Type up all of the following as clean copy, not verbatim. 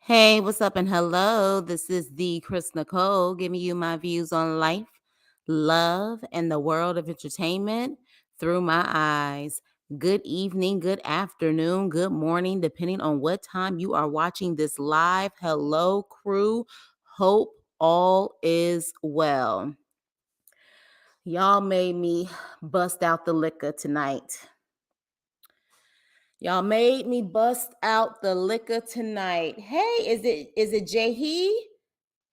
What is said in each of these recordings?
Hey, what's up and hello? This is the Chris Nicole giving you my views on life, love, and the world of entertainment through my eyes. Good evening, good afternoon, good morning, depending on what time you are watching this live. Hello, crew. Hope all is well. Y'all made me bust out the liquor tonight. Y'all made me bust out the liquor tonight. Hey, is it Jahi?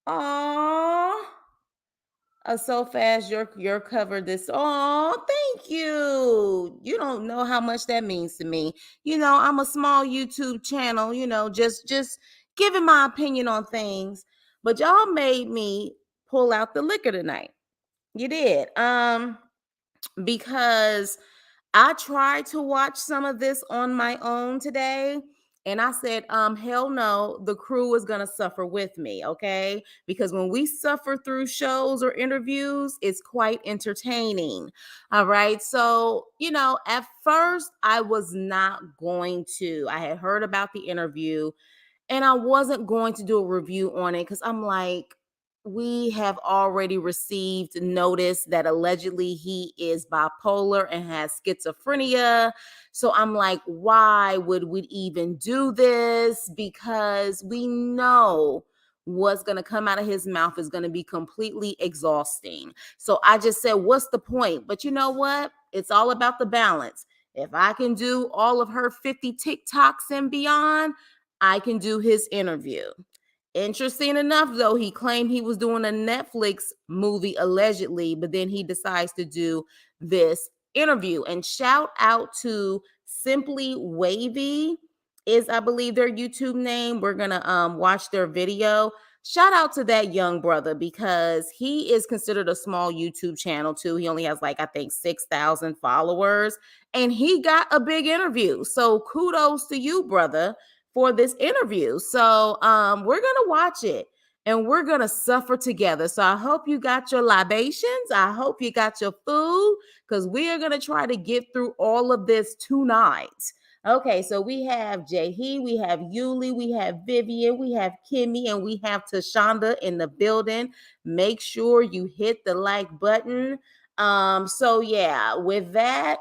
Aw. So fast you're covered this. Oh, thank you. You don't know how much that means to me. I'm a small YouTube channel, just giving my opinion on things. But y'all made me pull out the liquor tonight. You did. Because I tried to watch some of this on my own today. And I said, hell no, the crew is going to suffer with me, okay? Because when we suffer through shows or interviews, it's quite entertaining. All right. So, at first I was not going to. I had heard about the interview and I wasn't going to do a review on it because I'm like, we have already received notice that allegedly he is bipolar and has schizophrenia. So I'm like, why would we even do this? Because we know what's going to come out of his mouth is going to be completely exhausting. So I just said, what's the point? But you know what? It's all about the balance. If I can do all of her 50 TikToks and beyond, I can do his interview. Interesting enough, though, he claimed he was doing a Netflix movie allegedly, but then he decides to do this interview. And shout out to Simply Wavy is, I believe, their YouTube name. We're going to watch their video. Shout out to that young brother because he is considered a small YouTube channel too. He only has I think 6,000 followers and he got a big interview. So kudos to you, brother, for this interview. So we're gonna watch it and we're gonna suffer together. So I hope you got your libations. I hope you got your food because we are gonna try to get through all of this tonight. Okay, so we have Jahi, we have Yuli, we have Vivian, we have Kimmy, and we have Tashonda in the building. Make sure you hit the like button. So yeah, with that,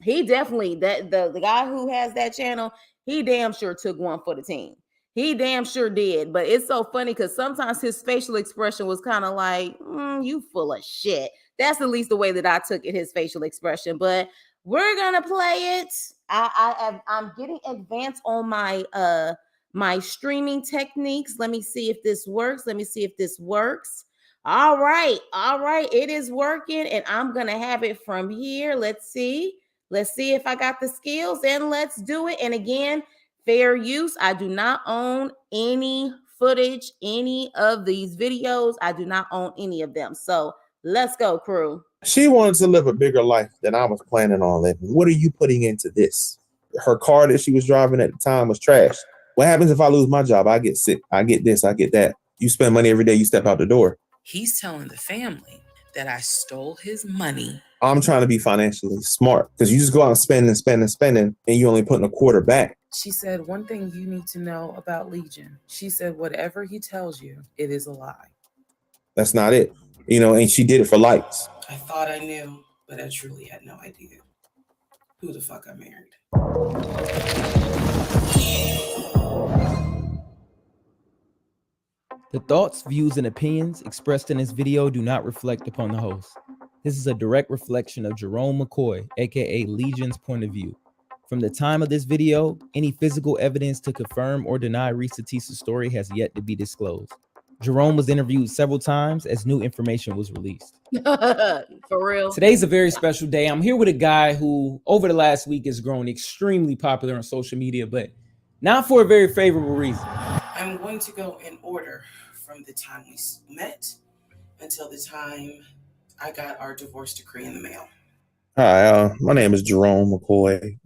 he definitely the guy who has that channel, he damn sure took one for the team. He damn sure did. But it's so funny because sometimes his facial expression was kind of like, you full of shit. That's at least the way that I took it, his facial expression. But we're gonna play it. I'm getting advanced on my streaming techniques. Let me see if this works. All right, it is working, and I'm gonna have it from here. Let's see if I got the skills, and let's do it. And again, fair use. I do not own any footage, any of these videos. I do not own any of them. So let's go, crew. She wanted to live a bigger life than I was planning on living. What are you putting into this? Her car that she was driving at the time was trash. What happens if I lose my job? I get sick. I get this. I get that. You spend money every day you step out the door. He's telling the family that I stole his money. I'm trying to be financially smart because you just go out and spend and spend and spending and you only putting a quarter back. She said, one thing you need to know about Legion. She said, whatever he tells you, it is a lie. That's not it. And she did it for likes. I thought I knew, but I truly had no idea who the fuck I married. The thoughts, views, and opinions expressed in this video do not reflect upon the host. This is a direct reflection of Jerome McCoy, aka Legion's point of view. From the time of this video, any physical evidence to confirm or deny Reese Tisa's story has yet to be disclosed. Jerome was interviewed several times as new information was released. For real. Today's a very special day. I'm here with a guy who, over the last week, has grown extremely popular on social media, but not for a very favorable reason. I'm going to go in order from the time we met until the time I got our divorce decree in the mail. Hi, my name is Jerome McCoy.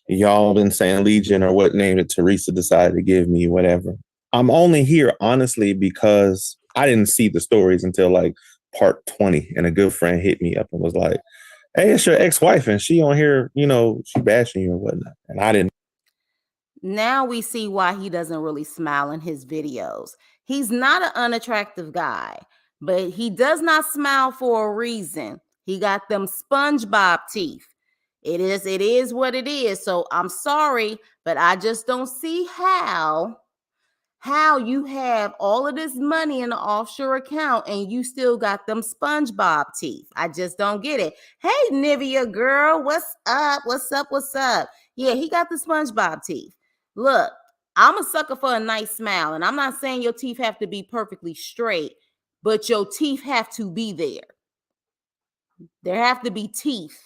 Y'all been saying Legion or what name that Teresa decided to give me, whatever. I'm only here, honestly, because I didn't see the stories until part 20. And a good friend hit me up and was like, hey, it's your ex-wife and she on here, she bashing you or whatnot. And I didn't. Now we see why he doesn't really smile in his videos. He's not an unattractive guy, but he does not smile for a reason. He got them SpongeBob teeth. It is what it is. So I'm sorry, but I just don't see how you have all of this money in an offshore account and you still got them SpongeBob teeth. I just don't get it. Hey, Nivea girl, what's up? What's up? What's up? Yeah, he got the SpongeBob teeth. Look, I'm a sucker for a nice smile, and I'm not saying your teeth have to be perfectly straight, but your teeth have to be there. There have to be teeth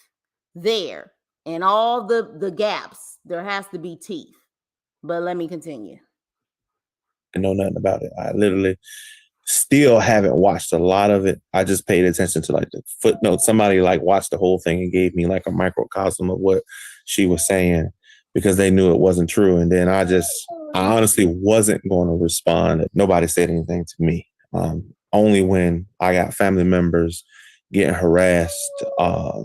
there. And all the gaps, there has to be teeth. But let me continue. I know nothing about it. I literally still haven't watched a lot of it. I just paid attention to like the footnotes. Somebody like watched the whole thing and gave me like a microcosm of what she was saying because they knew it wasn't true. And then I honestly wasn't going to respond. Nobody said anything to me. Only when I got family members getting harassed, my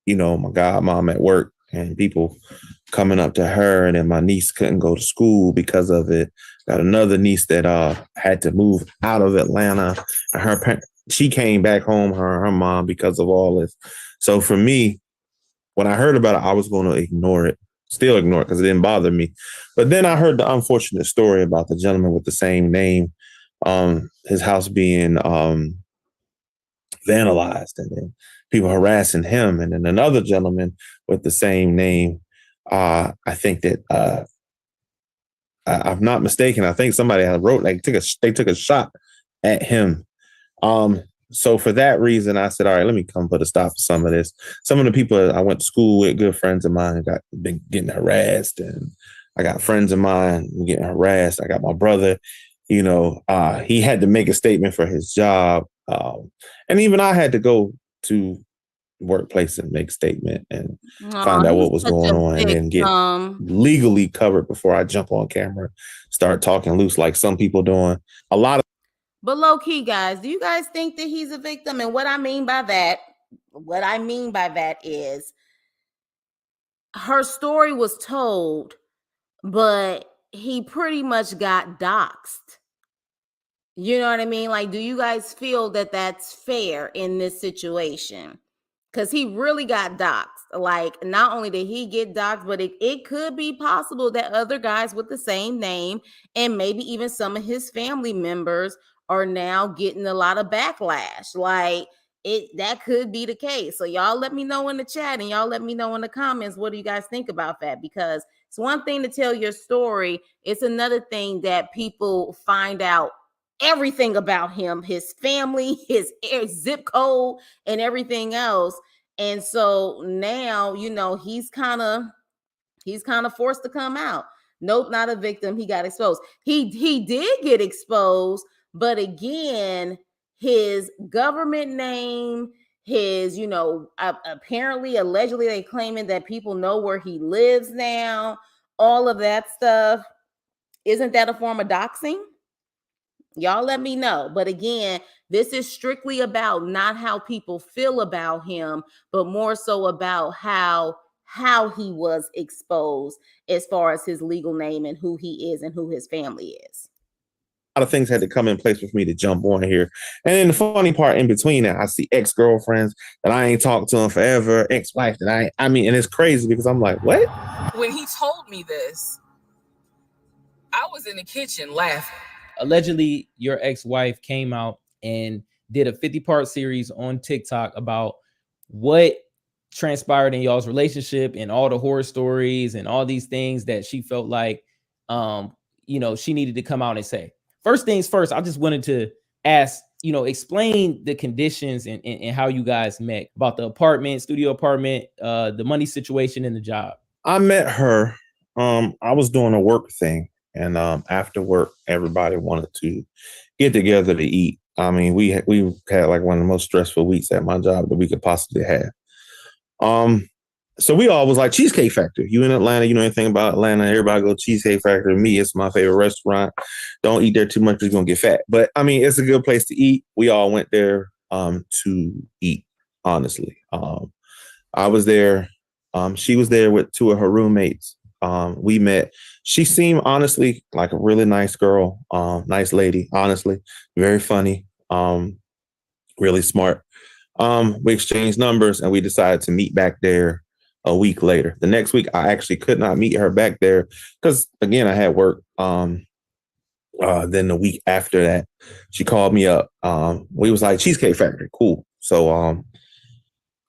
godmom at work and people coming up to her, and then my niece couldn't go to school because of it. Got another niece that had to move out of Atlanta. And she came back home, her mom, because of all this. So for me, when I heard about it, I was going to ignore it, still ignore it because it didn't bother me. But then I heard the unfortunate story about the gentleman with the same name, his house being vandalized, and then people harassing him, and then another gentleman with the same name. I think that I'm not mistaken. I think somebody had wrote they took a shot at him. So for that reason, I said, all right, let me come put a stop to some of this. Some of the people I went to school with, good friends of mine, been getting harassed, and I got friends of mine getting harassed. I got my brother, he had to make a statement for his job. And even I had to go to workplace and make a statement and find out what was going on and then get legally covered before I jump on camera, start talking loose like some people doing. But low key, guys, do you guys think that he's a victim? And what I mean by that is her story was told, but he pretty much got doxxed. You know what I mean? Like, do you guys feel that that's fair in this situation? Because he really got doxxed. Like, not only did he get doxxed, but it could be possible that other guys with the same name and maybe even some of his family members are now getting a lot of backlash. Like, that could be the case. So y'all let me know in the chat and y'all let me know in the comments, what do you guys think about that? Because it's one thing to tell your story. It's another thing that people find out everything about him, his family, his zip code, and everything else. And so now, he's kind of forced to come out. Nope, not a victim. He got exposed. He did get exposed, but again, his government name, his, apparently, allegedly, they claiming that people know where he lives now, all of that stuff. Isn't that a form of doxing? Y'all let me know. But again, this is strictly about not how people feel about him, but more so about how he was exposed as far as his legal name and who he is and who his family is. A lot of things had to come in place for me to jump on here. And then the funny part in between that, I see ex-girlfriends that I ain't talked to in forever, ex-wife that and it's crazy because I'm like, what? When he told me this, I was in the kitchen laughing. Allegedly, your ex-wife came out and did a 50-part series on TikTok about what transpired in y'all's relationship and all the horror stories and all these things that she felt like, she needed to come out and say. First things first, I just wanted to ask, explain the conditions and how you guys met, about the studio apartment, the money situation and the job. I met her. I was doing a work thing. And after work, everybody wanted to get together to eat. I mean, we had like one of the most stressful weeks at my job that we could possibly have. So we all was like Cheesecake Factory. You in Atlanta, you know anything about Atlanta, everybody go Cheesecake Factory. Me, it's my favorite restaurant. Don't eat there too much, you're going to get fat. But I mean, it's a good place to eat. We all went there to eat, honestly. I was there. She was there with two of her roommates. We met. She seemed honestly like a really nice girl, nice lady, honestly, very funny, really smart. We exchanged numbers and we decided to meet back there a week later. The next week, I actually could not meet her back there because, again, I had work. Then the week after that, she called me up. We was like Cheesecake Factory, cool. So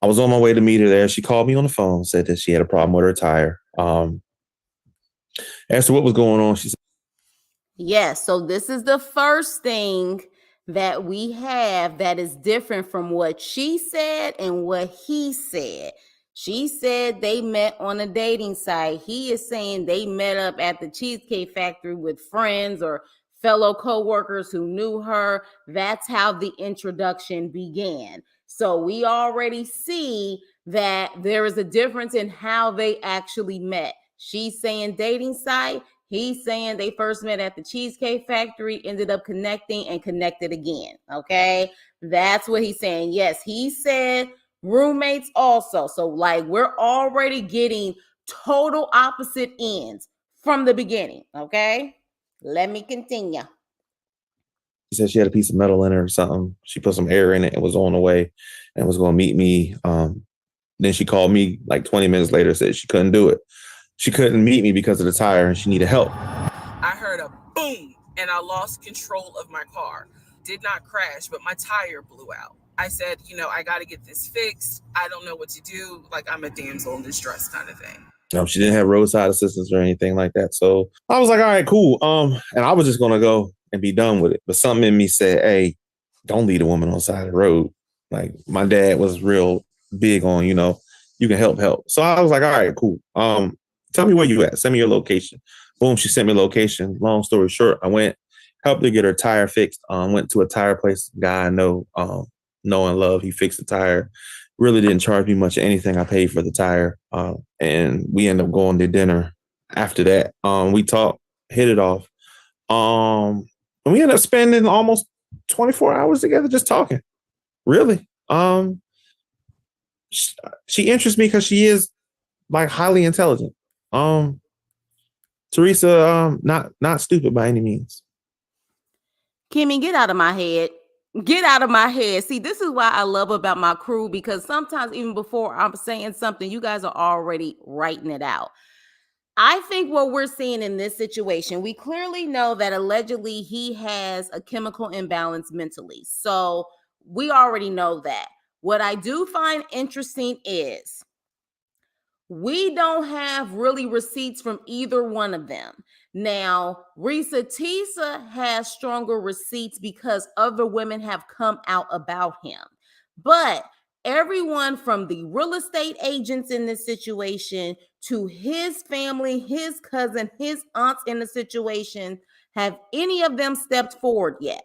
I was on my way to meet her there. She called me on the phone, said that she had a problem with her tire. Asked her what was going on. She said, Yes, so this is the first thing that we have that is different from what she said and what he said. She said they met on a dating site. He is saying they met up at the Cheesecake Factory with friends or fellow coworkers who knew her. That's how the introduction began. So we already see that there is a difference in how they actually met. She's saying dating site. He's saying they first met at the Cheesecake Factory, ended up connecting and connected again. Okay. That's what he's saying. Yes, he said roommates also. So, like, we're already getting total opposite ends from the beginning. Okay. Let me continue. she said she had a piece of metal in it or something. She put some air in it and was on the way and was going to meet me. Then she called me like 20 minutes later, said she couldn't do it. She couldn't meet me because of the tire and she needed help. I heard a boom and I lost control of my car. Did not crash, but my tire blew out. I said, I got to get this fixed. I don't know what to do. Like, I'm a damsel in distress kind of thing. She didn't have roadside assistance or anything like that. So I was like, all right, cool. And I was just going to go and be done with it. But something in me said, hey, don't leave a woman on the side of the road. Like, my dad was real big on, you can help. So I was like, all right, cool. Tell me where you at. Send me your location. Boom, she sent me location. Long story short, I went, helped her get her tire fixed. Went to a tire place, guy I know and love. He fixed the tire. Really didn't charge me much of anything. I paid for the tire. And we ended up going to dinner after that. We talked, hit it off. And we ended up spending almost 24 hours together just talking. Really. She interests me because she is like highly intelligent. Teresa, not stupid by any means. Kimmy, get out of my head. Get out of my head. See, this is why I love about my crew, because sometimes even before I'm saying something, you guys are already writing it out. I think what we're seeing in this situation, we clearly know that allegedly he has a chemical imbalance mentally. So we already know that. What I do find interesting is we don't have really receipts from either one of them. Now, Risa Tisa has stronger receipts because other women have come out about him. But everyone from the real estate agents in this situation to his family, his cousin, his aunts in the situation, have any of them stepped forward yet?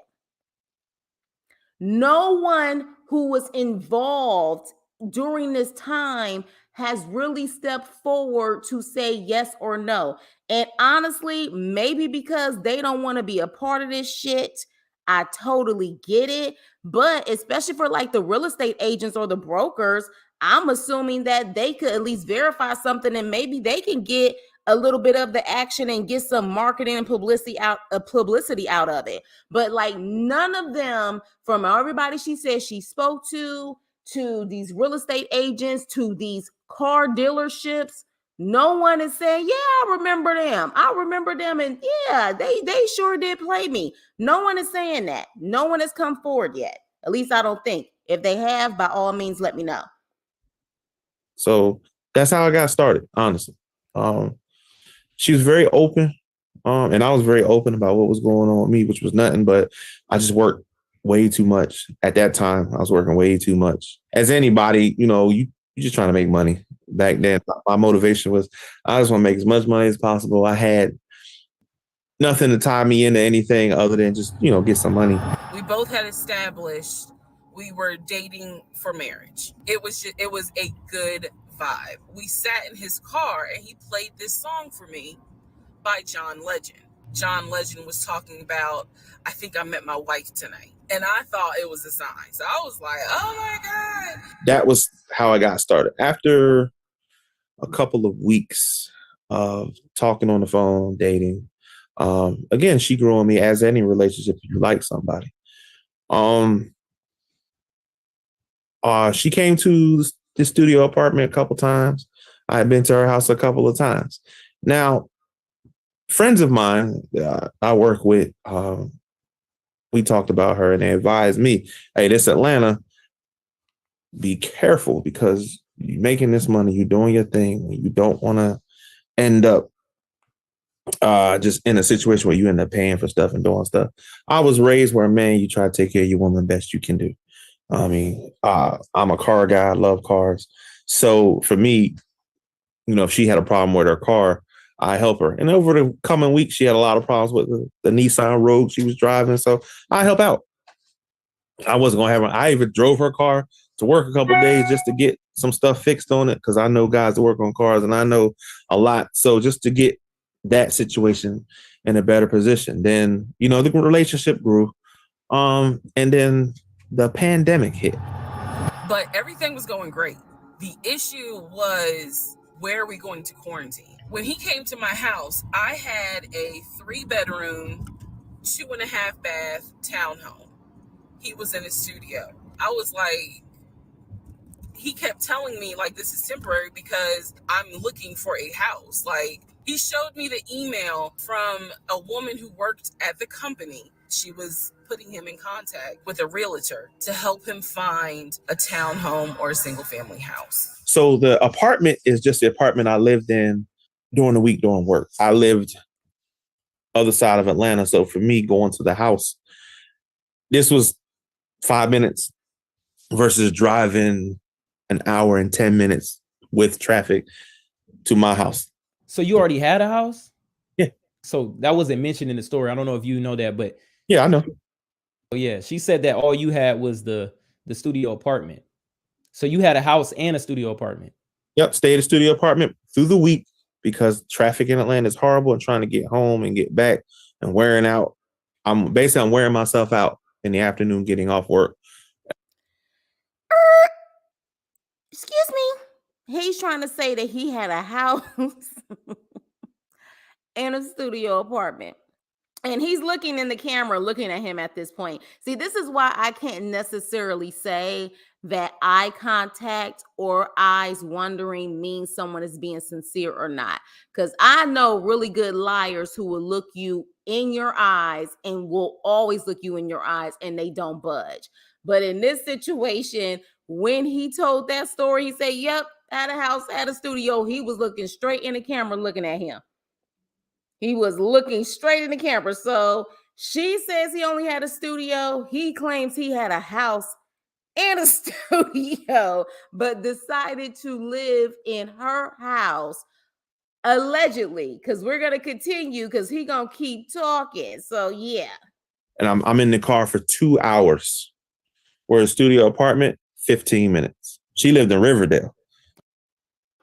No one who was involved during this time has really stepped forward to say yes or no. And honestly, maybe because they don't want to be a part of this shit. I totally get it. But especially for like the real estate agents or the brokers, I'm assuming that they could at least verify something and maybe they can get a little bit of the action and get some marketing and publicity out of it. But like none of them, from everybody she said she spoke to these real estate agents, to these car dealerships, no one is saying, yeah, I remember them. And yeah, they sure did play me. No one is saying that. No one has come forward yet. At least I don't think. If they have, by all means, let me know. So that's how I got started, honestly. She was very open. And I was very open about what was going on with me, which was nothing, but I just worked way too much. At that time, I was working way too much. As anybody, you're just trying to make money. Back then, my motivation was I just want to make as much money as possible. I had nothing to tie me into anything other than just, get some money. We both had established we were dating for marriage. It was a good vibe. We sat in his car and he played this song for me by John Legend. John Legend was talking about, I think I met my wife tonight. And I thought it was a sign. So I was like, oh my God. That was how I got started. After a couple of weeks, talking on the phone, dating. Again, she grew on me as any relationship you like somebody. She came to the studio apartment a couple times. I had been to her house a couple of times. Now, friends of mine I work with, we talked about her and they advised me, hey, this Atlanta, be careful because you're making this money, you're doing your thing. You don't want to end up just in a situation where you end up paying for stuff and doing stuff. I was raised where, man, you try to take care of your woman best you can do. I mean, I'm a car guy. I love cars. So for me, if she had a problem with her car, I help her. And over the coming weeks, she had a lot of problems with the Nissan Rogue she was driving. So I help out. I wasn't going to have her. I even drove her car to work a couple of days just to get some stuff fixed on it because I know guys that work on cars and I know a lot. So just to get that situation in a better position. Then, the relationship grew. And then the pandemic hit. But everything was going great. The issue was, where are we going to quarantine? When he came to my house, I had a 3-bedroom, 2.5 bath townhome. He was in his studio. I was like, he kept telling me, like, this is temporary because I'm looking for a house. Like, he showed me the email from a woman who worked at the company. She was putting him in contact with a realtor to help him find a townhome or a single family house. So the apartment is just the apartment I lived in during the week doing work. I lived other side of Atlanta. So for me going to the house, this was 5 minutes versus driving an hour and 10 minutes with traffic to my house. So you already had a house? Yeah. So that wasn't mentioned in the story. I don't know if you know that, but yeah, I know. Oh yeah, she said that all you had was the studio apartment. So you had a house and a studio apartment. Yep, stayed at a studio apartment through the week because traffic in Atlanta is horrible and trying to get home and get back and wearing out. I'm wearing myself out in the afternoon getting off work. Excuse me. He's trying to say that he had a house and a studio apartment. And he's looking in the camera, looking at him at this point. See, this is why I can't necessarily say that eye contact or eyes wondering means someone is being sincere or not. Because I know really good liars who will look you in your eyes and will always look you in your eyes and they don't budge. But in this situation, when he told that story, he said, yep, at a house, at a studio, he was looking straight in the camera, looking at him. He was looking straight in the camera. So she says he only had a studio. He claims he had a house and a studio, but decided to live in her house, allegedly, because we're going to continue because he's going to keep talking. So, yeah. And I'm in the car for 2 hours. Where a studio apartment, 15 minutes. She lived in Riverdale.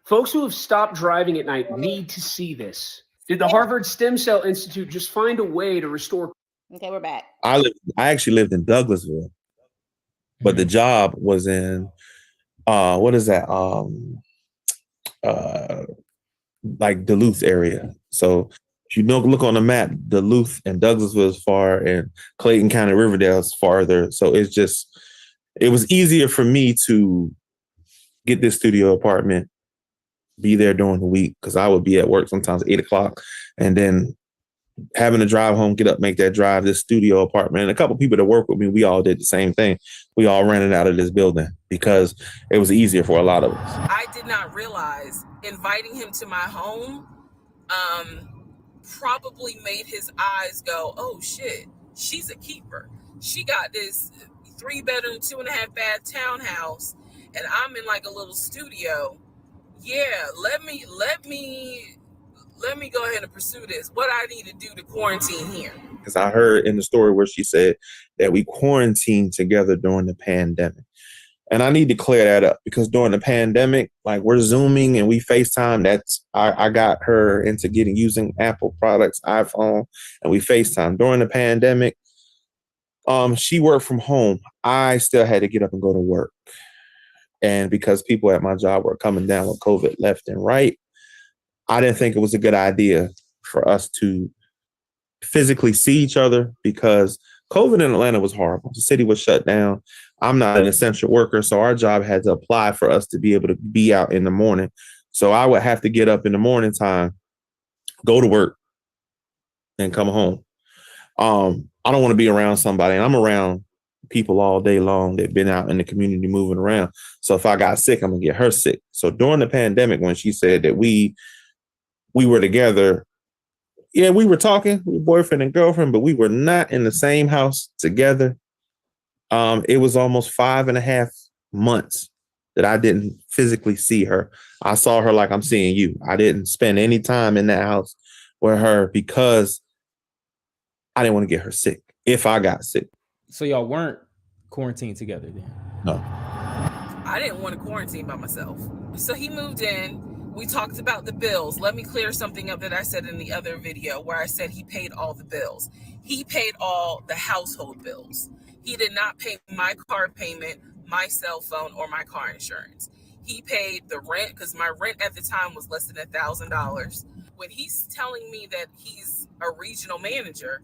Folks who have stopped driving at night need to see this. Did the Harvard Stem Cell Institute just find a way to restore? Okay, we're back. I actually lived in Douglasville, but the job was in what is that? Like Duluth area. So if you look on the map, Duluth and Douglasville is far, and Clayton County, Riverdale is farther. So it was easier for me to get this studio apartment, be there during the week because I would be at work sometimes 8 o'clock, and then having to drive home, get up, make that drive, this studio apartment. And a couple of people that work with me, we all did the same thing. We all rented out of this building because it was easier for a lot of us. I did not realize inviting him to my home probably made his eyes go, oh shit, she's a keeper. She got this 3-bedroom, 2.5 bath townhouse, and I'm in like a little studio. Yeah, let me go ahead and pursue this. What I need to do to quarantine here. Because I heard in the story where she said that we quarantined together during the pandemic. And I need to clear that up because during the pandemic, like we're Zooming and we FaceTime. I got her into using Apple products, iPhone, and we FaceTime. During the pandemic, she worked from home. I still had to get up and go to work. And because people at my job were coming down with COVID left and right, I didn't think it was a good idea for us to physically see each other because COVID in Atlanta was horrible. The city was shut down. I'm not an essential worker, so our job had to apply for us to be able to be out in the morning. So I would have to get up in the morning time, go to work, and come home. I don't want to be around somebody, and I'm around people all day long that been out in the community moving around. So if I got sick, I'm gonna get her sick. So during the pandemic, when she said that we were together, yeah, we were talking, we were boyfriend and girlfriend, but we were not in the same house together. It was almost 5.5 months that I didn't physically see her. I saw her like I'm seeing you. I didn't spend any time in that house with her because I didn't want to get her sick if I got sick. So y'all weren't quarantined together then? No. I didn't want to quarantine by myself. So he moved in. We talked about the bills. Let me clear something up that I said in the other video where I said he paid all the bills. He paid all the household bills. He did not pay my car payment, my cell phone, or my car insurance. He paid the rent because my rent at the time was less than $1,000. When he's telling me that he's a regional manager,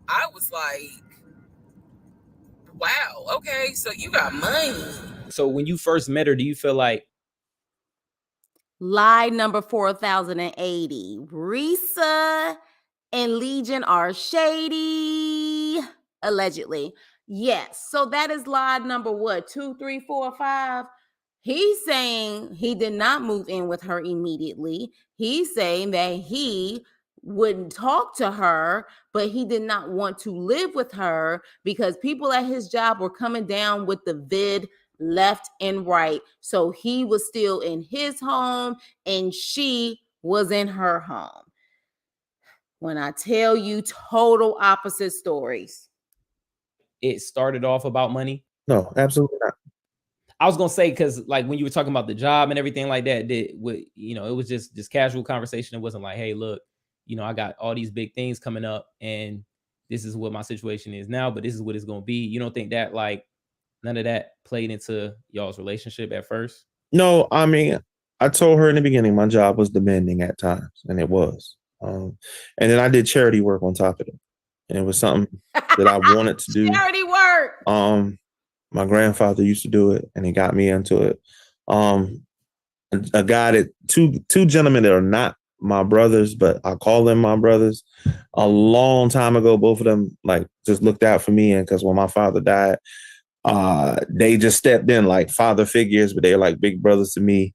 I was like, wow, okay, so you got money. So when you first met her, do you feel like Lie number 4080. Risa and Legion are shady. Allegedly. Yes. So that is lie number what? 2, 3, 4, 5. He's saying he did not move in with her immediately. He's saying that he wouldn't talk to her, but he did not want to live with her because people at his job were coming down with the vid left and right. So he was still in his home and she was in her home. When I tell you total opposite stories. it started off about money? No, absolutely not. I was gonna say, because like when you were talking about the job and everything like that, it was just casual conversation. It wasn't like, hey, look, I got all these big things coming up, and this is what my situation is now, but this is what it's gonna be. You don't think that like none of that played into y'all's relationship at first? No, I mean, I told her in the beginning my job was demanding at times, and it was. And then I did charity work on top of it, and it was something that I wanted to do. Charity work. My grandfather used to do it, and he got me into it. A guy that two gentlemen that are not my brothers, but I call them my brothers. A long time ago, both of them like just looked out for me, and because when my father died, they just stepped in like father figures, but they're like big brothers to me,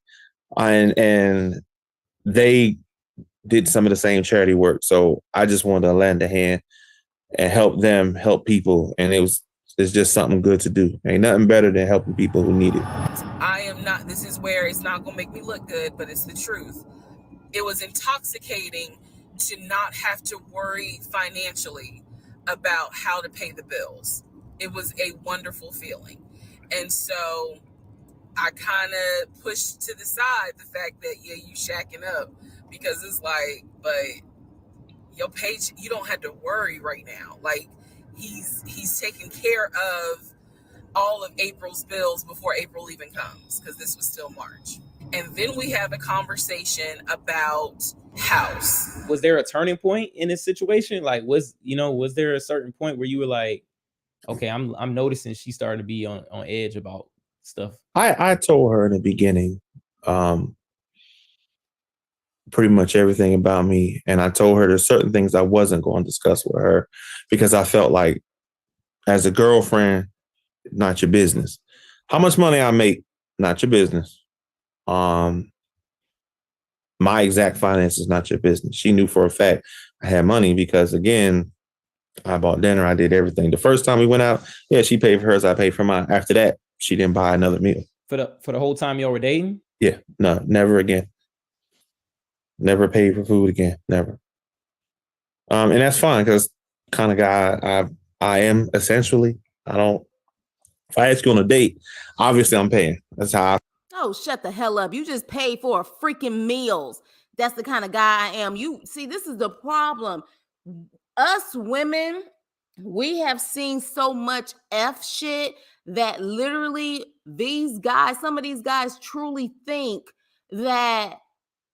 and they did some of the same charity work. So I just wanted to lend a hand and help them help people, and it's just something good to do. Ain't nothing better than helping people who need it. I am not, this is where it's not going to make me look good, but it's the truth. It was intoxicating to not have to worry financially about how to pay the bills. It was a wonderful feeling. And so I kind of pushed to the side the fact that, yeah, you shacking up, because it's like, but your page, you don't have to worry right now. Like he's taking care of all of April's bills before April even comes, because this was still March. And then we have a conversation about house. Was there a turning point in this situation? Like, was there a certain point where you were like, okay, I'm noticing she's starting to be on edge about stuff? I told her in the beginning pretty much everything about me, and I told her there's certain things I wasn't going to discuss with her because I felt like as a girlfriend, not your business. How much money I make, not your business. My exact finances, not your business. She knew for a fact I had money because, again, I bought dinner. I did everything. The first time we went out, yeah, she paid for hers. I paid for mine. After that, she didn't buy another meal. For the whole time y'all were dating? Yeah, no, never again. Never paid for food again. Never. And that's fine because kind of guy I am essentially. If I ask you on a date, obviously I'm paying. That's how I. Oh, shut the hell up. You just paid for a freaking meals. That's the kind of guy I am. You see, this is the problem. Us women, we have seen so much F shit that literally these guys, some of these guys truly think that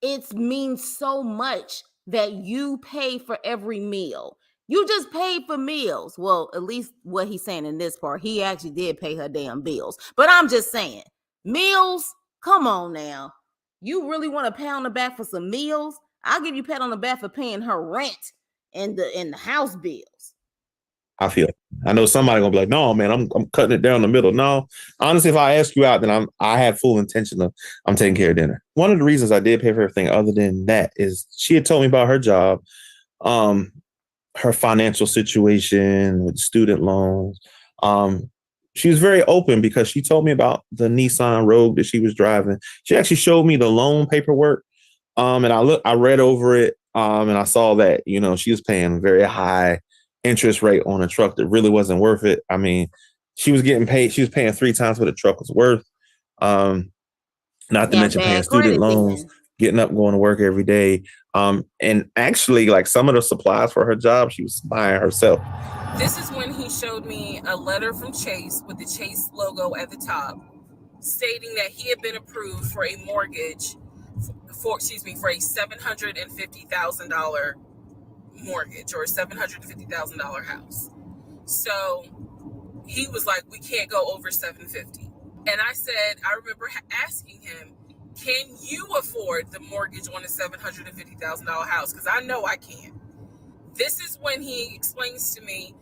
it means so much that you pay for every meal. You just paid for meals. Well, at least what he's saying in this part, he actually did pay her damn bills. But I'm just saying, meals, come on now. You really want to pat on the back for some meals? I'll give you a pat on the back for paying her rent and the house bills. I feel. I know somebody gonna be like, no, man, I'm cutting it down the middle. No, honestly, if I ask you out, then I have full intention of I'm taking care of dinner. One of the reasons I did pay for everything, other than that, is she had told me about her job, her financial situation with student loans. She was very open because she told me about the Nissan Rogue that she was driving. She actually showed me the loan paperwork. And I read over it, and I saw that, she was paying a very high interest rate on a truck that really wasn't worth it. I mean, she was paying 3 times what the truck was worth. Not to mention paying student loans, getting up, going to work every day. And actually, like, some of the supplies for her job, she was buying herself. This is when he showed me a letter from Chase with the Chase logo at the top, stating that he had been approved for a mortgage for a $750,000 mortgage or a $750,000 house. So he was like, we can't go over 750. And I said, I remember asking him, can you afford the mortgage on a $750,000 house? Because I know I can't. This is when he explains to me,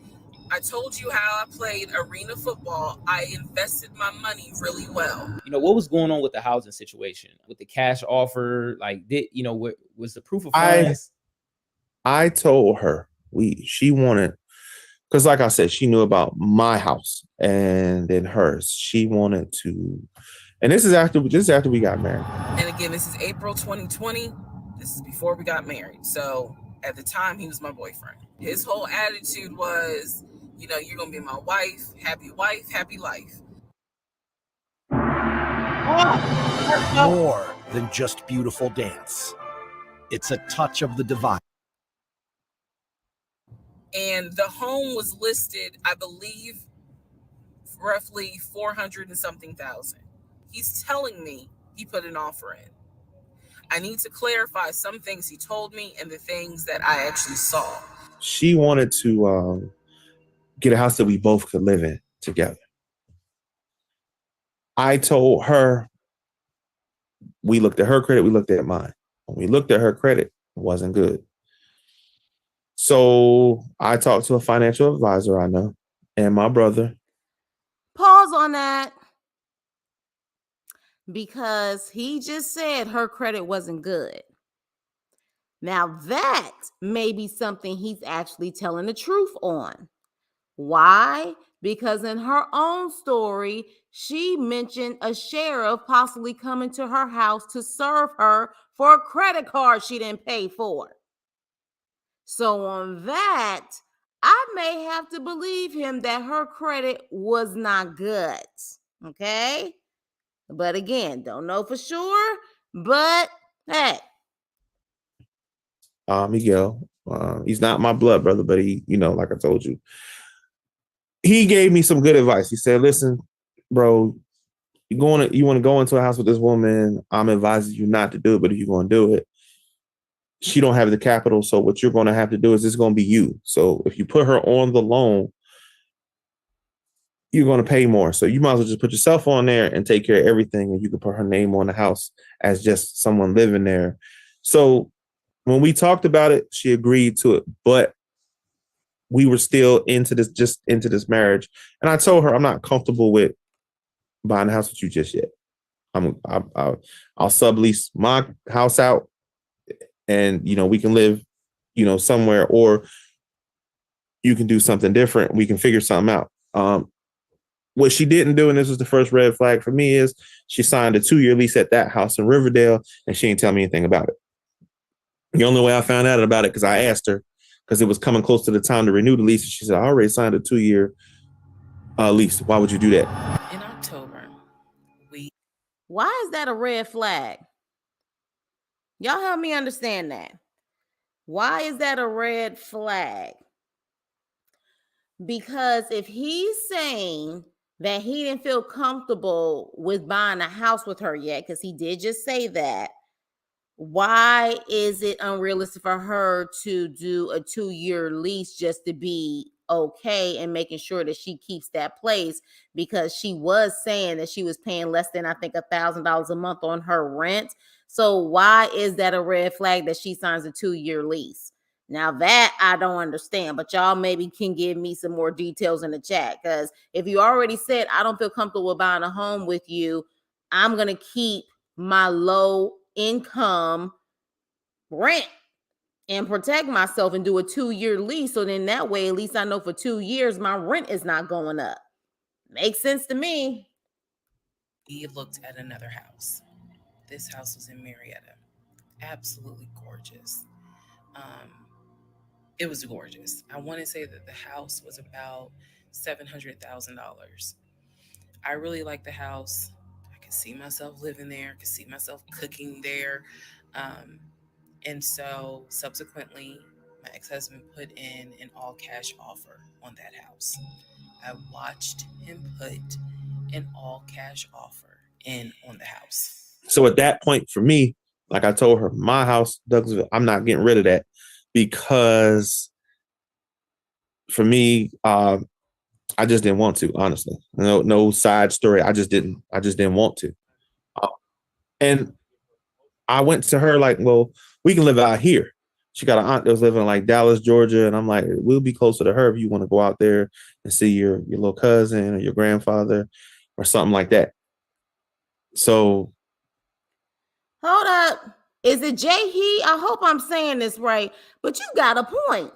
I told you how I played arena football. I invested my money really well. What was going on with the housing situation, with the cash offer? Like, what was the proof of funds? I told her she wanted, because like I said, she knew about my house and then hers. She wanted to, and this is after we got married. And again, this is April 2020. This is before we got married. So at the time, he was my boyfriend. His whole attitude was, you're going to be my wife, happy life. More than just beautiful dance. It's a touch of the divine. And the home was listed, I believe, roughly 400 and something thousand. He's telling me he put an offer in. I need to clarify some things he told me and the things that I actually saw. She wanted to get a house that we both could live in together. I told her, we looked at her credit, we looked at mine. When we looked at her credit, it wasn't good. So I talked to a financial advisor I know and my brother. Pause on that. Because he just said her credit wasn't good. Now that may be something he's actually telling the truth on. Why? Because in her own story, she mentioned a sheriff possibly coming to her house to serve her for a credit card she didn't pay for. So on that, I may have to believe him that her credit was not good. Okay? But again, don't know for sure. But hey. Miguel, he's not my blood brother, but he, like I told you, he gave me some good advice. He said, listen, bro, you want to go into a house with this woman. I'm advising you not to do it, but if you're going to do it, she don't have the capital. So what you're going to have to do is it's going to be you. So if you put her on the loan, you're going to pay more. So you might as well just put yourself on there and take care of everything. And you can put her name on the house as just someone living there. So when we talked about it, she agreed to it, but we were still into this marriage. And I told her, I'm not comfortable with buying a house with you just yet. I'll sublease my house out and, we can live, somewhere, or you can do something different. We can figure something out. What she didn't do, and this was the first red flag for me, is she signed a 2-year lease at that house in Riverdale, and she didn't tell me anything about it. The only way I found out about it, because I asked her, because it was coming close to the time to renew the lease, and she said, I already signed a 2-year lease. Why would you do that? In October, Why is that a red flag? Y'all help me understand that. Why is that a red flag? Because if he's saying that he didn't feel comfortable with buying a house with her yet, because he did just say that, why is it unrealistic for her to do a 2-year lease just to be okay and making sure that she keeps that place? Because she was saying that she was paying less than, I think, $1,000 a month on her rent. So why is that a red flag that she signs a 2-year lease? Now that I don't understand, but y'all maybe can give me some more details in the chat. Because if you already said I don't feel comfortable buying a home with you, I'm gonna keep my low income rent and protect myself and do a 2-year lease. So then that way, at least I know for 2 years my rent is not going up. Makes sense to me. He looked at another house. This house was in Marietta. Absolutely gorgeous. It was gorgeous. I want to say that the house was about $700,000. I really liked the house. I could see myself living there. I could see myself cooking there. And so subsequently, my ex-husband put in an all-cash offer on that house. I watched him put an all-cash offer in on the house. So at that point, for me, like I told her, my house, Douglasville, I'm not getting rid of that, because for me, I just didn't want to, honestly. No side story. I just didn't want to. And I went to her like, well, we can live out here. She got an aunt that was living in like Dallas, Georgia. And I'm like, we'll be closer to her if you want to go out there and see your little cousin or your grandfather or something like that. So Hold up. Is it Jay He? I hope I'm saying this right, but you got a point.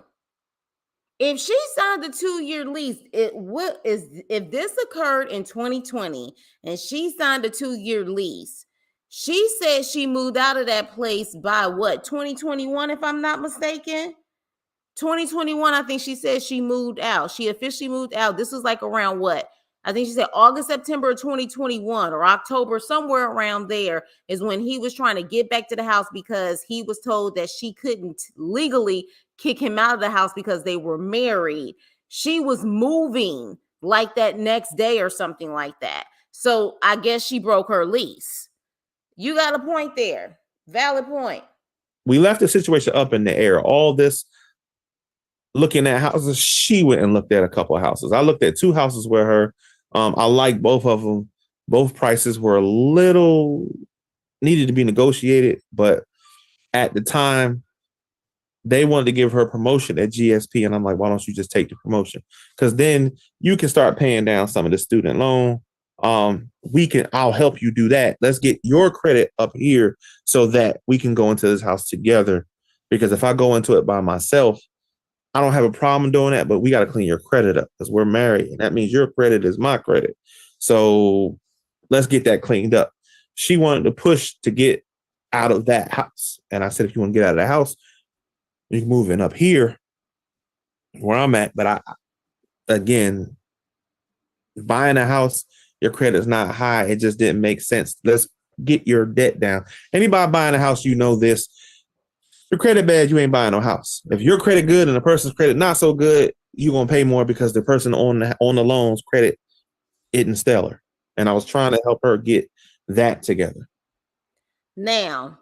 If she signed a 2-year lease, if this occurred in 2020 and she signed a 2-year lease, she said she moved out of that place by what, 2021, if I'm not mistaken? 2021, I think she said she moved out. She officially moved out. This was like around what? I think she said August, September of 2021 or October, somewhere around there is when he was trying to get back to the house because he was told that she couldn't legally kick him out of the house because they were married. She was moving like that next day or something like that. So I guess she broke her lease. You got a point there. Valid point. we left the situation up in the air. All this looking at houses, she went and looked at a couple of houses. I looked at 2 houses where her, I liked both of them. Both prices were a little needed to be negotiated, but at the time they wanted to give her promotion at GSP. And I'm like, why don't you just take the promotion? Because then you can start paying down some of the student loan. I'll help you do that. Let's get your credit up here so that we can go into this house together. Because if I go into it by myself, I don't have a problem doing that, but we got to clean your credit up because we're married. And that means your credit is my credit. So let's get that cleaned up. She wanted to push to get out of that house. And I said, if you want to get out of the house, you can move in up here where I'm at. But again, buying a house, your credit is not high. It just didn't make sense. Let's get your debt down. Anybody buying a house, you know this. Your credit bad, you ain't buying no house. If your credit good and the person's credit not so good, you're gonna pay more because the person on the loan's credit isn't stellar. And I was trying to help her get that together. Now,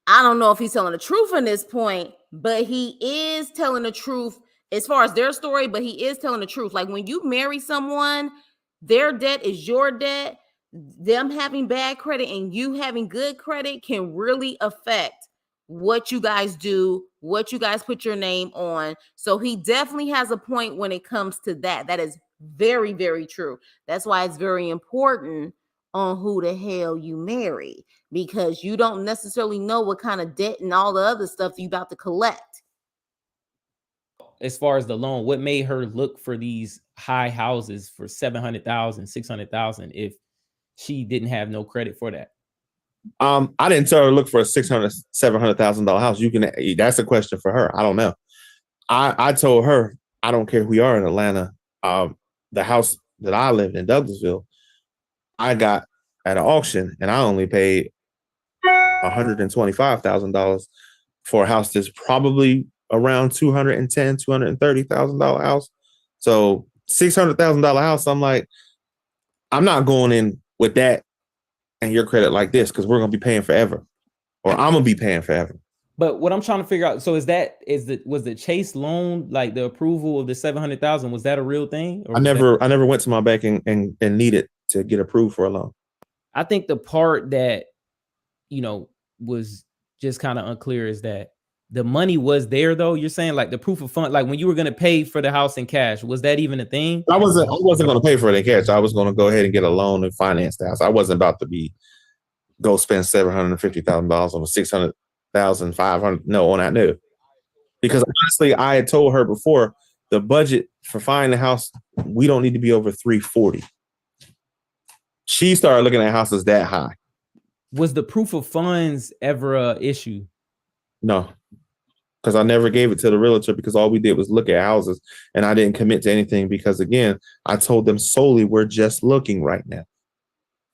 I don't know if he's telling the truth in this point, but he is telling the truth as far as their story, but he is telling the truth. Like when you marry someone, their debt is your debt. Them having bad credit and you having good credit can really affect what you guys do, what you guys put your name on. So he definitely has a point when it comes to that. That is very, very true. That's why it's very important on who the hell you marry, because you don't necessarily know what kind of debt and all the other stuff you about to collect. As far as the loan, what made her look for these high houses for 700,000, 600,000 if she didn't have no credit for that? I didn't tell her to look for a $600,000, $700,000 house. That's a question for her. I don't know. I told her, I don't care who you are in Atlanta. The house that I lived in, Douglasville, I got at an auction and I only paid $125,000 for a house that's probably around $210,000, $230,000 house. So $600,000 house, I'm like, I'm not going in with that and your credit like this because we're going to be paying forever. or I'm gonna be paying forever. But what I'm trying to figure out, so was the Chase loan, like the approval of the 700,000, was that a real thing? Or I never went to my bank and needed to get approved for a loan. I think the part that, was just kind of unclear is that the money was there though. You're saying like the proof of fund, like when you were going to pay for the house in cash, was that even a thing? I wasn't going to pay for it in cash. I was going to go ahead and get a loan and finance the house. I wasn't about to go spend $750,000 on 600,000, 500. No, on that no. Because honestly, I had told her before the budget for finding the house, we don't need to be over 340. She started looking at houses that high. Was the proof of funds ever a issue? No, because I never gave it to the realtor because all we did was look at houses and I didn't commit to anything because, again, I told them solely we're just looking right now.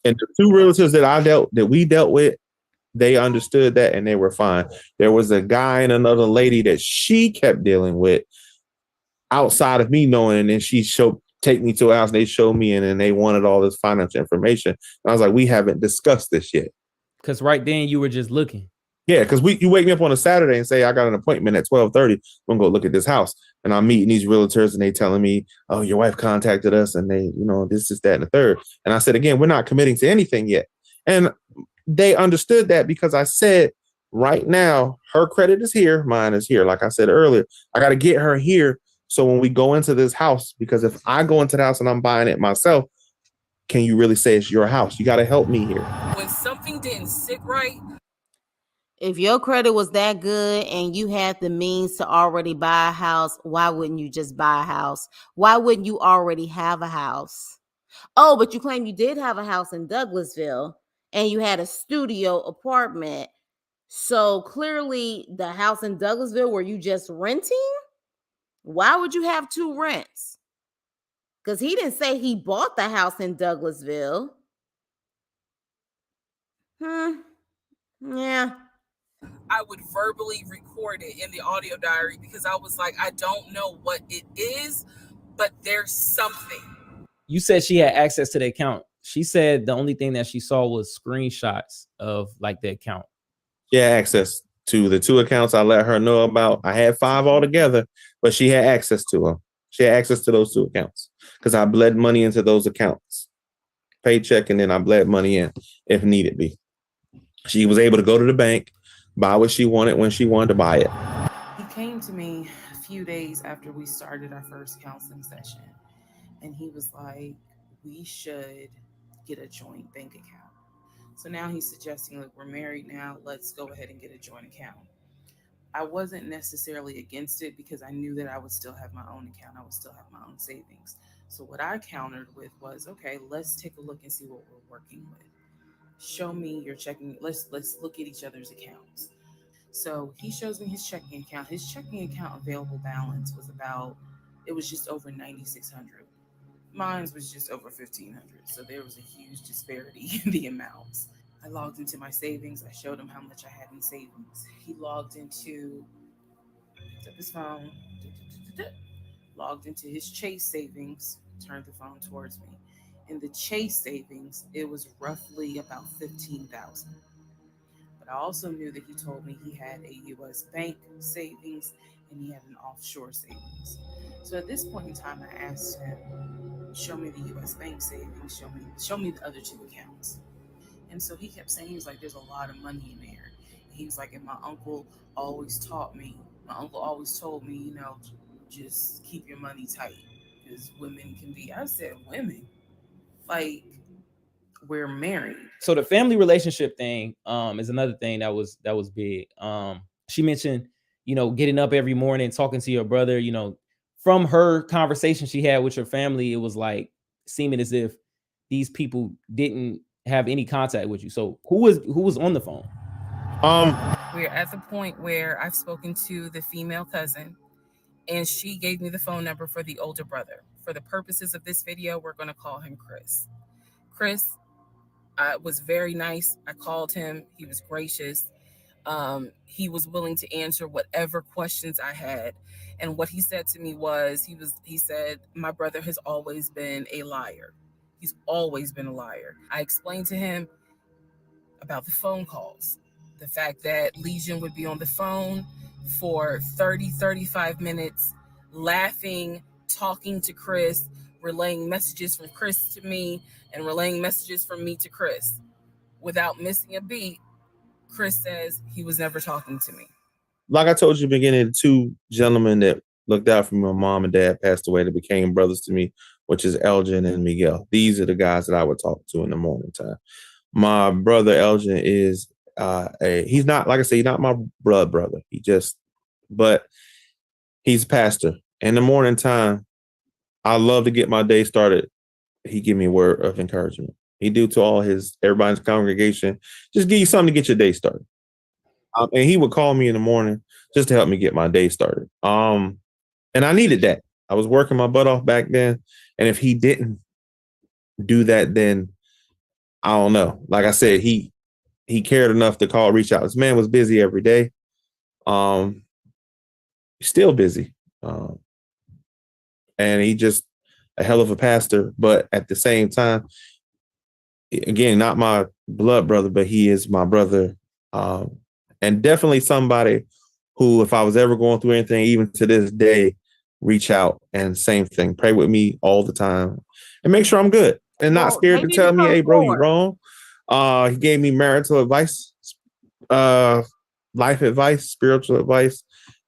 And the two realtors that we dealt with, they understood that and they were fine. There was a guy and another lady that she kept dealing with outside of me knowing, and then she take me to a house and they showed me, and then they wanted all this financial information. And I was like, we haven't discussed this yet. Because right then you were just looking. Yeah, because you wake me up on a Saturday and say, I got an appointment at 12:30. I'm going to go look at this house. And I'm meeting these realtors and they telling me, oh, your wife contacted us and they, this is that and the third. And I said, again, we're not committing to anything yet. And they understood that because I said, right now, her credit is here. Mine is here. Like I said earlier, I got to get her here. So when we go into this house, because if I go into the house and I'm buying it myself, can you really say it's your house? You got to help me here. When something didn't sit right. If your credit was that good and you had the means to already buy a house, why wouldn't you just buy a house? Why wouldn't you already have a house? Oh, but you claim you did have a house in Douglasville and you had a studio apartment. So clearly the house in Douglasville, were you just renting? Why would you have two rents? Because he didn't say he bought the house in Douglasville. Yeah. I would verbally record it in the audio diary because I was like, I don't know what it is, but there's something. You said she had access to the account. She said the only thing that she saw was screenshots of like the account. She had access to the two accounts I let her know about. I had 5 altogether, but she had access to them. She had access to those 2 accounts because I bled money into those accounts. Paycheck, and then I bled money in if needed be. She was able to go to the bank, buy what she wanted when she wanted to buy it. He came to me a few days after we started our first counseling session, and he was like, we should get a joint bank account. So now he's suggesting, look, we're married now, let's go ahead and get a joint account. I wasn't necessarily against it because I knew that I would still have my own account. I would still have my own savings. So what I countered with was, okay, let's take a look and see what we're working with. Show me your checking. Let's look at each other's accounts. So he shows me his checking account. His checking account available balance was just over 9,600. Mine was just over 1,500. So there was a huge disparity in the amounts. I logged into my savings. I showed him how much I had in savings. He logged into, picked up his phone, logged into his Chase savings, turned the phone towards me. In the Chase savings, it was roughly about 15,000. But I also knew that he told me he had a U.S. bank savings and he had an offshore savings. So at this point in time, I asked him, show me the U.S. bank savings, show me the other 2 accounts. And so he kept saying, he was like, there's a lot of money in there. And he was like, and my uncle always told me, just keep your money tight because women can be, I said, women? Like, we're married. So the family relationship thing is another thing that was big. She mentioned, getting up every morning, talking to your brother, from her conversation she had with your family, it was like seeming as if these people didn't have any contact with you. So who was on the phone? We're at the point where I've spoken to the female cousin and she gave me the phone number for the older brother. For the purposes of this video, we're going to call him Chris. Chris was very nice. I called him. He was gracious. He was willing to answer whatever questions I had. And what he said to me was, he said, my brother has always been a liar. He's always been a liar. I explained to him about the phone calls. The fact that Legion would be on the phone for 30, 35 minutes, laughing, talking to Chris, relaying messages from Chris to me, and relaying messages from me to Chris. Without missing a beat, Chris says he was never talking to me. Like I told you, beginning, two gentlemen that looked out for me, my mom and dad passed away, that became brothers to me, which is Elgin and Miguel. These are the guys that I would talk to in the morning time. My brother Elgin is he's not, like I say, he's not my blood brother. But he's a pastor. In the morning time, I love to get my day started. He give me a word of encouragement. He do to everybody's congregation, just give you something to get your day started. And he would call me in the morning just to help me get my day started. And I needed that. I was working my butt off back then. And if he didn't do that, then I don't know. Like I said, he cared enough to reach out. This man was busy every day. Still busy. And he just a hell of a pastor. But at the same time, again, not my blood brother, but he is my brother. And definitely somebody who, if I was ever going through anything, even to this day, reach out and same thing, pray with me all the time and make sure I'm good and not scared to tell me, hey, bro, you're wrong. He gave me marital advice, life advice, spiritual advice,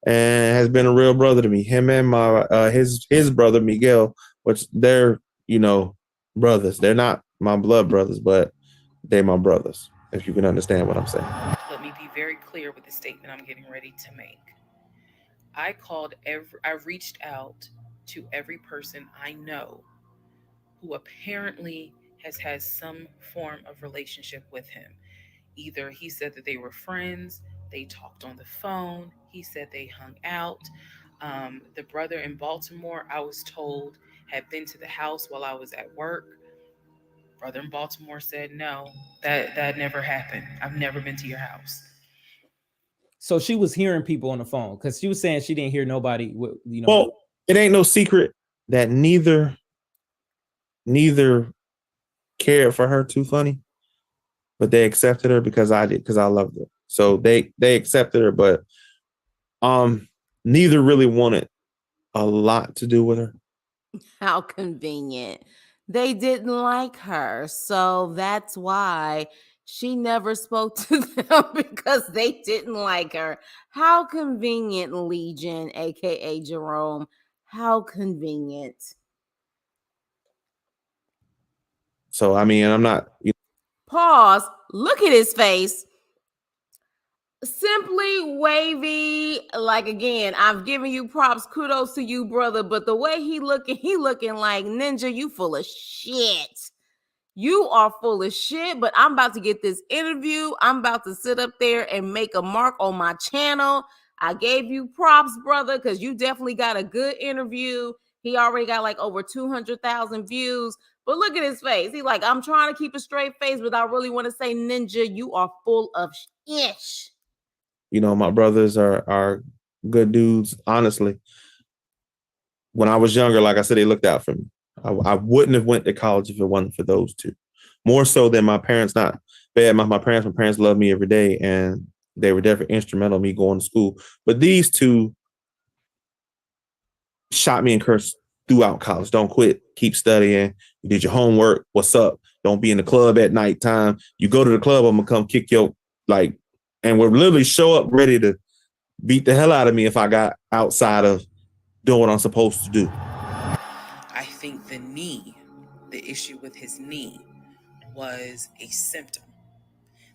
and has been a real brother to me. Him and my his brother Miguel, which they're brothers. They're not my blood brothers, but they're my brothers. If you can understand what I'm saying. Let me be very clear with the statement I'm getting ready to make. I reached out to every person I know who apparently has had some form of relationship with him. Either he said that they were friends, they talked on the phone, he said they hung out. The brother in Baltimore, I was told, had been to the house while I was at work. Brother in Baltimore said, no, that never happened. I've never been to your house. So she was hearing people on the phone because she was saying she didn't hear nobody. Well, it ain't no secret that neither cared for her too funny, but they accepted her because I did, because I loved her. So they accepted her, but neither really wanted a lot to do with her. How convenient. They didn't like her. So that's why she never spoke to them, because they didn't like her. How convenient, Legion, aka Jerome. How convenient. So I mean, I'm not. Pause. Look at his face. Simply wavy. Like, again, I've given you props, kudos to you, brother, but the way he looking like, Ninja, you full of shit. You are full of shit. But I'm about to get this interview. I'm about to sit up there and make a mark on my channel. I gave you props, brother, because you definitely got a good interview. He already got like over 200,000 views. But look at his face. He's like, I'm trying to keep a straight face, but I really want to say, Ninja, you are full of ish. My brothers are good dudes. Honestly, when I was younger, like I said, they looked out for me. I wouldn't have went to college if it wasn't for those two. More so than my parents. Not bad. My parents loved me every day, and they were definitely instrumental in me going to school. But these two shot me and cursed throughout college. Don't quit. Keep studying. You did your homework. What's up? Don't be in the club at nighttime. You go to the club, I'm gonna come kick your and would literally show up ready to beat the hell out of me if I got outside of doing what I'm supposed to do. I think the issue with his knee was a symptom.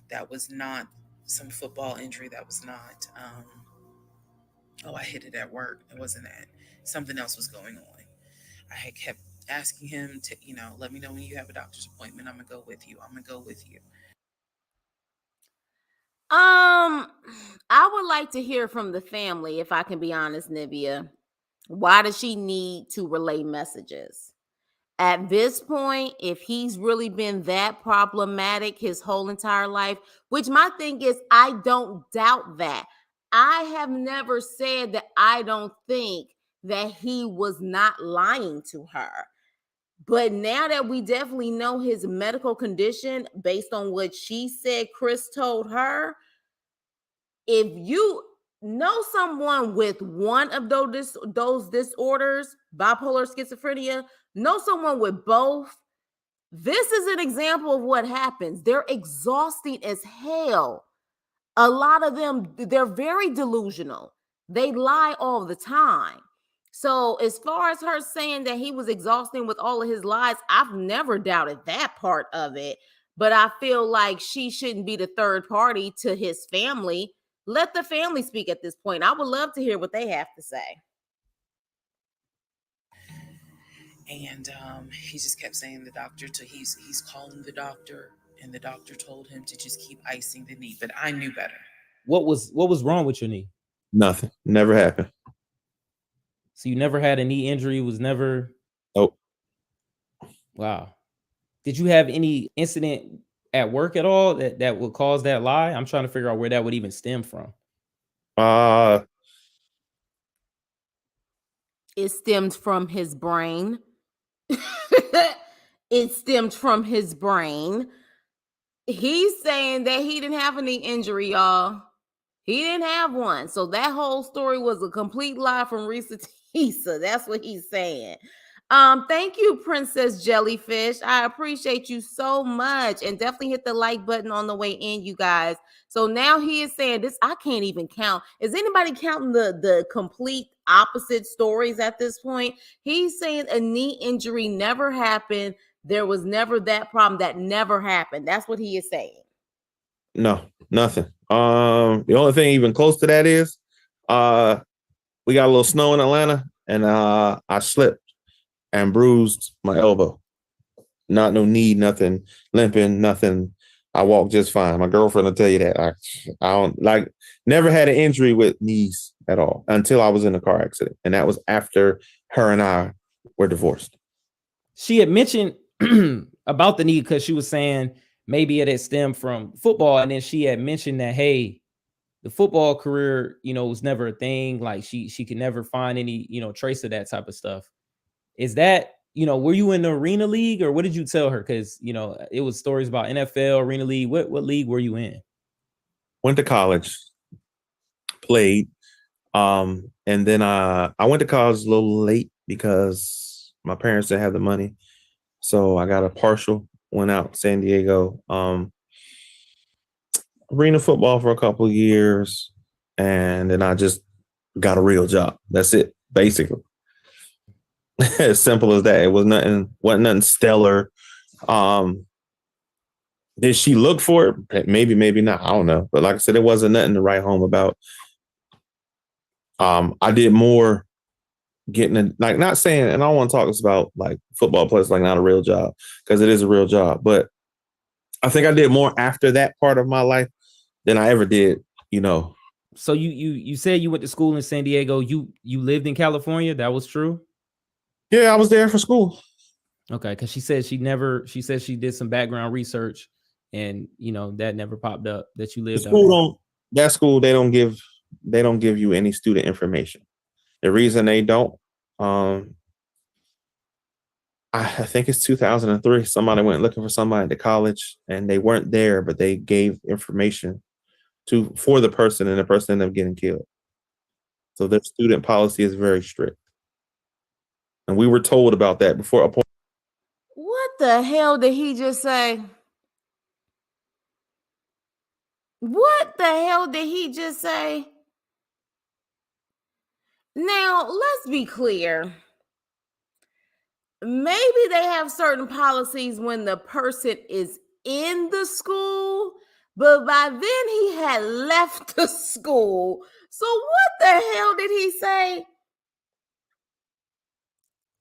That was not some football injury. That was not, I hit it at work. It wasn't that. Something else was going on. I had kept asking him to, let me know when you have a doctor's appointment. I'm going to go with you. I would like to hear from the family, if I can be honest, Nibia. Why does she need to relay messages? At this point, if he's really been that problematic his whole entire life, which my thing is, I don't doubt that. I have never said that I don't think that he was not lying to her. But now that we definitely know his medical condition based on what she said Chris told her, if you know someone with one of those disorders, bipolar, schizophrenia, know someone with both, this is an example of what happens. They're exhausting as hell. A lot of them, they're very delusional. They lie all the time. So as far as her saying that he was exhausting with all of his lies, I've never doubted that part of it. But I feel like she shouldn't be the third party to his family. Let the family speak at this point. I would love to hear what they have to say. And he just kept saying he's calling the doctor, and the doctor told him to just keep icing the knee. But I knew better. What was wrong with your knee? Nothing. Never happened. So you never had a knee injury? Was never? Nope. Wow. Did you have any incident at work at all that would cause that lie? I'm trying to figure out where that would even stem from. It stemmed from his brain. It stemmed from his brain. He's saying that he didn't have any injury, y'all. He didn't have one. So that whole story was a complete lie from Risa Tisa. That's what he's saying. Thank you, Princess Jellyfish. I appreciate you so much. And definitely hit the like button on the way in, you guys. So now he is saying this. I can't even count. Is anybody counting the complete opposite stories at this point? He's saying a knee injury never happened. There was never that problem. That never happened. That's what he is saying. No, nothing. The only thing even close to that is we got a little snow in Atlanta, and I slipped and bruised my elbow. Not no knee, nothing, limping, nothing. I walk just fine. My girlfriend will tell you that. I don't never had an injury with knees at all until I was in a car accident. And that was after her and I were divorced. She had mentioned about the knee because she was saying maybe it had stemmed from football. And then she had mentioned that, hey, the football career, was never a thing. Like she could never find any, trace of that type of stuff. Is that, were you in the Arena League, or what did you tell her? Because, it was stories about NFL, Arena League. What league were you in? Went to college, played. And then I went to college a little late because my parents didn't have the money. So I got a partial, went out San Diego, arena football for a couple of years. And then I just got a real job. That's it, basically. As simple as that. It wasn't nothing stellar. Did she look for it? Maybe, maybe not. I don't know. But like I said, it wasn't nothing to write home about. I did more getting not saying, and I don't want to talk about like football players, like not a real job, because it is a real job. But I think I did more after that part of my life than I ever did, So you said you went to school in San Diego. You lived in California. That was true? Yeah, I was there for school. Okay, because she said she did some background research, and that never popped up that you lived. That school they don't give you any student information. The reason they don't, I think it's 2003. Somebody went looking for somebody to college, and they weren't there, but they gave information for the person, and the person ended up getting killed. So their student policy is very strict. And we were told about that before. What the hell did he just say? What the hell did he just say? Now, let's be clear. Maybe they have certain policies when the person is in the school, but by then he had left the school. So what the hell did he say?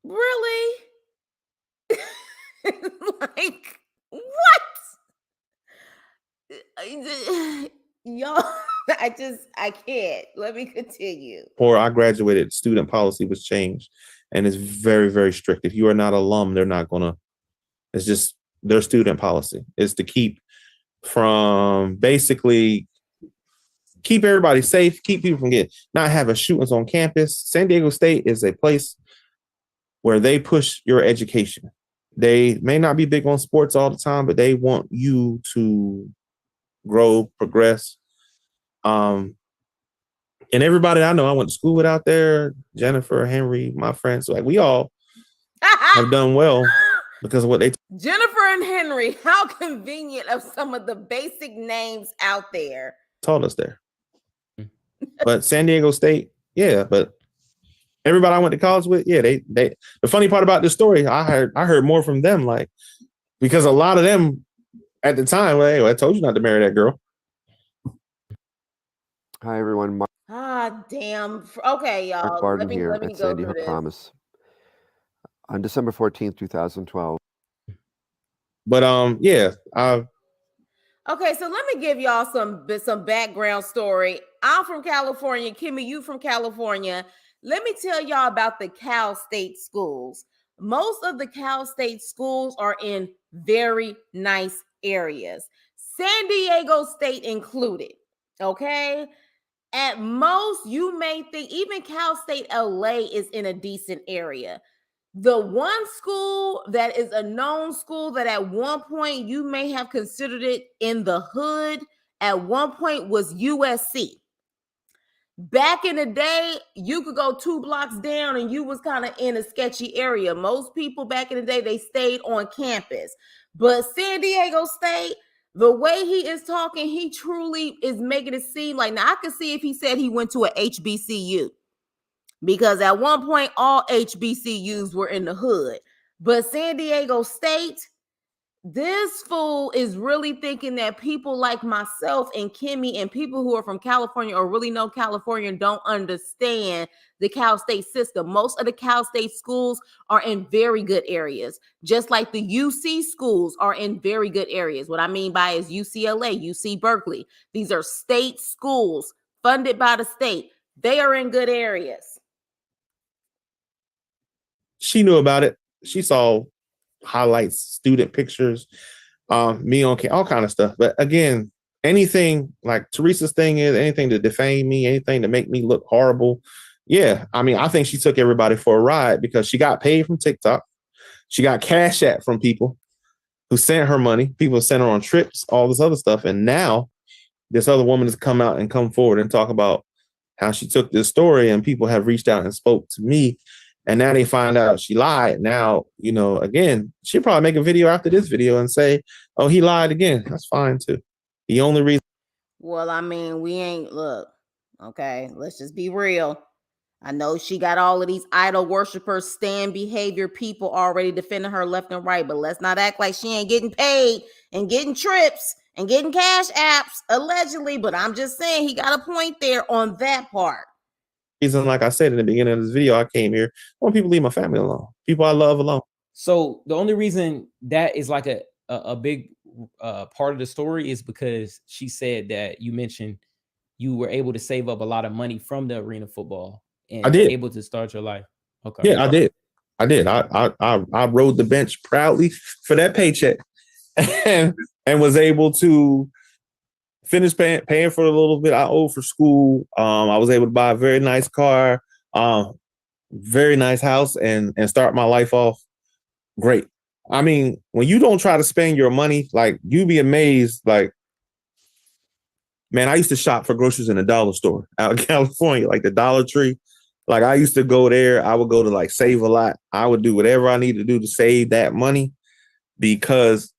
Really? Like, what? Y'all, I can't. Let me continue. Before I graduated, student policy was changed, and it's very, very strict. If you are not alum, they're not gonna. It's just their student policy is to keep everybody safe, keep people from not having shootings on campus. San Diego State is a place where they push your education. They may not be big on sports all the time, but they want you to grow, progress. And everybody I know, I went to school with out there, Jennifer, Henry, my friends, like we all have done well because of what they Jennifer and Henry, how convenient of some of the basic names out there. taught us there. But San Diego State, yeah, but everybody I went to college with, yeah, they the funny part about this story, I heard more from them, like, because a lot of them at the time, like, hey, I told you not to marry that girl. Hi, everyone. Mark Damn. Okay, y'all. Barden Let here me at go Sandy through Hook this. Promise. On December 14th, 2012. But yeah, Okay, so let me give y'all some background story. I'm from California. Kimmy, you from California. Let me tell y'all about the Cal State schools. Most of the Cal State schools are in very nice areas, San Diego State included. Okay. At most, you may think even Cal State LA is in a decent area. The one school that is a known school that at one point you may have considered it in the hood at one point was USC. Back in the day, you could go 2 blocks down and you was kind of in a sketchy area. Most people back in the day, they stayed on campus. But San Diego State, the way he is talking, he truly is making it seem like, now I can see if he said he went to a HBCU, because at one point all HBCUs were in the hood. But San Diego State, this fool is really thinking that people like myself and Kimmy and people who are from California or really know California and don't understand the Cal State system. Most of the Cal State schools are in very good areas, just like the UC schools are in very good areas. What I mean by is UCLA, UC Berkeley. These are state schools funded by the state. They are in good areas. she knew about it. She saw highlights, student pictures, me on all kind of stuff. But again, anything like Teresa's thing is anything to defame me, anything to make me look horrible. Yeah, I mean, I think she took everybody for a ride because she got paid from TikTok. She got Cash App from people who sent her money. People sent her on trips, all this other stuff. And now this other woman has come forward and talk about how she took this story, and people have reached out and spoke to me. And now they find out she lied. Now, again, she'll probably make a video after this video and say, oh, he lied again. That's fine too. The only reason. Well, I mean, look, okay, let's just be real. I know she got all of these idol worshipers, stand behavior people already defending her left and right, but let's not act like she ain't getting paid and getting trips and getting cash apps, allegedly. But I'm just saying he got a point there on that part. Reason, like I said in the beginning of this video, I came here. I want people to leave my family alone. People I love alone. So the only reason that is like a big part of the story is because she said that you mentioned you were able to save up a lot of money from the arena football and I did. able to start your life. Okay. Yeah, I did. I rode the bench proudly for that paycheck and was able to finish paying for a little bit I owed for school. I was able to buy a very nice car, very nice house, and start my life off great. I mean, when you don't try to spend your money, like, you be amazed. Like, man, I used to shop for groceries in a dollar store out in California, like the Dollar Tree. Like, I used to go there. I would go to like Save a Lot. I would do whatever I need to do to save that money, because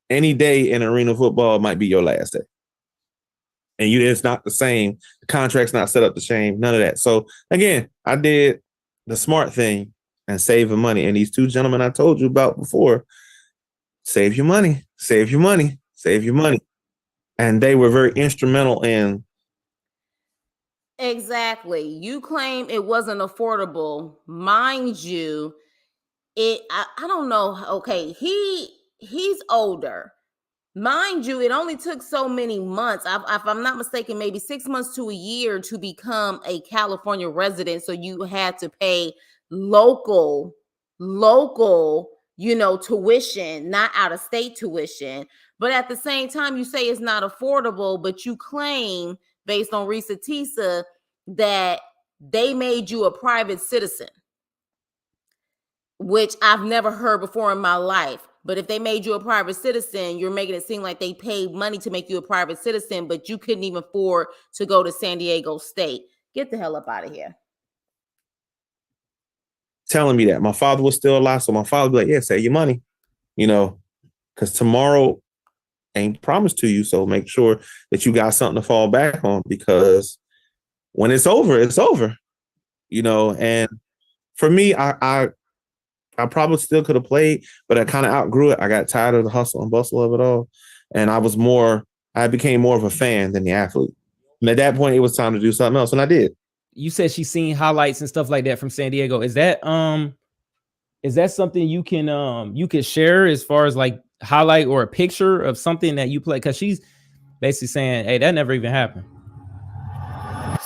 any day in arena football might be your last day. And it's not the same. The contract's not set up the same. None of that. So again, I did the smart thing and saving money. And these two gentlemen I told you about before, save your money, save your money, save your money. And they were very instrumental in. Exactly. You claim it wasn't affordable. Mind you, I don't know. Okay, he's older. Mind you, it only took so many months. If I'm not mistaken, maybe 6 months to a year to become a California resident. So you had to pay local, tuition, not out of state tuition. But at the same time, you say it's not affordable, but you claim, based on Risa Tisa, that they made you a private citizen, which I've never heard before in my life. But if they made you a private citizen, you're making it seem like they paid money to make you a private citizen, but you couldn't even afford to go to San Diego State. Get the hell up out of here. Telling me that my father was still alive. So my father would be like, yeah, save your money, because tomorrow ain't promised to you. So make sure that you got something to fall back on, because when it's over, it's over, and for me, I probably still could have played, but I kind of outgrew it. I got tired of the hustle and bustle of it all. And I became more of a fan than the athlete. And at that point, it was time to do something else. And I did. You said she's seen highlights and stuff like that from San Diego. Is that something you can share as far as like highlight or a picture of something that you play? Because she's basically saying, hey, that never even happened.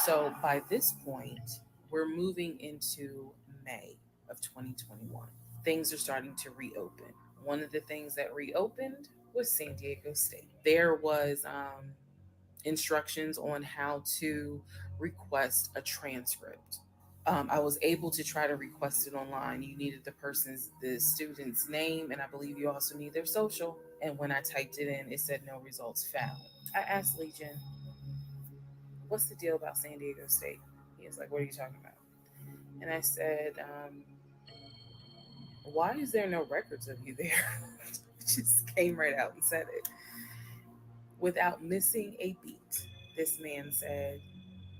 So by this point, we're moving into May of 2021. Things are starting to reopen. One of the things that reopened was San Diego State. There was instructions on how to request a transcript. I was able to try to request it online. You needed the student's name, and I believe you also need their social. And when I typed it in, it said no results found. I asked Legion, what's the deal about San Diego State? He was like, what are you talking about? And I said, why is there no records of you there? Just came right out and said it. Without missing a beat, this man said,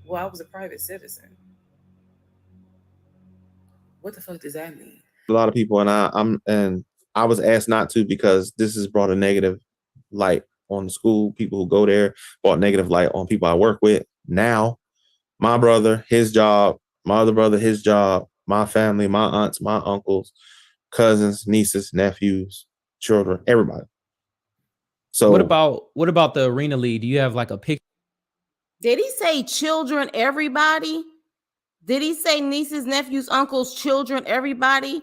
well, I was a private citizen. What the fuck does that mean? A lot of people, and I was asked not to, because this has brought a negative light on the school. People who go there, brought negative light on people I work with. Now, my brother, his job, my other brother, his job, my family, my aunts, my uncles, cousins, nieces, nephews, children, everybody. So what about the arena league? Do you have like a picture? Did he say children, everybody? Did he say nieces, nephews, uncles, children, everybody?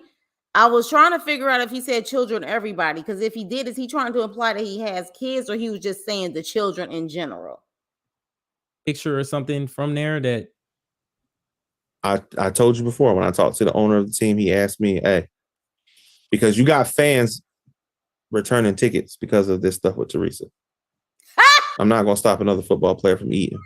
I was trying to figure out if he said children, everybody, because if he did, is he trying to imply that he has kids, or he was just saying the children in general? Picture or something from there that I told you before, when I talked to the owner of the team, he asked me, hey, because you got fans returning tickets because of this stuff with Teresa. I'm not going to stop another football player from eating.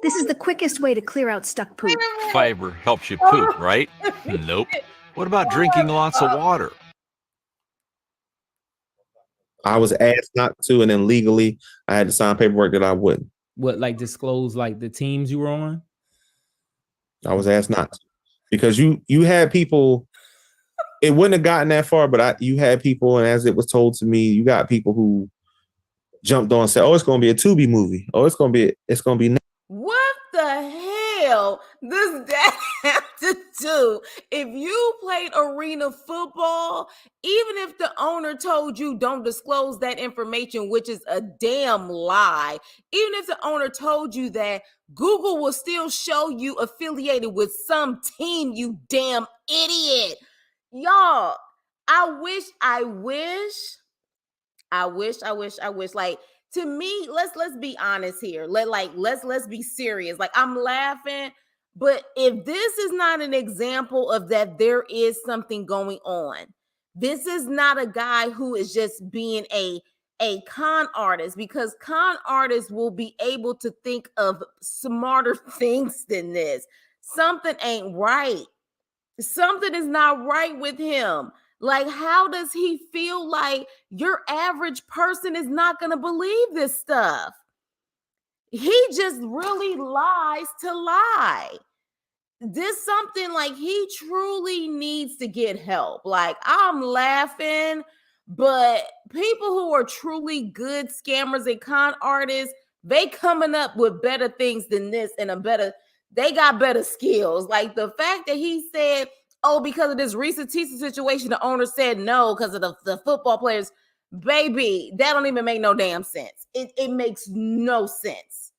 This is the quickest way to clear out stuck poop. Fiber helps you poop, right? Nope. What about drinking lots of water? I was asked not to, and then legally I had to sign paperwork that I wouldn't. What, like disclose like the teams you were on? I was asked not to, because you had people. It wouldn't have gotten that far, but you had people, and as it was told to me, you got people who jumped on and said, "Oh, it's going to be a Tubi movie. Oh, it's going to be." What the hell does that have to do? If you played arena football, even if the owner told you don't disclose that information, which is a damn lie, even if the owner told you that, Google will still show you affiliated with some team, you damn idiot. Y'all, I wish. Like, to me, let's be honest here. Let's be serious. Like, I'm laughing, but if this is not an example of that, there is something going on. This is not a guy who is just being a con artist, because con artists will be able to think of smarter things than this. Something ain't right. Something is not right with him. Like, how does he feel like your average person is not going to believe this stuff? He just really lies to lie. This something like he truly needs to get help. Like, I'm laughing, but people who are truly good scammers and con artists, they coming up with better things than this, and they got better skills. Like, the fact that he said, oh, because of this Reesa Teesa situation, the owner said no because of the football players. Baby, that don't even make no damn sense. It makes no sense.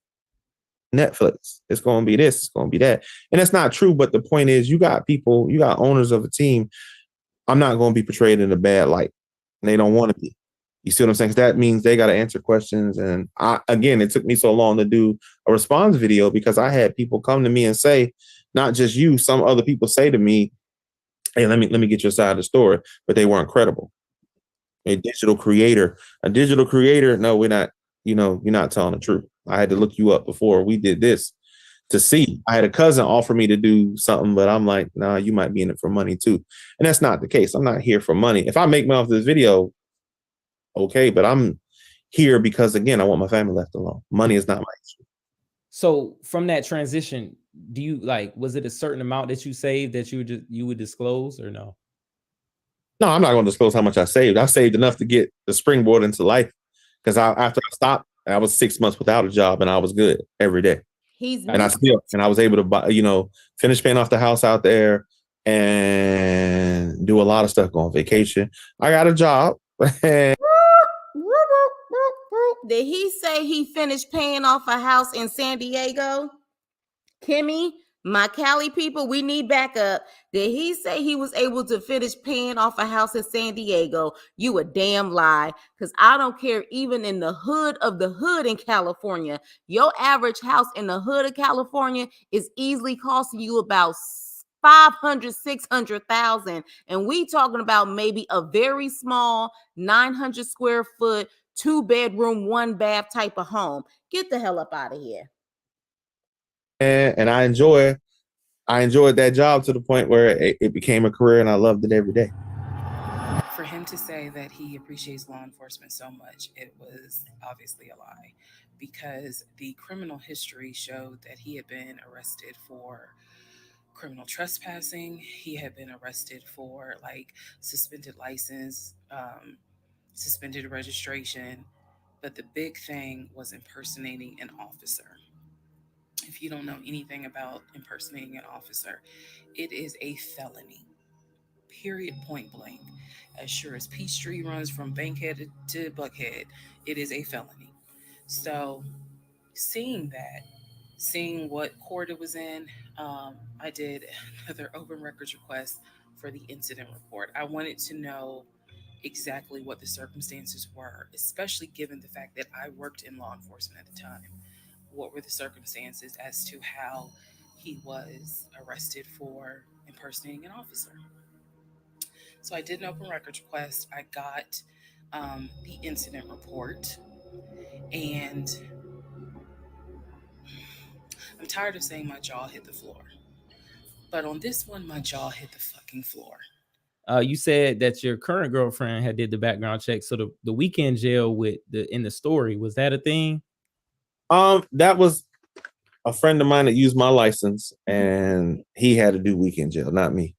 Netflix, it's going to be this, it's going to be that. And that's not true. But the point is, you got people, you got owners of a team. I'm not going to be portrayed in a bad light. And they don't want to be. You see what I'm saying? 'Cause that means they got to answer questions. And again, it took me so long to do a response video, because I had people come to me and say, not just you, some other people say to me, hey, let me get your side of the story, but they weren't credible. A digital creator. A digital creator. No, we're not. You're not telling the truth. I had to look you up before we did this to see. I had a cousin offer me to do something, but I'm like, nah, you might be in it for money too. And that's not the case. I'm not here for money. If I make money off this video, okay, but I'm here because, again, I want my family left alone. Money is not my issue. So from that transition, do you was it a certain amount that you saved that you would disclose or no? No, I'm not going to disclose how much I saved. I saved enough to get the springboard into life because after I stopped, I was 6 months without a job and I was good every day. And I was able to buy, finish paying off the house out there and do a lot of stuff, go on vacation. I got a job. Did he say he finished paying off a house in San Diego? Kimmy, my Cali people, we need backup. Did he say he was able to finish paying off a house in San Diego? You a damn lie. Because I don't care, even in the hood of the hood in California, your average house in the hood of California is easily costing you about 500, 600,000. And we talking about maybe a very small 900 square foot, 2-bedroom, 1-bath type of home. Get the hell up out of here. And I enjoyed that job to the point where it became a career and I loved it every day. For him to say that he appreciates law enforcement so much, it was obviously a lie, because the criminal history showed that he had been arrested for criminal trespassing. He had been arrested for suspended license, suspended registration. But the big thing was impersonating an officer. If you don't know anything about impersonating an officer, it is a felony. Period, point blank. As sure as Peachtree runs from Bankhead to Buckhead, it is a felony. So, seeing what court it was in, I did another open records request for the incident report. I wanted to know exactly what the circumstances were, especially given the fact that I worked in law enforcement at the time. What were the circumstances as to how he was arrested for impersonating an officer? So I did an open records request. I got the incident report, and I'm tired of saying my jaw hit the floor. But on this one, my jaw hit the fucking floor. You said that your current girlfriend had did the background check. So the weekend jail in the story, was that a thing? That was a friend of mine that used my license, and he had to do weekend jail, not me.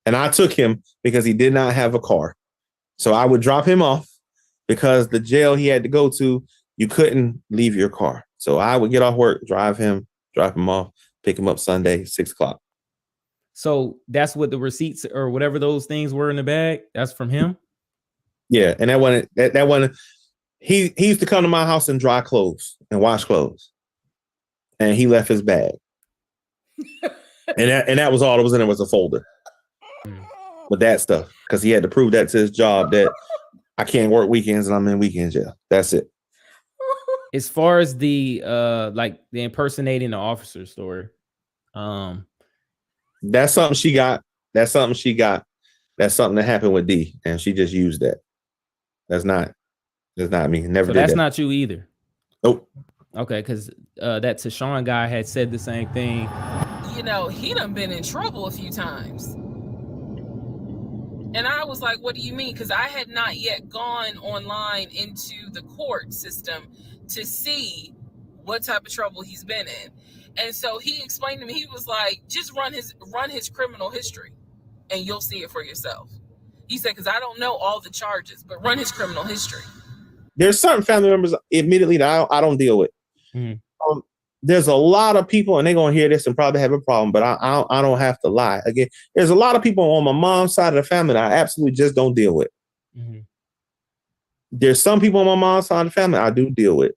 And I took him because he did not have a car. So I would drop him off because the jail he had to go to, you couldn't leave your car. So I would get off work, drop him off, pick him up Sunday, 6 o'clock. So that's what the receipts or whatever those things were in the bag. That's from him. Yeah, and that one, he used to come to my house and dry clothes and wash clothes, and he left his bag, and that was all that was in it, was a folder with that stuff, because he had to prove that to his job that I can't work weekends and I'm in weekend jail. That's it. As far as the the impersonating the officer story, that's something she got. That's something that happened with D, and she just used that. That's not me. Never so did that's that. not you either. Nope. Okay, because that Tashawn guy had said the same thing. He done been in trouble a few times. And I was like, what do you mean? Because I had not yet gone online into the court system to see what type of trouble he's been in. And so he explained to me, he was like, just run his criminal history and you'll see it for yourself. He said, because I don't know all the charges, but run his criminal history. There's certain family members, admittedly, that I don't deal with. Mm-hmm. There's a lot of people, and they're going to hear this and probably have a problem, but I don't have to lie. Again, there's a lot of people on my mom's side of the family that I absolutely just don't deal with. Mm-hmm. There's some people on my mom's side of the family I do deal with.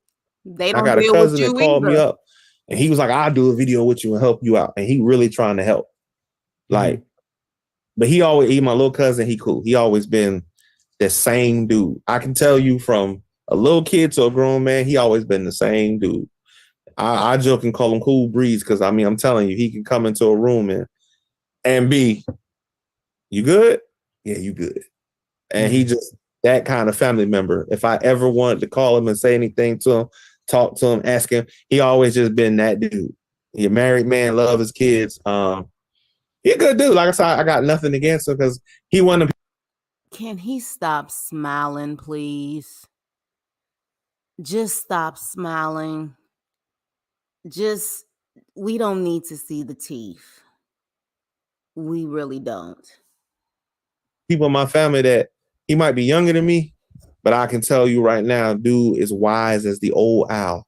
They don't I got a deal cousin with you that called me either. up, and he was like, I'll do a video with you and help you out. And he really trying to help. Like, but he my little cousin, he cool. He always been the same dude. I can tell you from a little kid to a grown man, he always been the same dude. I joke and call him Cool Breeze because, I mean, I'm telling you, he can come into a room and be, you good? Yeah, you good. And he just, that kind of family member. If I ever wanted to call him and say anything to him, talk to him, ask him, he always just been that dude. He a married man, love his kids. He a good dude. Like I said, I got nothing against him because he wanted to. Can he stop smiling, please? Just stop smiling. Just, we don't need to see the teeth. We really don't. People in my family that he might be younger than me, but I can tell you right now, dude is wise as the old owl.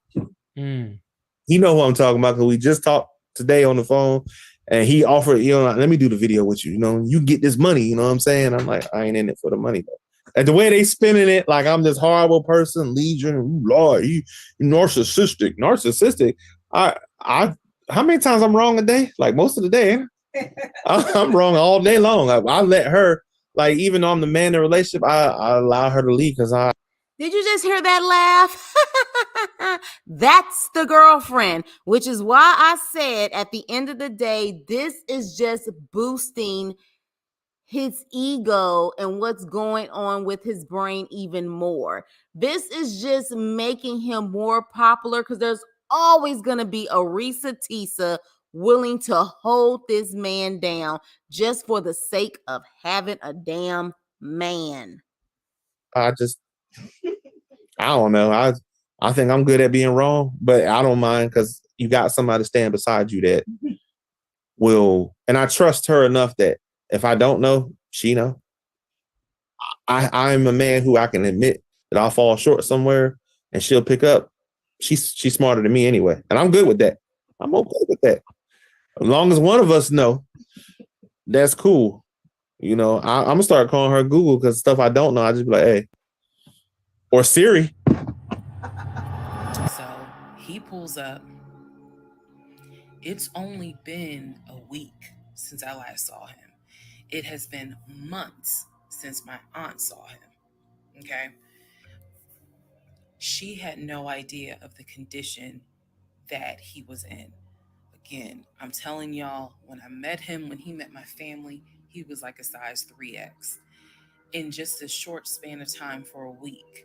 He know who I'm talking about because we just talked today on the phone, and he offered, let me do the video with you. You get this money. You know what I'm saying? I'm like, I ain't in it for the money though. And the way they spinning it, like I'm this horrible person, Legion, ooh, Lord, you narcissistic. How many times I'm wrong a day? Like most of the day, I'm wrong all day long. I let her, like, even though I'm the man in the relationship, I allow her to leave because Did you just hear that laugh? That's the girlfriend, which is why I said at the end of the day, this is just boosting his ego and what's going on with his brain even more. This is just making him more popular because there's always going to be a Risa Tisa willing to hold this man down just for the sake of having a damn man. I don't know. I think I'm good at being wrong, but I don't mind because you got somebody to stand beside you that will, and I trust her enough that if I don't know, she know. I'm a man who I can admit that I'll fall short somewhere and she'll pick up. She's smarter than me anyway. And I'm good with that. I'm okay with that. As long as one of us know, that's cool. I'm gonna start calling her Google because stuff I don't know, I just be like, hey. Or Siri. So he pulls up. It's only been a week since I last saw him. It has been months since my aunt saw him. Okay. She had no idea of the condition that he was in. Again, I'm telling y'all, when I met him, when he met my family, he was like a size 3X. In just a short span of time for a week,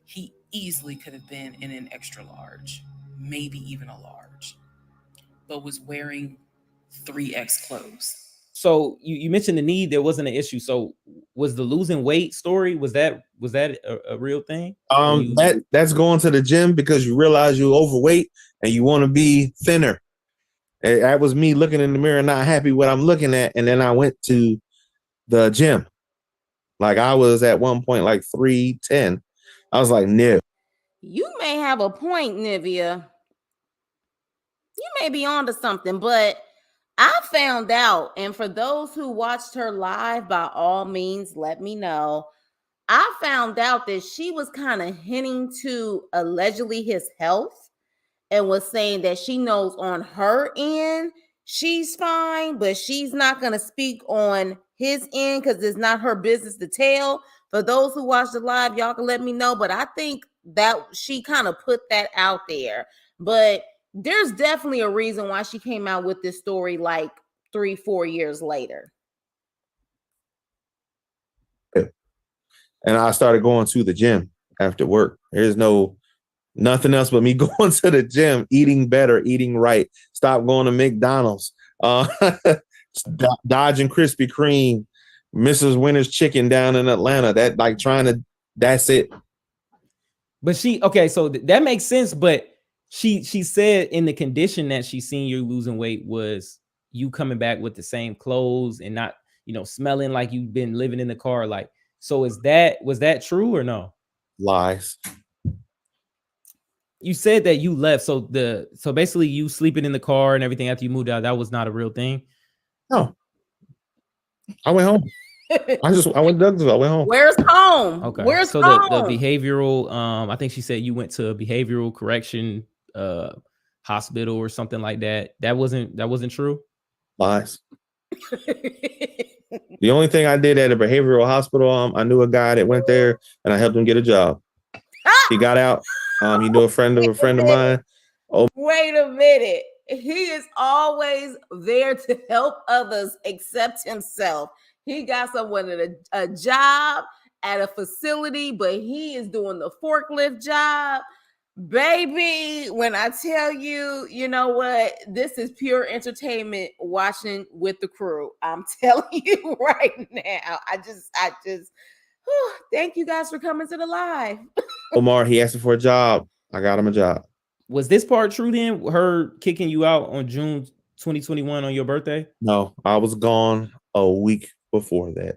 he easily could have been in an extra large, maybe even a large, but was wearing 3X clothes. So you mentioned the knee, there wasn't an issue. So was the losing weight story, was that a real thing? That's going to the gym because you realize you're overweight and you want to be thinner. That was me looking in the mirror, not happy what I'm looking at. And then I went to the gym. Like I was at one point like 310. I was like, no. You may have a point, Nivea. You may be onto something, but I found out, and for those who watched her live, by all means, let me know. I found out that she was kind of hinting to allegedly his health and was saying that she knows on her end she's fine, but she's not going to speak on his end because it's not her business to tell. For those who watched the live, y'all can let me know, but I think that she kind of put that out there. But there's definitely a reason why she came out with this story like 3-4 years later. And I started going to the gym after work. There's nothing else but me going to the gym, eating better, eating right. Stop going to McDonald's, dodging Krispy Kreme, Mrs. Winter's Chicken down in Atlanta. That's it. But so that makes sense. But she said in the condition that she seen you losing weight was you coming back with the same clothes and not, smelling like you've been living in the car. Like, so was that true or no? Lies. You said that you left. So basically you sleeping in the car and everything after you moved out, that was not a real thing? No. I went home. I went to Douglasville. I went home. Where's home? Okay. Where's so home? the behavioral, I think she said you went to a behavioral correction hospital or something like that. That wasn't true? Lies. The only thing I did at a behavioral hospital, I knew a guy that went there and I helped him get a job. He got out. He knew a friend of mine. Oh, wait a minute. He is always there to help others except himself. He got someone at a job at a facility, but he is doing the forklift job. Baby, when I tell you, you know what, this is pure entertainment watching with the crew. I'm telling you right now. I just thank you guys for coming to the live. Omar, he asked me for a job. I got him a job. Was this part true then? Her kicking you out on June 2021 on your birthday? No, I was gone a week before that.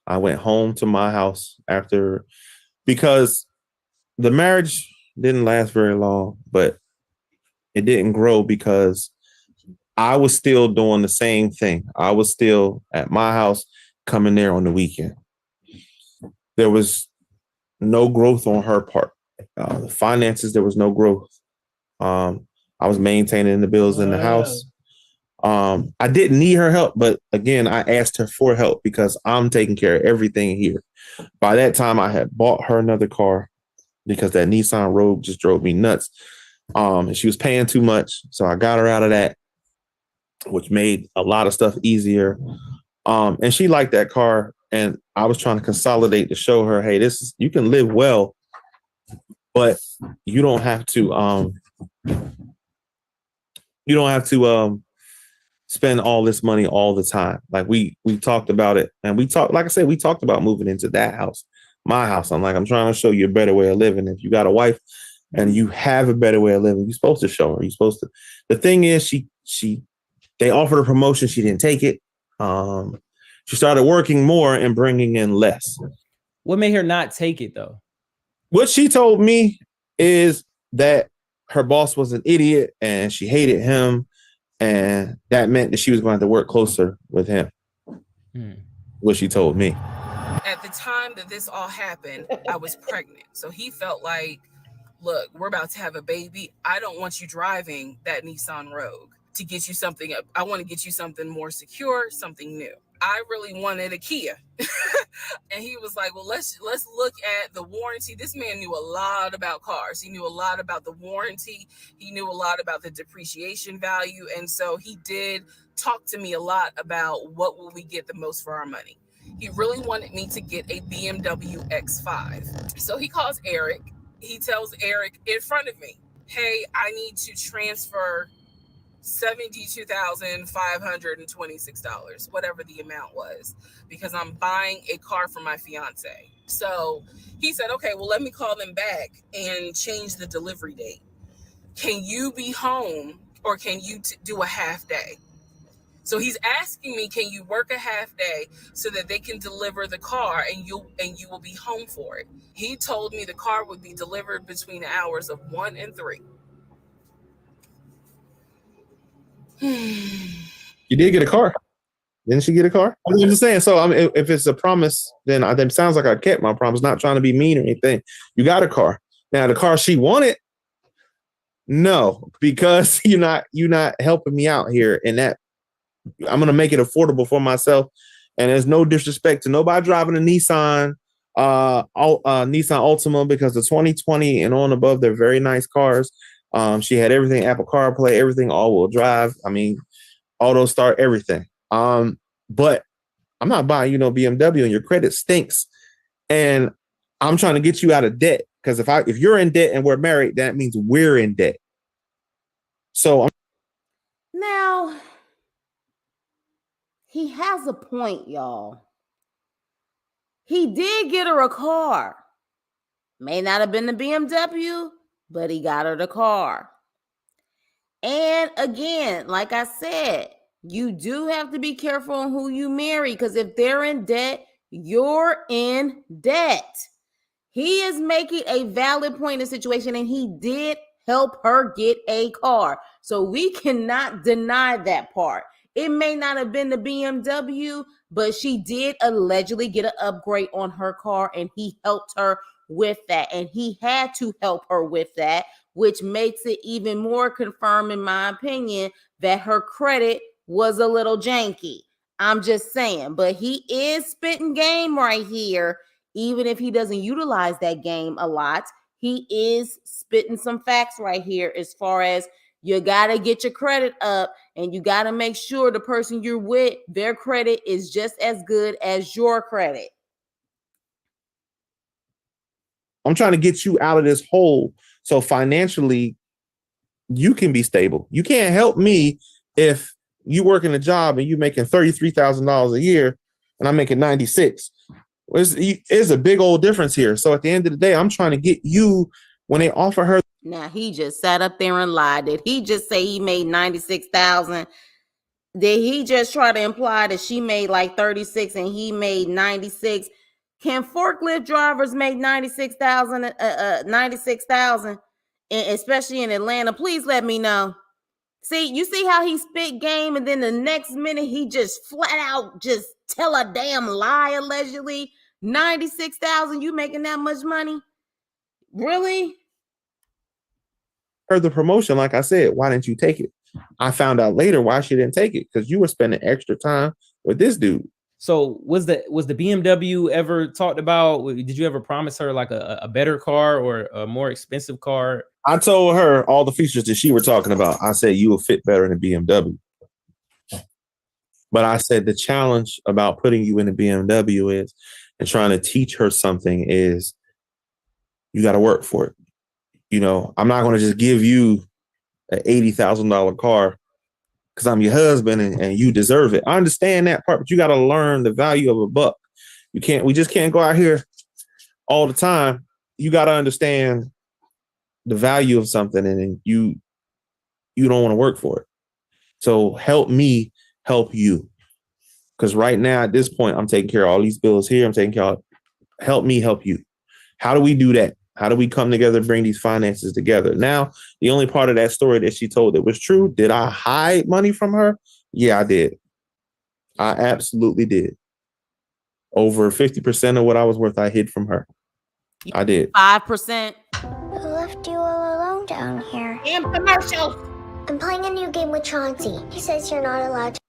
I went home to my house because the marriage didn't last very long, but it didn't grow because I was still doing the same thing. I was still at my house, coming there on the weekend. There was no growth on her part. The finances, there was no growth. I was maintaining the bills in the house. I didn't need her help, but again, I asked her for help because I'm taking care of everything here. By that time, I had bought her another car because that Nissan Rogue just drove me nuts. And she was paying too much, so I got her out of that, which made a lot of stuff easier. And she liked that car, and I was trying to consolidate to show her, hey, you can live well, but you don't have to spend all this money all the time. Like we talked about it, and we talked about moving into that house, my house. I'm trying to show you a better way of living. If you got a wife and you have a better way of living, you're supposed to show her. You're supposed to. The thing is, they offered a promotion. She didn't take it. She started working more and bringing in less. What made her not take it though? What she told me is that her boss was an idiot and she hated him. And that meant that she was going to have to work closer with him. What she told me. At the time that this all happened, I was pregnant. So he felt like, look, we're about to have a baby. I don't want you driving that Nissan Rogue to get you something. I want to get you something more secure, something new. I really wanted a Kia. And he was like, well, let's look at the warranty. This man knew a lot about cars. He knew a lot about the warranty. He knew a lot about the depreciation value. And so he did talk to me a lot about what will we get the most for our money. He really wanted me to get a BMW X5. So he calls Eric. He tells Eric in front of me, hey, I need to transfer $72,526, whatever the amount was, because I'm buying a car for my fiance. So he said, okay, well, let me call them back and change the delivery date. Can you be home or can you do a half day? So he's asking me, can you work a half day so that they can deliver the car and you will be home for it? He told me the car would be delivered between the hours of 1 and 3. You did get a car. Didn't she get a car? I'm just saying. So if it's a promise, then it sounds like I kept my promise. Not trying to be mean or anything. You got a car. Now the car she wanted, no, because you're not helping me out here. And that I'm gonna make it affordable for myself. And there's no disrespect to nobody driving a Nissan Altima, because the 2020 and on above, they're very nice cars. She had everything, Apple CarPlay, everything, all-wheel drive. I mean, auto start, everything. But I'm not buying you no BMW, and your credit stinks. And I'm trying to get you out of debt, because if you're in debt and we're married, that means we're in debt. So now he has a point, y'all. He did get her a car. May not have been the BMW, but he got her the car. And again, like I said, you do have to be careful on who you marry, because if they're in debt, you're in debt. He is making a valid point in the situation, and he did help her get a car. So we cannot deny that part. It may not have been the BMW, but she did allegedly get an upgrade on her car, and he helped her with that. And he had to help her with that, which makes it even more confirmed, in my opinion, that her credit was a little janky. I'm just saying, but he is spitting game right here. Even if he doesn't utilize that game a lot, he is spitting some facts right here as far as you got to get your credit up, and you got to make sure the person you're with, their credit is just as good as your credit. I'm trying to get you out of this hole so financially you can be stable. You can't help me if you work in a job and you making $33,000 a year and I'm making 96. There's a big old difference here. So at the end of the day, I'm trying to get you when they offer her. Now he just sat up there and lied. Did he just say he made 96,000? Did he just try to imply that she made like 36 and he made 96? Can forklift drivers make 96,000 96,000 especially in Atlanta? Please let me know. See, you see how he spit game and then the next minute he just flat out just tell a damn lie allegedly. 96,000, you making that much money? Really? Her the promotion, like I said, why didn't you take it? I found out later why she didn't take it, because you were spending extra time with this dude. So was the BMW ever talked about? Did you ever promise her like a better car or a more expensive car? I told her all the features that she were talking about. I said you will fit better in a BMW. But I said the challenge about putting you in a BMW is, and trying to teach her something is, you got to work for it. You know, I'm not going to just give you an $80,000 car because I'm your husband and you deserve it. I understand that part, but you got to learn the value of a buck. We just can't go out here all the time. You got to understand the value of something, and you don't want to work for it. So help me help you. Because right now at this point, I'm taking care of all these bills here. I'm taking care of, help me help you. How do we do that? How do we come together and bring these finances together? Now, the only part of that story that she told that was true, did I hide money from her? Yeah, I did. I absolutely did. Over 50% of what I was worth, I hid from her. I did. 5%. Who left you all alone down here? And commercials. I'm playing a new game with Chauncey. He says you're not allowed to.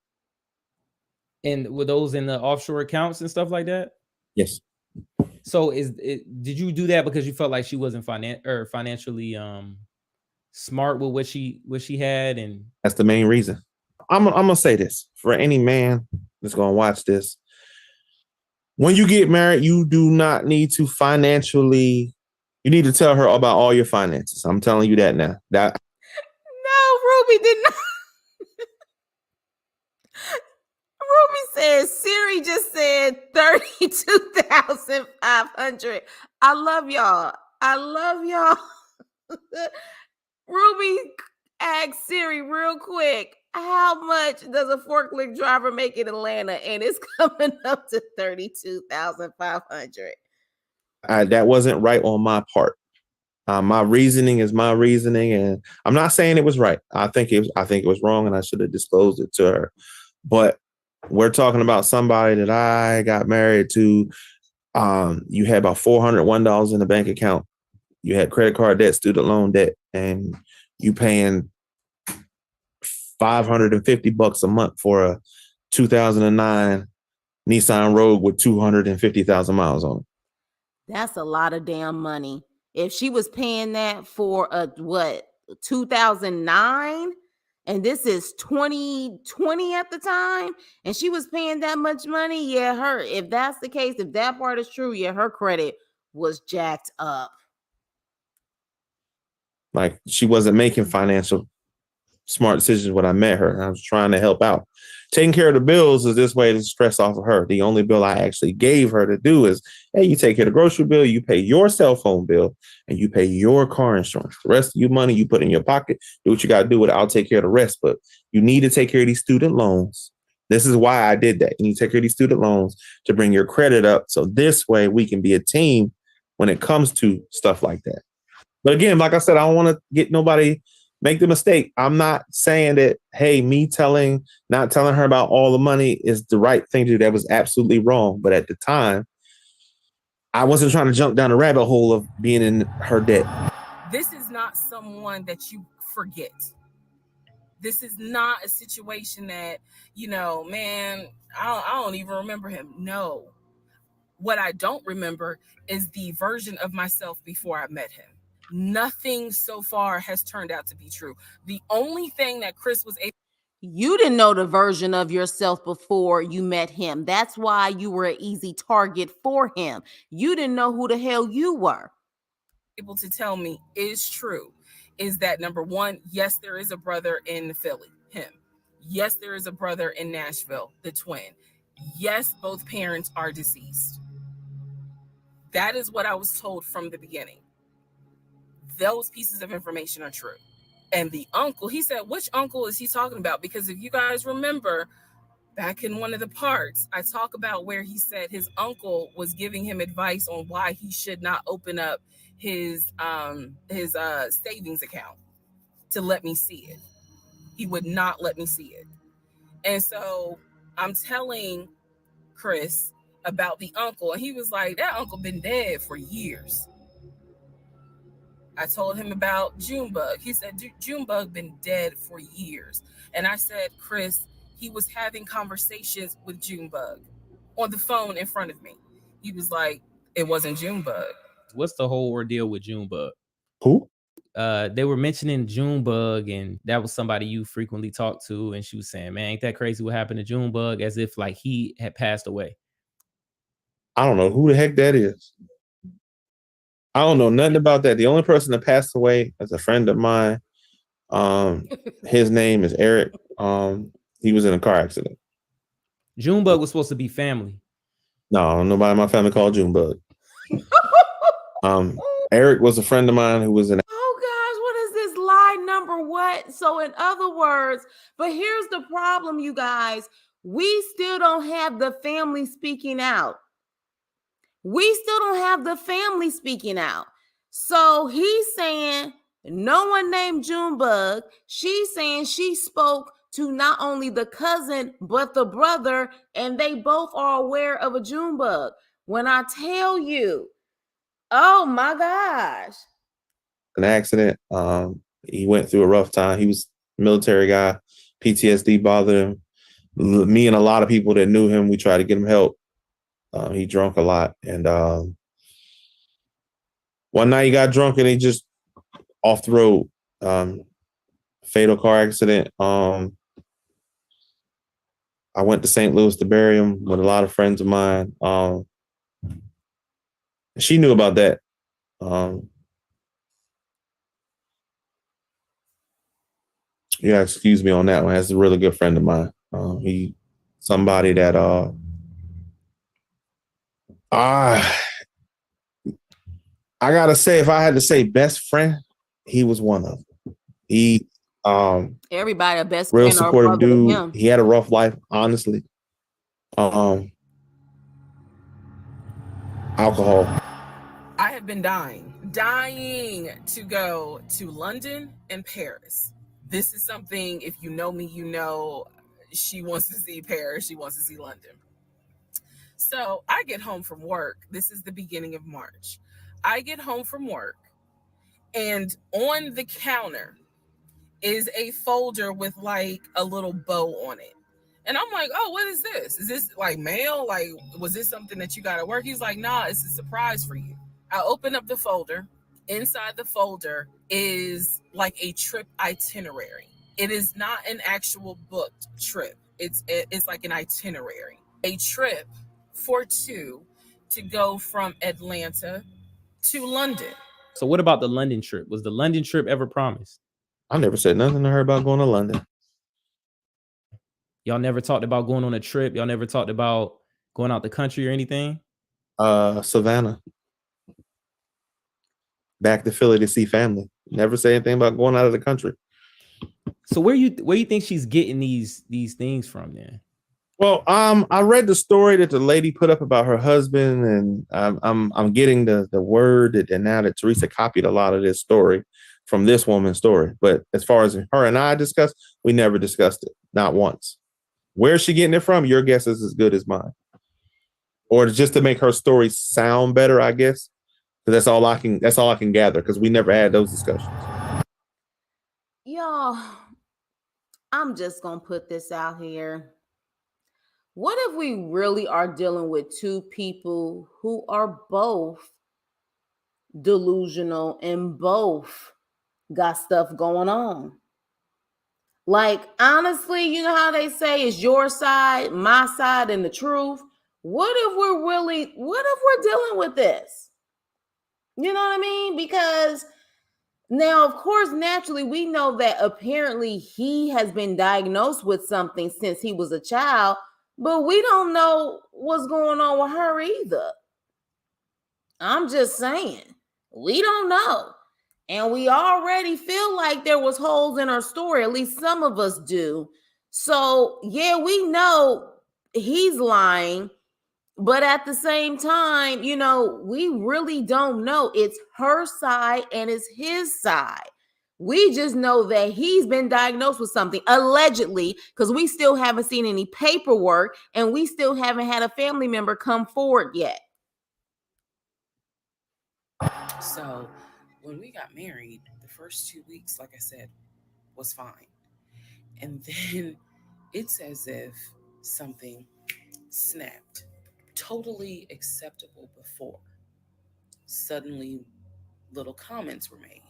And were those in the offshore accounts and stuff like that? Yes. So did you do that because you felt like she wasn't financially smart with what she had? And that's the main reason. I'm gonna say this for any man that's gonna watch this. When you get married, you do not need to financially, you need to tell her about all your finances. I'm telling you that now. That no, Ruby did not. Ruby says Siri just said 32,500. I love y'all. I love y'all. Ruby asked Siri real quick, how much does a forklift driver make in Atlanta? And it's coming up to 32,500. that wasn't right on my part. My reasoning is my reasoning, and I'm not saying it was right. I think it was wrong, and I should have disclosed it to her. But we're talking about somebody that I got married to. You had about $401 in the bank account. You had credit card debt, student loan debt, and you paying $550 a month for a 2009 Nissan Rogue with 250,000 miles on it. That's a lot of damn money. If she was paying that for a 2009, and this is 2020 at the time, and she was paying that much money, yeah, if that's the case, if that part is true, yeah, her credit was jacked up. Like, she wasn't making financial smart decisions when I met her. I was trying to help out. Taking care of the bills is this way to stress off of her. The only bill I actually gave her to do is, hey, you take care of the grocery bill, you pay your cell phone bill, and you pay your car insurance. The rest of your money you put in your pocket. Do what you got to do with it. I'll take care of the rest. But you need to take care of these student loans. This is why I did that. You need to take care of these student loans to bring your credit up. So this way we can be a team when it comes to stuff like that. But again, like I said, I don't want to get nobody make the mistake. I'm not saying that, hey, me not telling her about all the money is the right thing to do. That was absolutely wrong. But at the time, I wasn't trying to jump down the rabbit hole of being in her debt. This is not someone that you forget. This is not a situation that, man, I don't even remember him. No. What I don't remember is the version of myself before I met him. Nothing so far has turned out to be true. The only thing that Chris was able. You didn't know the version of yourself before you met him. That's why you were an easy target for him. You didn't know who the hell you were. able to tell me is true is that number one, yes, there is a brother in Philly, him. Yes, there is a brother in Nashville, the twin. Yes, both parents are deceased. That is what I was told from the beginning. Those pieces of information are true. And the uncle, he said, which uncle is he talking about? Because if you guys remember, back in one of the parts, I talk about where he said his uncle was giving him advice on why he should not open up his savings account to let me see it. He would not let me see it. And so I'm telling Chris about the uncle, and he was like, that uncle been dead for years. I told him about Junebug. He said, Junebug been dead for years. And I said, Chris, he was having conversations with Junebug on the phone in front of me. He was like, it wasn't Junebug. What's the whole ordeal with Junebug? Who? They were mentioning Junebug, and that was somebody you frequently talked to, and she was saying, man, ain't that crazy what happened to Junebug, as if like he had passed away. I don't know who the heck that is. I don't know nothing about that. The only person that passed away is a friend of mine. His name is Eric. He was in a car accident. Junebug was supposed to be family. No, nobody in my family called Junebug. Eric was a friend of mine who was in. Oh gosh, what is this lie number what? So in other words, but here's the problem, you guys. We still don't have the family speaking out. We still don't have the family speaking out. So he's saying no one named Junebug. She's saying she spoke to not only the cousin, but the brother, and they both are aware of a Junebug. When I tell you, oh my gosh. An accident. He went through a rough time. He was a military guy. PTSD bothered him. Me and a lot of people that knew him, we tried to get him help. He drank a lot. And one night he got drunk and he just off the road. Fatal car accident. I went to St. Louis to bury him with a lot of friends of mine. She knew about that. You gotta excuse me on that one. That's a really good friend of mine. He somebody that I gotta say, if I had to say best friend, he was one of them. He Everybody a best real friend or supportive brother to dude. him. He had a rough life, honestly. Alcohol. I have been dying to go to London and Paris. This is something, if you know me, you know she wants to see Paris, she wants to see London. So I get home from work. This is the beginning of March. I get home from work, and on the counter is a folder with like a little bow on it. And I'm like, oh, what is this? Is this like mail? Like, was this something that you got at work? He's like, nah, it's a surprise for you. I open up the folder. Inside the folder is like a trip itinerary. It is not an actual booked trip. It's like an itinerary. A trip for two to go from Atlanta to London. So what about the London trip? Was the London trip ever promised? I never said nothing to her about going to London. Y'all never talked about going on a trip? Y'all never talked about going out the country or anything? Savannah. Back to Philly to see family. Never say anything about going out of the country. So where you think she's getting these things from then? Well, I read the story that the lady put up about her husband, and I'm getting the word that now that Teresa copied a lot of this story from this woman's story. But as far as her and I discussed, we never discussed it, not once. Where's she getting it from? Your guess is as good as mine. Or just to make her story sound better, I guess. Because that's all I can gather, because we never had those discussions. Y'all, I'm just gonna put this out here. What if we really are dealing with two people who are both delusional and both got stuff going on? Like, honestly, you know how they say it's your side, my side, and the truth? What if we're dealing with this? You know what I mean? Because now, of course, naturally, we know that apparently he has been diagnosed with something since he was a child, but we don't know what's going on with her either. I'm just saying, we don't know. And we already feel like there was holes in her story, at least some of us do. So, yeah, we know he's lying, but at the same time, you know, we really don't know. It's her side and it's his side. We just know that he's been diagnosed with something, allegedly, because we still haven't seen any paperwork and we still haven't had a family member come forward yet. So when we got married, the first 2 weeks, like I said, was fine. And then it's as if something snapped. Totally acceptable before. Suddenly, little comments were made.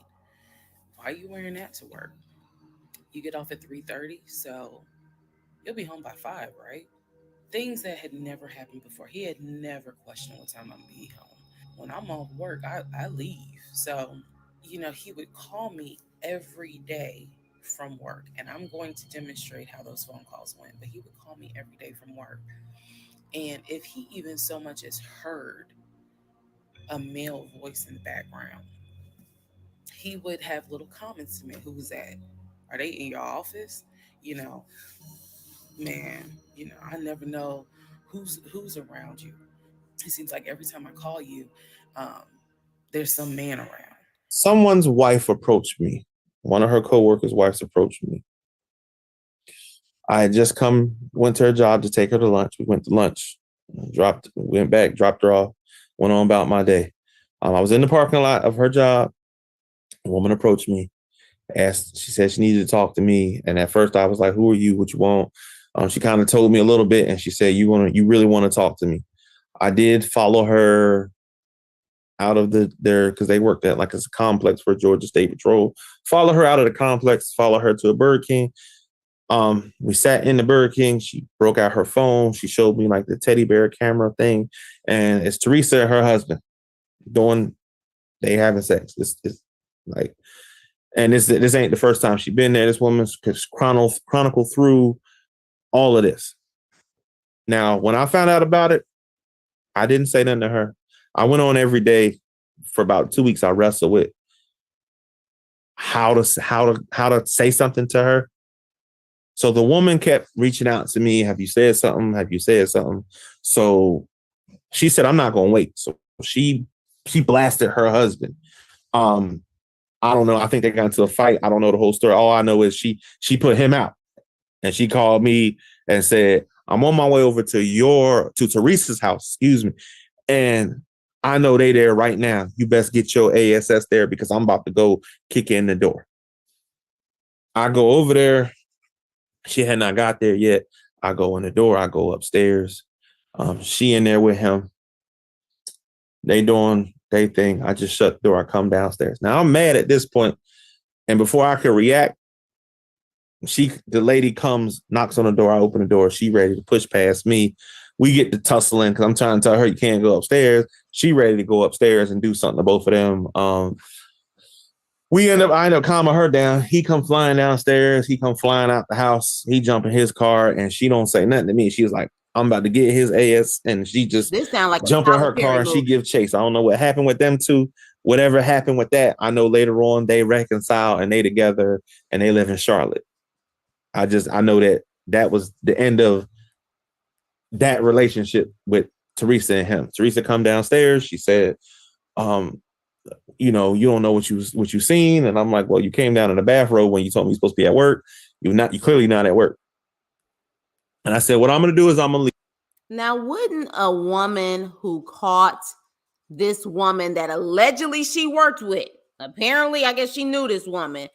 Why are you wearing that to work? You get off at 3:30, so you'll be home by 5, right? Things that had never happened before. He had never questioned what time I'm gonna be home. When I'm off work, I leave. So, he would call me every day from work, and I'm going to demonstrate how those phone calls went. But he would call me every day from work. And if he even so much as heard a male voice in the background, he would have little comments to me. Who was that? Are they in your office? You know, man, I never know who's around you. It seems like every time I call you, um, there's some man around. Someone's wife approached me. One of her coworkers' wives approached me. I had just went to her job to take her to lunch. We went to lunch, went back, dropped her off, went on about my day. I was in the parking lot of her job. A woman approached me, she said she needed to talk to me. And at first I was like, who are you? What you want? She kind of told me a little bit and she said, you really want to talk to me? I did follow her out of there because they worked at like a complex for Georgia State Patrol. Follow her out of the complex, follow her to a Burger King. We sat in the Burger King. She broke out her phone. She showed me like the teddy bear camera thing. And it's Teresa and her husband they having sex. It's like, and this ain't the first time she's been there. This woman's chronicle through all of this. Now, when I found out about it, I didn't say nothing to her. I went on every day for about 2 weeks. I wrestled with how to say something to her. So the woman kept reaching out to me. Have you said something? Have you said something? So she said, I'm not going to wait. So she blasted her husband. I don't know. I think they got into a fight. I don't know the whole story. All I know is she put him out and she called me and said, I'm on my way over to Teresa's house, excuse me. And I know they there right now. You best get your ASS there because I'm about to go kick in the door. I go over there. She had not got there yet. I go in the door. I go upstairs. She in there with him. They doing they thing. I just shut the door. I come downstairs. Now I'm mad at this point. And before I could react, the lady comes, knocks on the door. I open the door. She ready to push past me. We get to tussling because I'm trying to tell her you can't go upstairs. She ready to go upstairs and do something to both of them. I end up calming her down. He come flying downstairs. He come flying out the house. He jump in his car and she don't say nothing to me. She was like, I'm about to get his ass. And she just This sound like jump in her car and she give chase. I don't know what happened with them two. Whatever happened with that, I know later on they reconcile and they together and they live in Charlotte. I know that was the end of that relationship with Teresa and him. Teresa come downstairs. She said, you don't know what you seen. And I'm like, well, you came down in the bathrobe when you told me you're supposed to be at work. You clearly not at work. And I said, what I'm going to do is I'm going to leave. Now, wouldn't a woman who caught this woman that allegedly she worked with, apparently, I guess she knew this woman,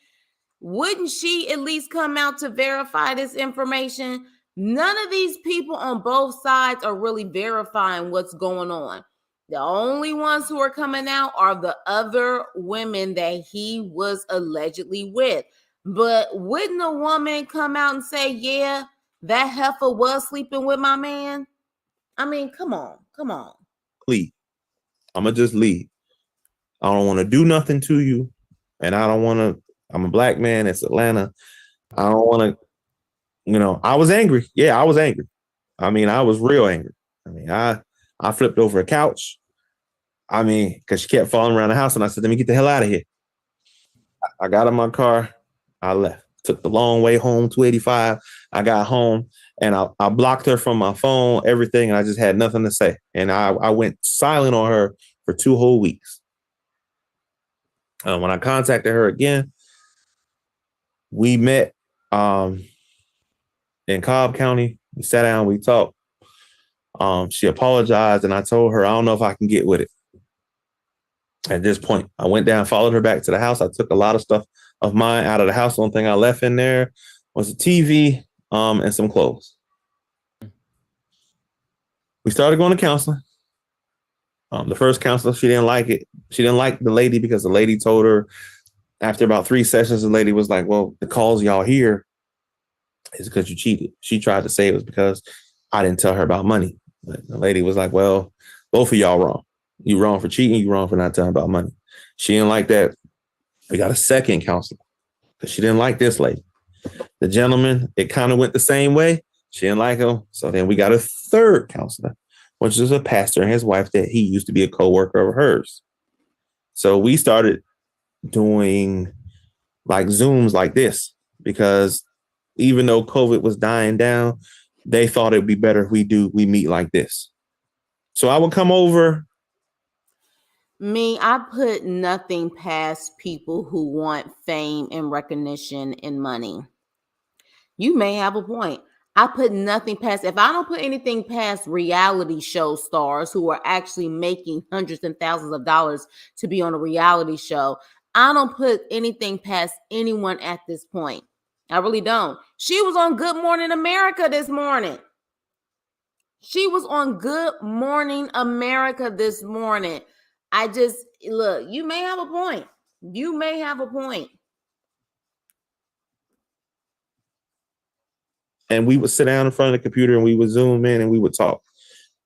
wouldn't she at least come out to verify this information? None of these people on both sides are really verifying what's going on. The only ones who are coming out are the other women that he was allegedly with. But wouldn't a woman come out and say, yeah, that heifer was sleeping with my man? I mean, come on. Leave. I'm going to just leave. I don't want to do nothing to you. And I don't want to, I'm a black man. It's Atlanta. I don't want to, I was angry. Yeah, I was angry. I mean, I was real angry. I mean, I flipped over a couch. I mean, because she kept falling around the house. And I said, let me get the hell out of here. I got in my car. I left. Took the long way home, 285. I got home and I blocked her from my phone, everything. And I just had nothing to say. And I went silent on her for 2 whole weeks. When I contacted her again, we met in Cobb County. We sat down, we talked. She apologized, and I told her, I don't know if I can get with it. At this point, I went down, followed her back to the house. I took a lot of stuff of mine out of the house. The only thing I left in there was a TV and some clothes. We started going to counseling. The first counselor, she didn't like it. She didn't like the lady because the lady told her after about 3 sessions, the lady was like, well, the calls y'all hear is because you cheated. She tried to say it was because I didn't tell her about money. But the lady was like, well, both of y'all wrong. You wrong for cheating. You wrong for not telling about money. She didn't like that. We got a second counselor because she didn't like this lady. The gentleman, it kind of went the same way. She didn't like him. So then we got a third counselor, which is a pastor and his wife that he used to be a co-worker of hers. So we started doing like Zooms like this because even though COVID was dying down, they thought it'd be better if we meet like this. So I would come over. I put nothing past people who want fame and recognition and money. You may have a point. I put nothing past, if I don't put anything past reality show stars who are actually making hundreds and thousands of dollars to be on a reality show, I don't put anything past anyone at this point. I really don't. She was on Good Morning America this morning. She was on Good Morning America this morning. Look, you may have a point. You may have a point. And we would sit down in front of the computer and we would Zoom in and we would talk.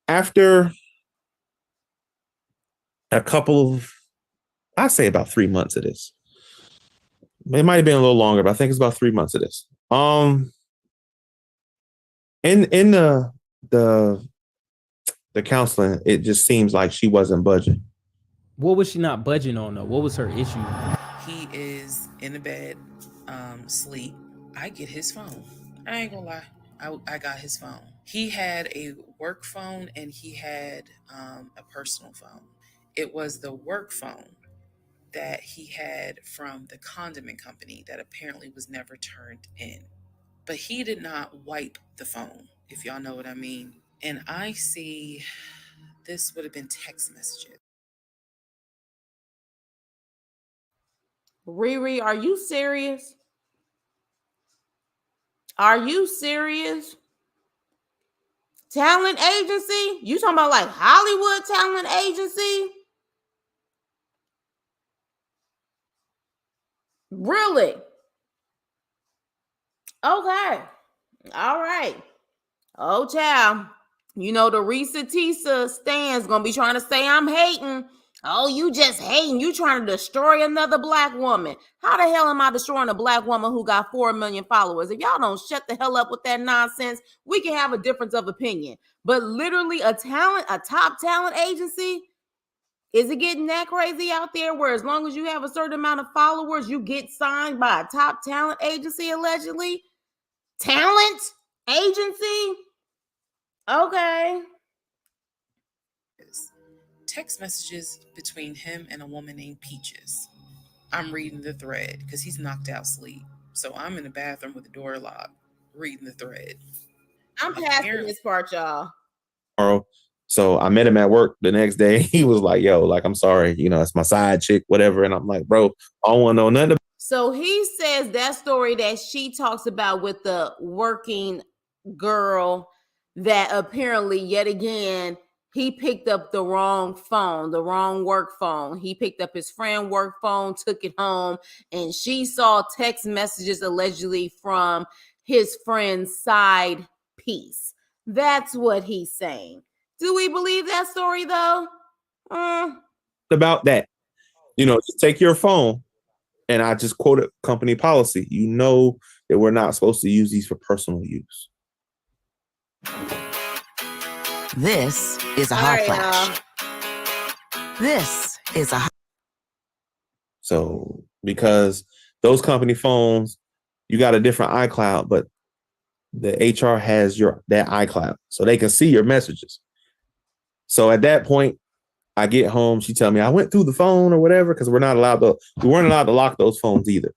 After a couple of, I'd say about 3 months of this. It might have been a little longer, but I think it's about 3 months of this. In the counseling, it just seems like she wasn't budging. What was she not budging on though? What was her issue? He is in the bed, sleep. I get his phone. I ain't gonna lie. I got his phone. He had a work phone and he had a personal phone. It was the work phone that he had from the condiment company that apparently was never turned in. But he did not wipe the phone, if y'all know what I mean. And I see this would have been text messages. Riri, are you serious? Are you serious? Talent agency? You talking about like Hollywood talent agency? Really? Okay. All right. Oh, child. You know, the Risa Tisa stands gonna be trying to say I'm hating. Oh, you just hating. You trying to destroy another black woman. How the hell am I destroying a black woman who got 4 million followers? If y'all don't shut the hell up with that nonsense, we can have a difference of opinion. But literally a top talent agency, is it getting that crazy out there where as long as you have a certain amount of followers, you get signed by a top talent agency allegedly? Talent agency? Okay. Text messages between him and a woman named Peaches. I'm reading the thread because he's knocked out sleep. So I'm in the bathroom with the door locked, reading the thread. I'm passing this part, y'all. So I met him at work the next day. He was like, yo, like, I'm sorry, it's my side chick, whatever. And I'm like, bro, I don't want to know nothing about. So he says that story that she talks about with the working girl that apparently yet again he picked up the wrong phone, the wrong work phone. He picked up his friend's work phone, took it home, and she saw text messages allegedly from his friend's side piece. That's what he's saying. Do we believe that story though? About that. Just take your phone, and I just quoted company policy. You know that we're not supposed to use these for personal use. This is a hot flash. This is a So because those company phones, you got a different iCloud, but the HR has that iCloud, so they can see your messages. So at that point, I get home. She tell me I went through the phone or whatever, because we weren't allowed to lock those phones either.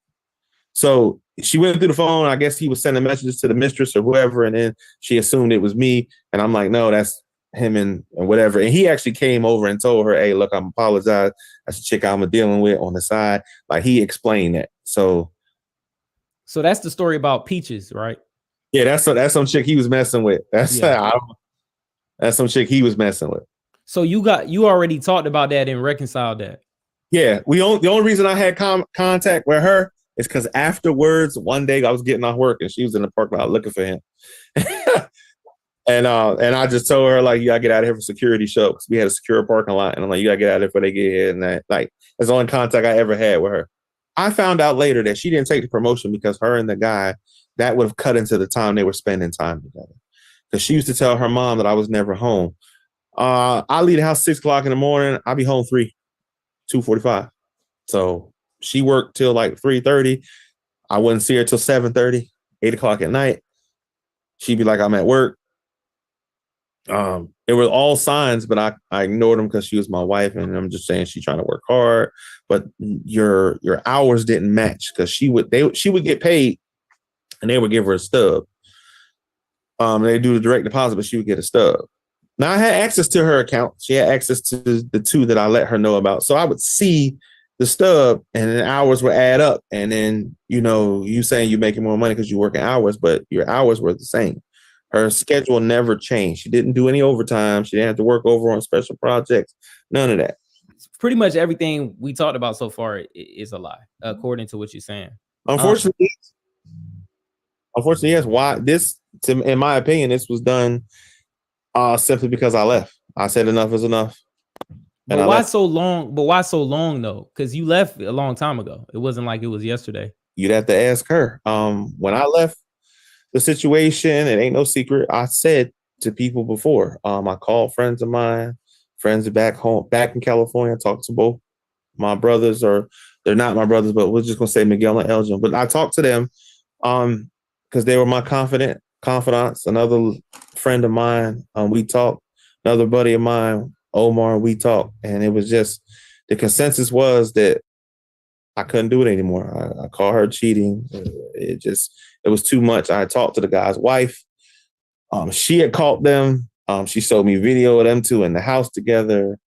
So she went through the phone. I guess he was sending messages to the mistress or whoever, and then she assumed it was me. And I'm like, no, that's him and whatever. And he actually came over and told her, hey, look, I'm apologize. That's a chick I'm dealing with on the side. Like, he explained that. So that's the story about Peaches, right? Yeah, that's some chick he was messing with. That's some chick he was messing with. So you already talked about that and reconciled that. Yeah, the only reason I had contact with her is because afterwards, one day I was getting off work and she was in the parking lot looking for him. And I just told her, like, you gotta get out of here for security show, because we had a secure parking lot, and I'm like, you gotta get out of here before they get here. And that's the only contact I ever had with her. I found out later that she didn't take the promotion because her and the guy, that would have cut into the time they were spending time together. Because she used to tell her mom that I was never home. I leave the house 6 o'clock in the morning. I'll be home 2:45. So she worked till like 3:30. I wouldn't see her till 7:30, 8 o'clock at night. She'd be like, I'm at work. It was all signs, but I ignored them because she was my wife, and I'm just saying she's trying to work hard. But your hours didn't match, because she would get paid, and they would give her a stub. They do the direct deposit, but she would get a stub. Now, I had access to her account. She had access to the two that I let her know about. So I would see the stub, and then hours would add up. And then, you saying you're making more money because you're working hours, but your hours were the same. Her schedule never changed. She didn't do any overtime. She didn't have to work over on special projects. None of that. Pretty much everything we talked about so far is a lie, according to what you're saying. Unfortunately, yes. Why this? In my opinion, this was done simply because I left. I said enough is enough. But why so long? But why so long though? Because you left a long time ago. It wasn't like it was yesterday. You'd have to ask her. When I left the situation, it ain't no secret. I said to people before. I called friends of mine, friends back in California. Talked to both my brothers, or they're not my brothers, but we're just gonna say Miguel and Elgin. But I talked to them because they were my confidants. Another friend of mine, we talked. Another buddy of mine, Omar, we talked, and it was just the consensus was that I couldn't do it anymore. I called her cheating. It was too much. I talked to the guy's wife. She had caught them. She showed me video of them two in the house together.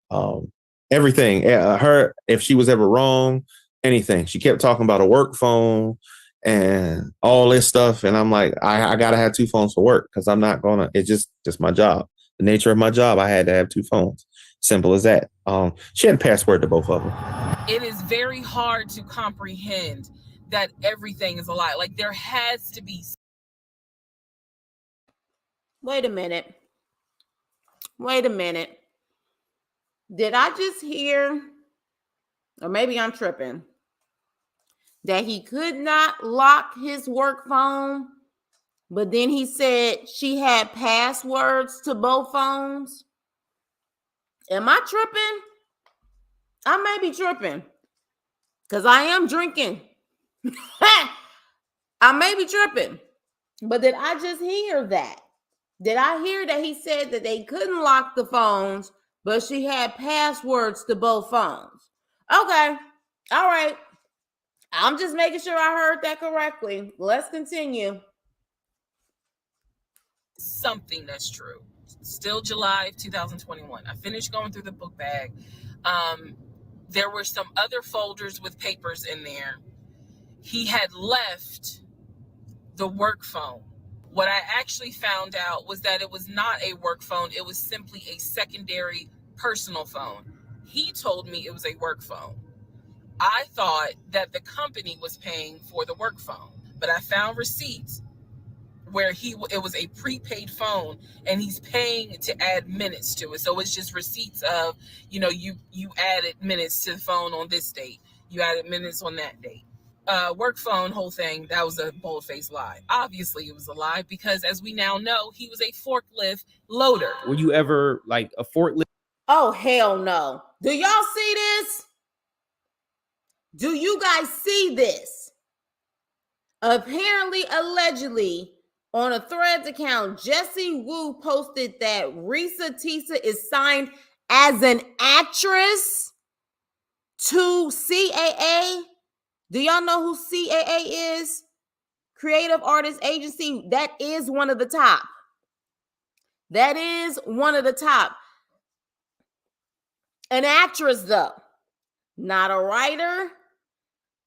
Everything. Her, if she was ever wrong, anything. She kept talking about a work phone and all this stuff. And I'm like, I gotta have 2 phones for work, because I'm not gonna. It's just my job. The nature of my job. I had to have 2 phones. Simple as that. She had a password to both of them. It is very hard to comprehend that everything is a lie. Like, there has to be. Wait a minute. Did I just hear, or maybe I'm tripping, that he could not lock his work phone, but then he said she had passwords to both phones? Am I tripping? I may be tripping, because I am drinking. I may be tripping, but did I just hear that? Did I hear that he said that they couldn't lock the phones, but she had passwords to both phones? Okay. All right. I'm just making sure I heard that correctly. Let's continue. Something that's true. Still July of 2021. I finished going through the book bag. There were some other folders with papers in there. He had left the work phone. What I actually found out was that it was not a work phone. It was simply a secondary personal phone. He told me it was a work phone. I thought that the company was paying for the work phone, but I found receipts where it was a prepaid phone and he's paying to add minutes to it. So it's just receipts of, you added minutes to the phone on this date, you added minutes on that date. Work phone, whole thing, that was a bold-faced lie. Obviously it was a lie because, as we now know, he was a forklift loader. Were you ever like a forklift? Oh, hell no. Do y'all see this? Do you guys see this? Apparently, allegedly, on a Threads account, Jesse Wu posted that Risa Tisa is signed as an actress to CAA. Do y'all know who CAA is? Creative Artist Agency. That is one of the top. That is one of the top. An actress, though. Not a writer.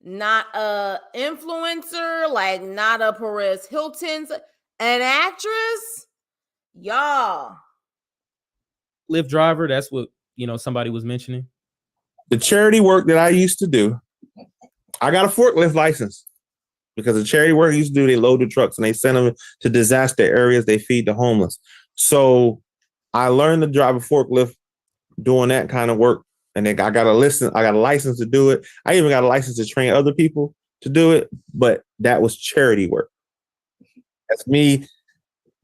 Not a influencer. Like, not a Perez Hilton's. An actress? Y'all. Lyft driver, that's what, somebody was mentioning. The charity work that I used to do, I got a forklift license because the charity work I used to do, they load the trucks and they send them to disaster areas. They feed the homeless. So I learned to drive a forklift doing that kind of work. And then I got a license to do it. I even got a license to train other people to do it. But that was charity work. That's me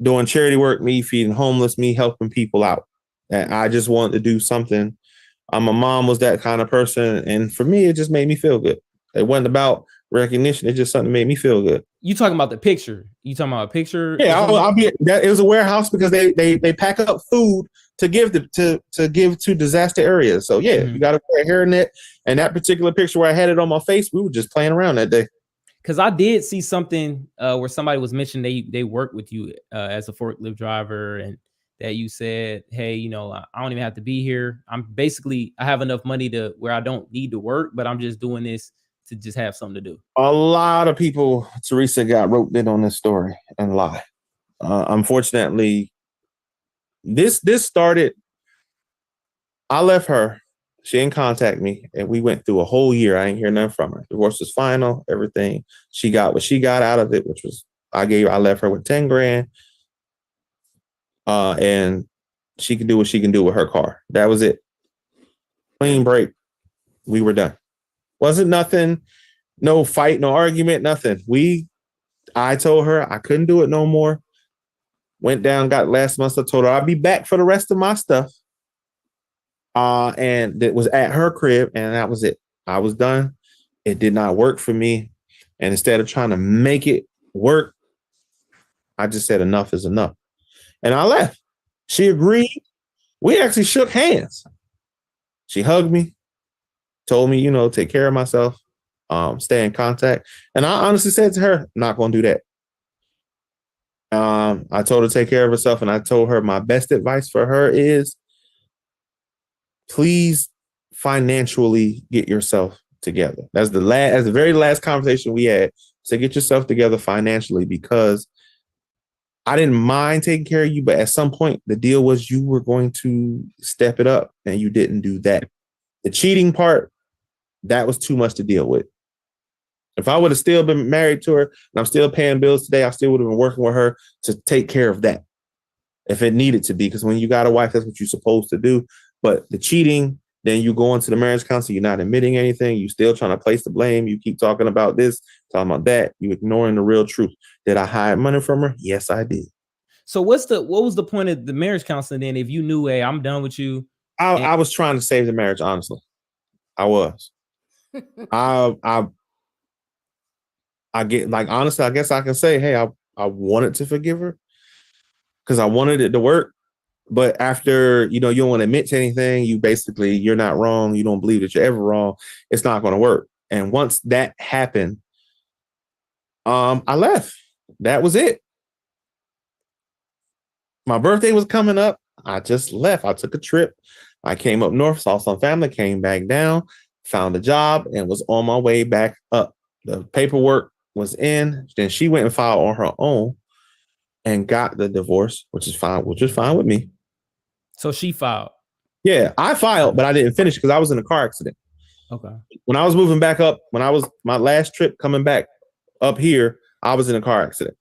doing charity work, me feeding homeless, me helping people out. And I just wanted to do something. My mom was that kind of person. And for me, it just made me feel good. It wasn't about recognition. It just something that made me feel good. You talking about the picture? You talking about a picture? Yeah, it was a warehouse because they pack up food to give to disaster areas. So yeah, you got to wear a hairnet. And that particular picture where I had it on my face, we were just playing around that day. Because I did see something where somebody was mentioning they work with you as a forklift driver, and that you said, hey, I don't even have to be here. I have enough money to where I don't need to work, but I'm just doing this to just have something to do. A lot of people, Teresa, got roped in on this story and lie. Unfortunately, this started, I left her. She didn't contact me, and we went through a whole year. I ain't hear nothing from her. Divorce was final, everything. She got what she got out of it, which was I left her with 10 grand. And she can do what she can do with her car. That was it. Clean break. We were done. Wasn't nothing, no fight, no argument, nothing. I told her I couldn't do it no more. Went down, got last month. I told her I'd be back for the rest of my stuff. And it was at her crib, and that was it. I was done. It did not work for me. And instead of trying to make it work, I just said enough is enough. And I left. She agreed. We actually shook hands. She hugged me, told me, take care of myself, stay in contact. And I honestly said to her, I'm not going to do that. I told her to take care of herself, and I told her my best advice for her is please financially get yourself together. That's the very last conversation we had. So get yourself together financially, because I didn't mind taking care of you, but at some point the deal was you were going to step it up, and you didn't do that. The cheating part, that was too much to deal with. If I would have still been married to her and I'm still paying bills today, I still would have been working with her to take care of that if it needed to be. Because when you got a wife, that's what you're supposed to do. But the cheating, then you go into the marriage council, you're not admitting anything. You still trying to place the blame. You keep talking about this, talking about that. You ignoring the real truth. Did I hide money from her? Yes, I did. So what was the point of the marriage counseling then? If you knew, hey, I'm done with you. I was trying to save the marriage, honestly. I was. I get, like, honestly, I guess I can say, hey, I wanted to forgive her because I wanted it to work. But after, you don't want to admit to anything, you're not wrong. You don't believe that you're ever wrong. It's not going to work. And once that happened, I left. That was it. My birthday was coming up. I just left. I took a trip. I came up north, saw some family, came back down, found a job, and was on my way back up. The paperwork was in. Then she went and filed on her own and got the divorce, which is fine with me. So she filed. Yeah, I filed, but I didn't finish because I was in a car accident. Okay. When I was moving back up, when I was my last trip coming back up here, I was in a car accident.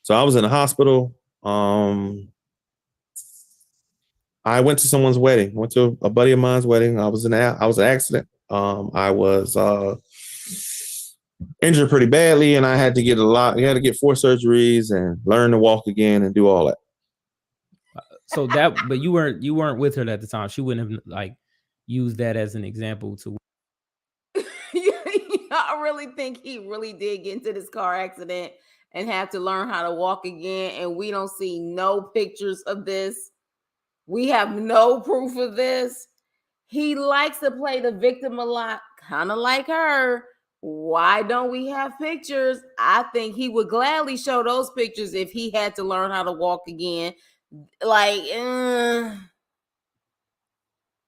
So I was in the hospital. I went to someone's wedding. Went to a buddy of mine's wedding. I was an accident. I was injured pretty badly, and I had to get I had to get 4 surgeries and learn to walk again and do all that. So but you weren't with her at the time. She wouldn't have like used that as an example to. I really think he really did get into this car accident and have to learn how to walk again. And we don't see no pictures of this. We have no proof of this. He likes to play the victim a lot, kind of like her. Why don't we have pictures? I think he would gladly show those pictures if he had to learn how to walk again. Like,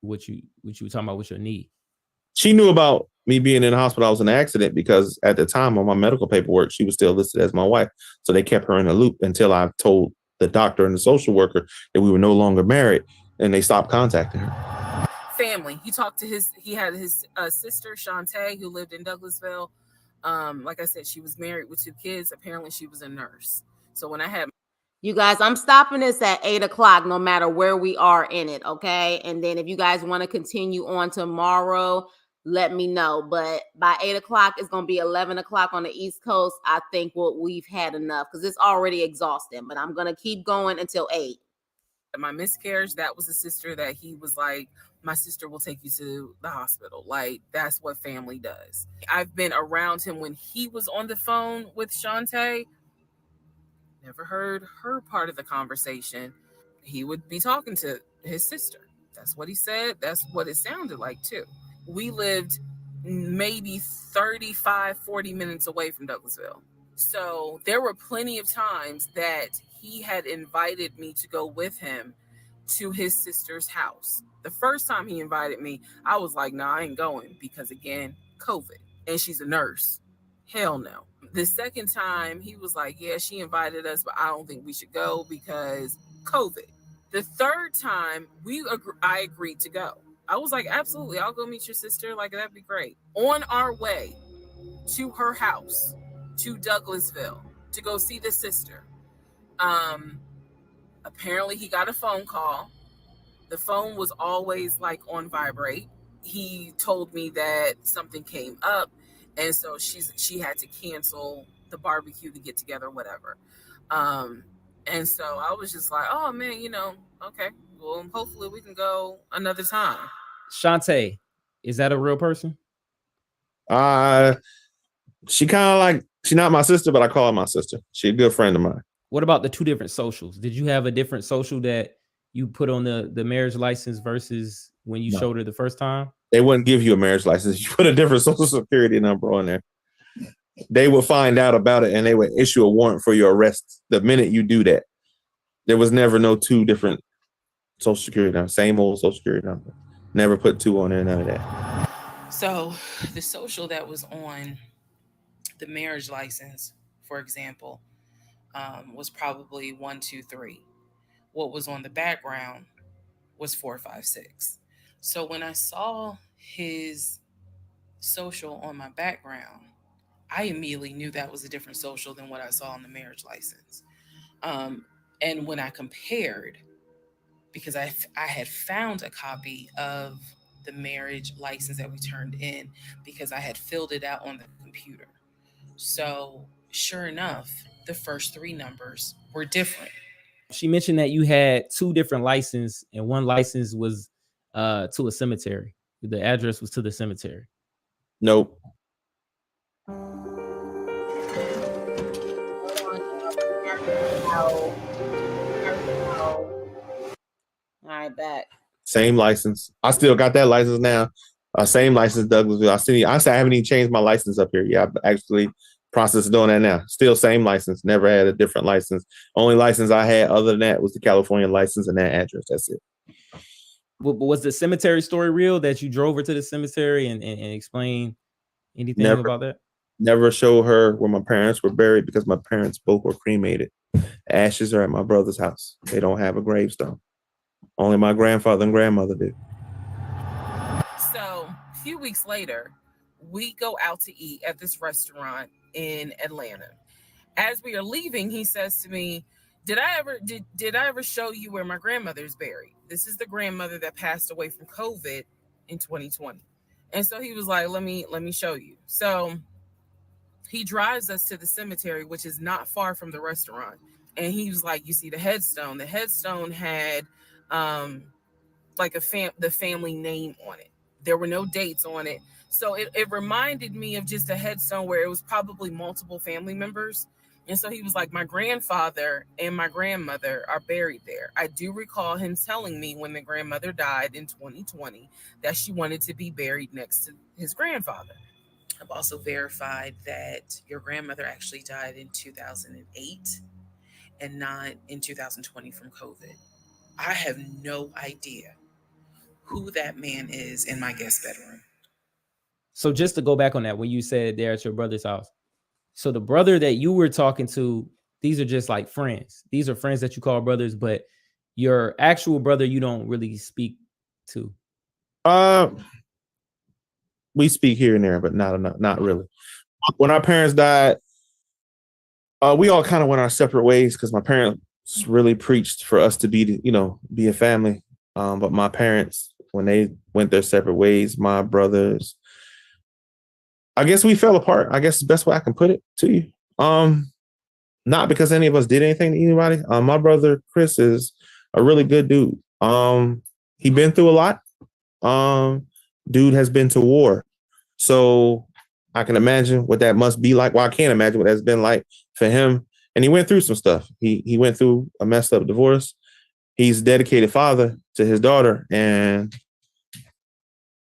What you were talking about with your knee? She knew about me being in the hospital. I was in an accident because at the time on my medical paperwork, she was still listed as my wife. So they kept her in a loop until I told the doctor and the social worker that we were no longer married, and they stopped contacting her. Family. He had his sister, Shantae, who lived in Douglasville. Like I said, she was married with 2 kids. Apparently she was a nurse. So when I had... You guys, I'm stopping this at 8 o'clock, no matter where we are in it, okay? And then if you guys want to continue on tomorrow, let me know. But by 8 o'clock, it's going to be 11 o'clock on the East Coast. I think we've had enough because it's already exhausting. But I'm going to keep going until 8. My miscarriage, that was a sister that he was like, my sister will take you to the hospital. Like, that's what family does. I've been around him when he was on the phone with Shantae. Never heard her part of the conversation. He would be talking to his sister. That's what he said. That's what it sounded like, too. We lived maybe 35, 40 minutes away from Douglasville. So there were plenty of times that he had invited me to go with him to his sister's house. The first time he invited me, I was like, nah, I ain't going because, again, COVID. And she's a nurse. Hell no. The second time, he was like, yeah, she invited us, but I don't think we should go because COVID. The third time, I agreed to go. I was like, absolutely, I'll go meet your sister. Like, that'd be great. On our way to her house, to Douglasville, to go see the sister, apparently he got a phone call. The phone was always like on vibrate. He told me that something came up, and so she had to cancel the barbecue to get together, whatever. And so I was just like, oh man, okay, well, hopefully we can go another time. Shantae, is that a real person? She kind of like, she's not my sister, but I call her my sister. She's a good friend of mine. What about the 2 different socials? Did you have a different social that you put on the marriage license versus when you showed her the first time? They wouldn't give you a marriage license. You put a different social security number on there. They would find out about it and they would issue a warrant for your arrest the minute you do that. There was never no 2 different social security numbers. Same old social security number. Never put 2 on there, none of that. So the social that was on the marriage license, for example, was probably 1, 2, 3. What was on the background was 4, 5, 6. So when I saw his social on my background, I immediately knew that was a different social than what I saw on the marriage license. And when I compared, because I had found a copy of the marriage license that we turned in because I had filled it out on the computer. So sure enough, the first 3 numbers were different. She mentioned that you had 2 different licenses and one license was to a cemetery. The address was to the cemetery. Nope. All right, back. Same license. I still got that license now. Same license, Douglasville. I haven't even changed my license up here. Yeah, I've actually processed doing that now. Still same license. Never had a different license. Only license I had other than that was the California license and that address. That's it. But was the cemetery story real that you drove her to the cemetery and explained anything about that? Never showed her where my parents were buried because my parents both were cremated. Ashes are at my brother's house. They don't have a gravestone. Only my grandfather and grandmother did. So a few weeks later, we go out to eat at this restaurant in Atlanta. As we are leaving, he says to me, did I ever show you where my grandmother's buried? This is the grandmother that passed away from COVID in 2020. And so he was like, let me show you. So he drives us to the cemetery, which is not far from the restaurant. And he was like, you see the headstone. The headstone had like the family name on it. There were no dates on it. So it reminded me of just a headstone where it was probably multiple family members. And so he was like, my grandfather and my grandmother are buried there. I do recall him telling me when the grandmother died in 2020 that she wanted to be buried next to his grandfather. I've also verified that your grandmother actually died in 2008 and not in 2020 from COVID. I have no idea who that man is in my guest bedroom. So just to go back on that, when you said they're at your brother's house, so the brother that you were talking to, these are just like friends. These are friends that you call brothers, but your actual brother you don't really speak to. We speak here and there, but not really. When our parents died, we all kind of went our separate ways because my parents really preached for us to be a family. But my parents, when they went their separate ways, my brothers, I guess we fell apart. I guess the best way I can put it to you. Not because any of us did anything to anybody. My brother Chris is a really good dude. He been through a lot. Dude has been to war. So I can imagine what that must be like. Well, I can't imagine what that's been like for him. And he went through some stuff. He went through a messed up divorce. He's a dedicated father to his daughter. And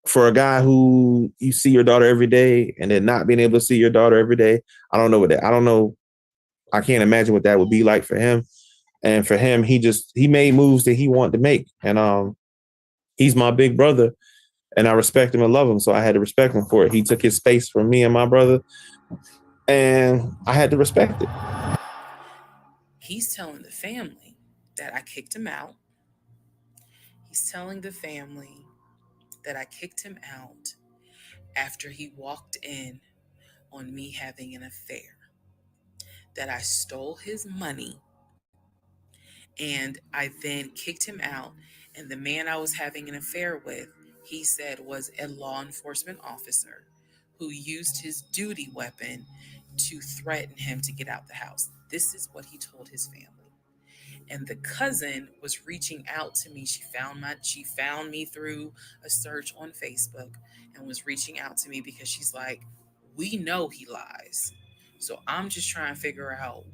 for a guy who you see your daughter every day and then not being able to see your daughter every day, I don't know. I can't imagine what that would be like for him. And for him, he made moves that he wanted to make. And he's my big brother. And I respect him and love him. So I had to respect him for it. He took his space from me and my brother. And I had to respect it. He's telling the family that I kicked him out. He's telling the family that I kicked him out after he walked in on me having an affair, that I stole his money, and I then kicked him out. And the man I was having an affair with, he said, was a law enforcement officer who used his duty weapon to threaten him to get out the house. This is what he told his family. And the cousin was reaching out to me. She found me through a search on Facebook and was reaching out to me because she's like, we know he lies. So I'm just trying to figure out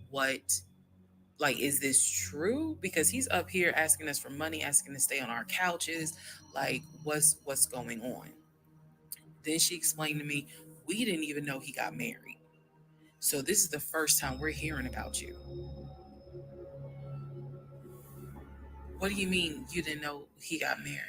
is this true? Because he's up here asking us for money, asking to stay on our couches. Like, what's going on? Then she explained to me, we didn't even know he got married. So this is the first time we're hearing about you. What do you mean you didn't know he got married?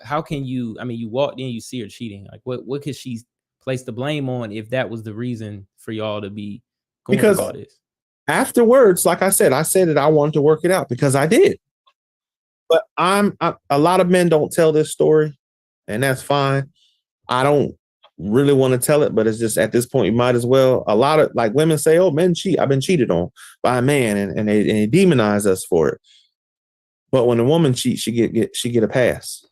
How can you, you walked in, you see her cheating. Like what could she place the blame on if that was the reason for y'all to be going through all this? Afterwards, like I said that I wanted to work it out because I did. But a lot of men don't tell this story, and that's fine. I don't really want to tell it, but it's just at this point you might as well. A lot of women say, "Oh, men cheat. I've been cheated on by a man," and they demonize us for it. But when a woman cheats, she get a pass.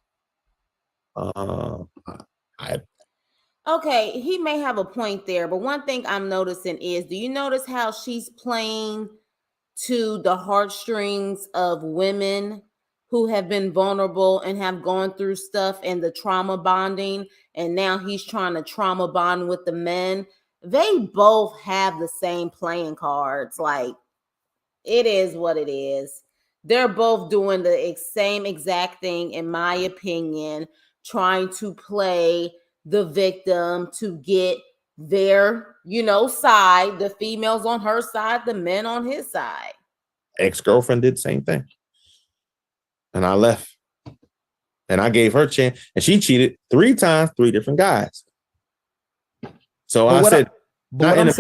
Okay, he may have a point there, but one thing I'm noticing is, do you notice how she's playing to the heartstrings of women who have been vulnerable and have gone through stuff and the trauma bonding, and now he's trying to trauma bond with the men? They both have the same playing cards. Like, it is what it is. They're both doing the same exact thing, in my opinion, trying to play the victim to get their, side, the females on her side, the men on his side. Ex-girlfriend did the same thing. And I left. And I gave her a chance. And she cheated 3 times, 3 different guys. So what I'm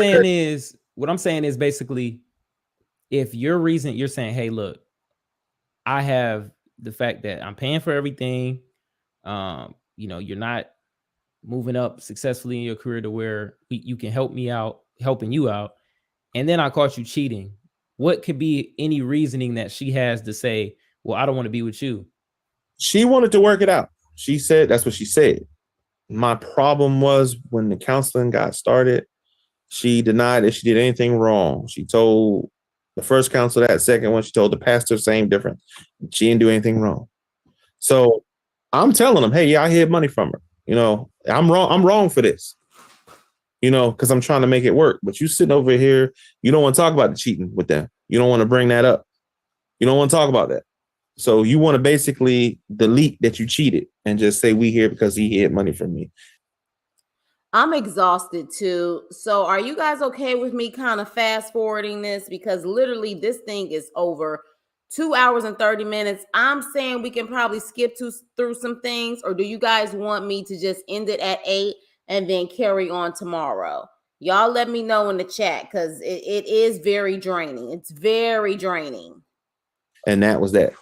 saying is basically, if your reason, you're saying, hey, look, I have the fact that I'm paying for everything. You're not moving up successfully in your career to where you can helping you out. and then I caught you cheating. What could be any reasoning that she has to say, well, I don't want to be with you? She wanted to work it out. She said, that's what she said. My problem was when the counseling got started, she denied that she did anything wrong. She told the first counselor that, second one, she told the pastor, same difference. She didn't do anything wrong. So I'm telling them, hey, yeah, I hid money from her. You know, I'm wrong. I'm wrong for this. You know, because I'm trying to make it work. But you sitting over here, you don't want to talk about the cheating with them. You don't want to bring that up. You don't want to talk about that. So you want to basically delete that you cheated and just say we here because he hid money from me. I'm exhausted too. So are you guys okay with me kind of fast forwarding this? Because literally this thing is over 2 hours and 30 minutes. I'm saying we can probably skip through some things, or do you guys want me to just end it at 8 and then carry on tomorrow? Y'all let me know in the chat, because it is very draining. It's very draining. And that was that.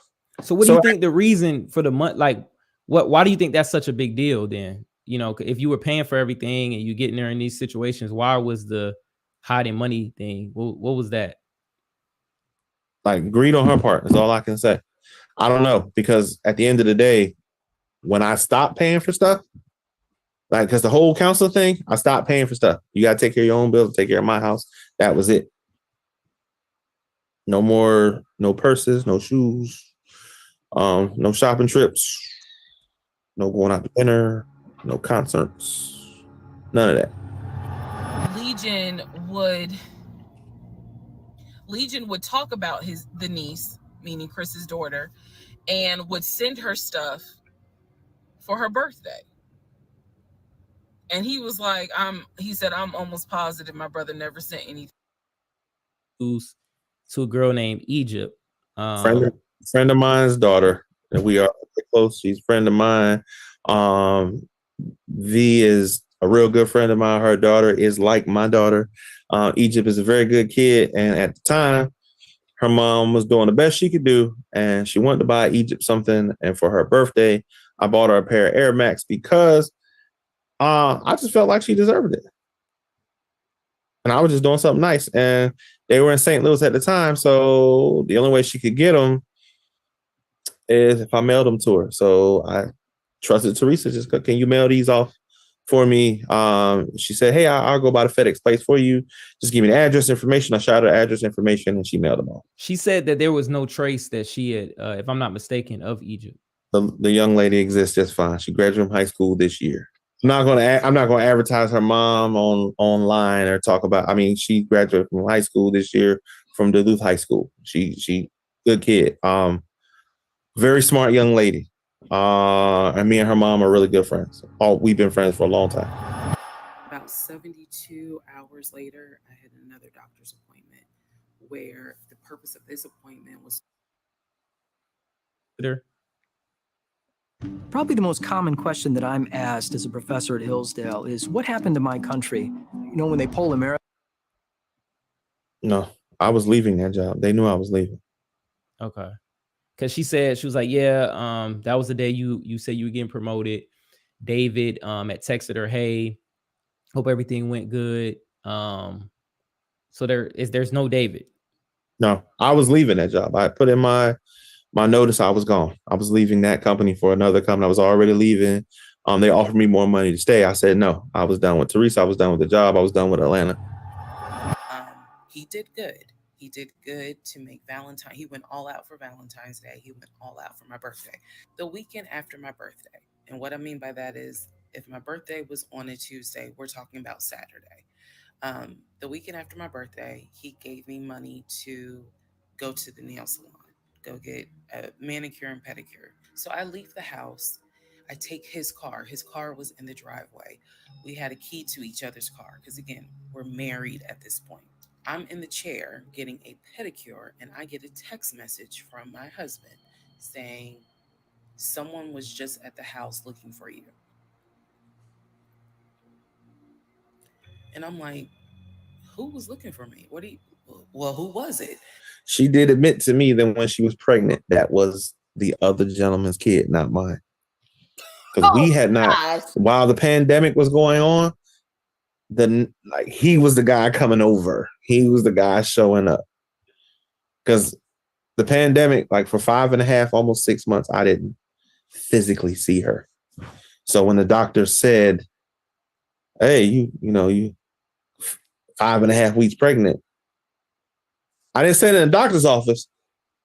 So what do you think the reason for the month, like why do you think that's such a big deal then? You know, if you were paying for everything and you getting there in these situations, why was the hiding money thing? What was that? Like greed on her part is all I can say. I don't know, because at the end of the day, when I stopped paying for stuff, like, because the whole council thing, I stopped paying for stuff. You got to take care of your own bills, take care of my house. That was it. No more, no purses, no shoes, no shopping trips, no going out to dinner, no concerts, none of that. Legion would talk about the niece, meaning Chris's daughter, and would send her stuff for her birthday. And he was like, he said, I'm almost positive my brother never sent anything. To a girl named Egypt. Friend of mine's daughter, and we are close. She's a friend of mine. V is a real good friend of mine. Her daughter is like my daughter. Egypt is a very good kid, and at the time, her mom was doing the best she could do, and she wanted to buy Egypt something. And for her birthday, I bought her a pair of Air Max because I just felt like she deserved it. And I was just doing something nice. And they were in St. Louis at the time, so the only way she could get them is if I mailed them to her. So I trusted Teresa. Just go, can you mail these off for me? She said, hey, I'll go by the FedEx place for you. Just give me the address information. I shot her address information and she mailed them off. She said that there was no trace that she had, if I'm not mistaken, of Egypt. The young lady exists just fine. She graduated from high school this year. I'm not going to advertise her mom online or talk about. I mean, she graduated from high school this year from Duluth High School. She good kid. Very smart young lady. And me and her mom are really good friends. We've been friends for a long time. About 72 hours later, I had another doctor's appointment where the purpose of this appointment was. Probably the most common question that I'm asked as a professor at Hillsdale is, what happened to my country? You know, when they poll America. No, I was leaving that job. They knew I was leaving. Okay. Because she was like, yeah, that was the day you said you were getting promoted. David had texted her, hey, hope everything went good. So there's no David. No, I was leaving that job. I put in my notice. I was gone. I was leaving that company for another company. I was already leaving. They offered me more money to stay. I said no. I was done with Teresa. I was done with the job. I was done with Atlanta. He did good. He did good to make Valentine. He went all out for Valentine's Day. He went all out for my birthday. The weekend after my birthday. And what I mean by that is, if my birthday was on a Tuesday, we're talking about Saturday. The weekend after my birthday, he gave me money to go to the nail salon, go get a manicure and pedicure. So I leave the house. I take his car. His car was in the driveway. We had a key to each other's car because, again, we're married at this point. I'm in the chair getting a pedicure, and I get a text message from my husband saying, someone was just at the house looking for you. And I'm like, who was looking for me? Well, who was it? She did admit to me that when she was pregnant, that was the other gentleman's kid, not mine. Because we had not, while the pandemic was going on, he was the guy coming over. He was the guy showing up. Because the pandemic, like for 5.5, almost 6 months, I didn't physically see her. So when the doctor said, "Hey, you 5.5 weeks pregnant," I didn't say it in the doctor's office,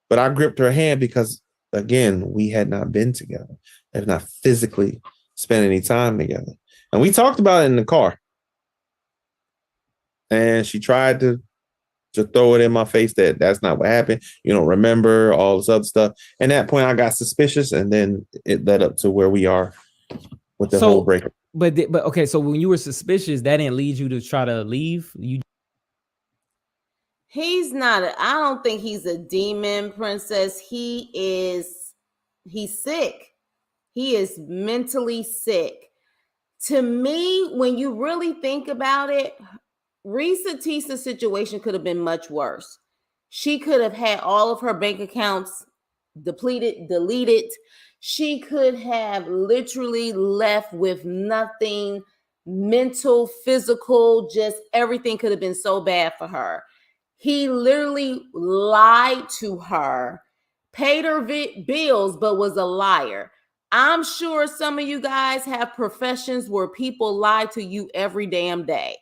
but I gripped her hand because, again, we had not been together, have not physically spent any time together, and we talked about it in the car. And she tried to throw it in my face that that's not what happened. You don't remember all this other stuff. And at that point, I got suspicious, and then it led up to where we are with the whole breakup. But okay, so when you were suspicious, that didn't lead you to try to leave? He's not. I don't think he's a demon, princess. He's sick. He is mentally sick. To me, when you really think about it, Risa Tisa's situation could have been much worse. She could have had all of her bank accounts deleted. She could have literally left with nothing, mental, physical, just everything could have been so bad for her. He literally lied to her, paid her bills, but was a liar. I'm sure some of you guys have professions where people lie to you every damn day.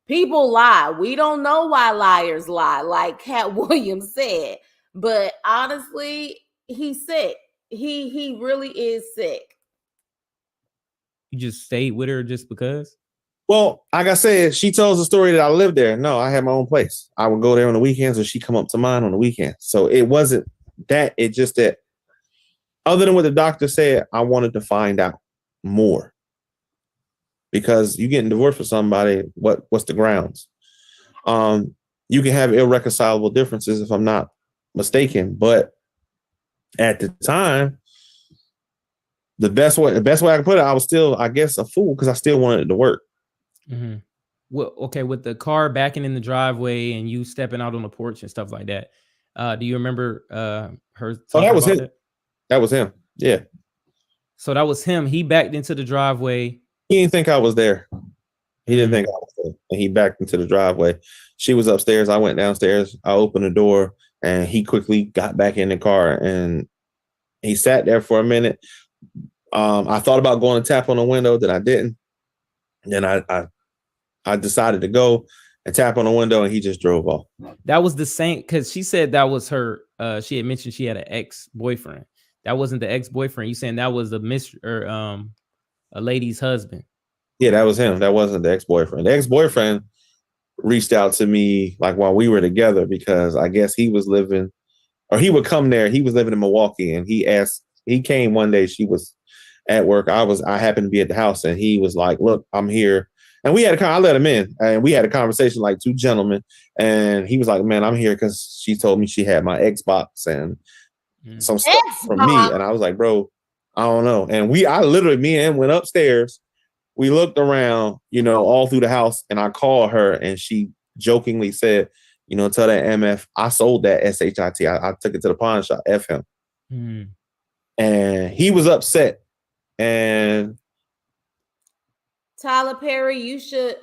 People lie. We don't know why liars lie, like Cat Williams said. But honestly, he's sick. He really is sick. You just stayed with her just because? Well, like I said, she tells the story that I lived there. No, I had my own place. I would go there on the weekends, or she come up to mine on the weekends. So it wasn't that. It just that, other than what the doctor said, I wanted to find out more. Because you getting divorced for somebody, what's the grounds? You can have irreconcilable differences, if I'm not mistaken. But at the time, the best way I can put it, I was still, I guess, a fool because I still wanted it to work. Mm-hmm. Well, okay, with the car backing in the driveway and you stepping out on the porch and stuff like that, do you remember her talking that was about him. That was him. Yeah. So that was him. He backed into the driveway. He didn't think I was there. He didn't think I was there. And he backed into the driveway. She was upstairs. I went downstairs. I opened the door, and he quickly got back in the car, and he sat there for a minute. I thought about going to tap on the window, that I didn't. Then I decided to go and tap on the window, and he just drove off. That was the same, because she said that was her. She had mentioned she had an ex-boyfriend. That wasn't the ex-boyfriend. You saying that was the a lady's husband? Yeah, that was him. That wasn't the ex-boyfriend. The ex-boyfriend reached out to me like while we were together, because I guess he was living, or he would come there. He was living in Milwaukee, and he came one day. She was at work. I happened to be at the house, and he was like, "Look, I'm here." And I let him in, and we had a conversation like two gentlemen. And he was like, "Man, I'm here because she told me she had my Xbox and some stuff from me." And I was like, "Bro, I don't know." And me and him went upstairs. We looked around, all through the house, and I called her, and she jokingly said, "Tell that MF I sold that SHIT. I took it to the pawn shop. F him." And he was upset. And Tyler Perry, you should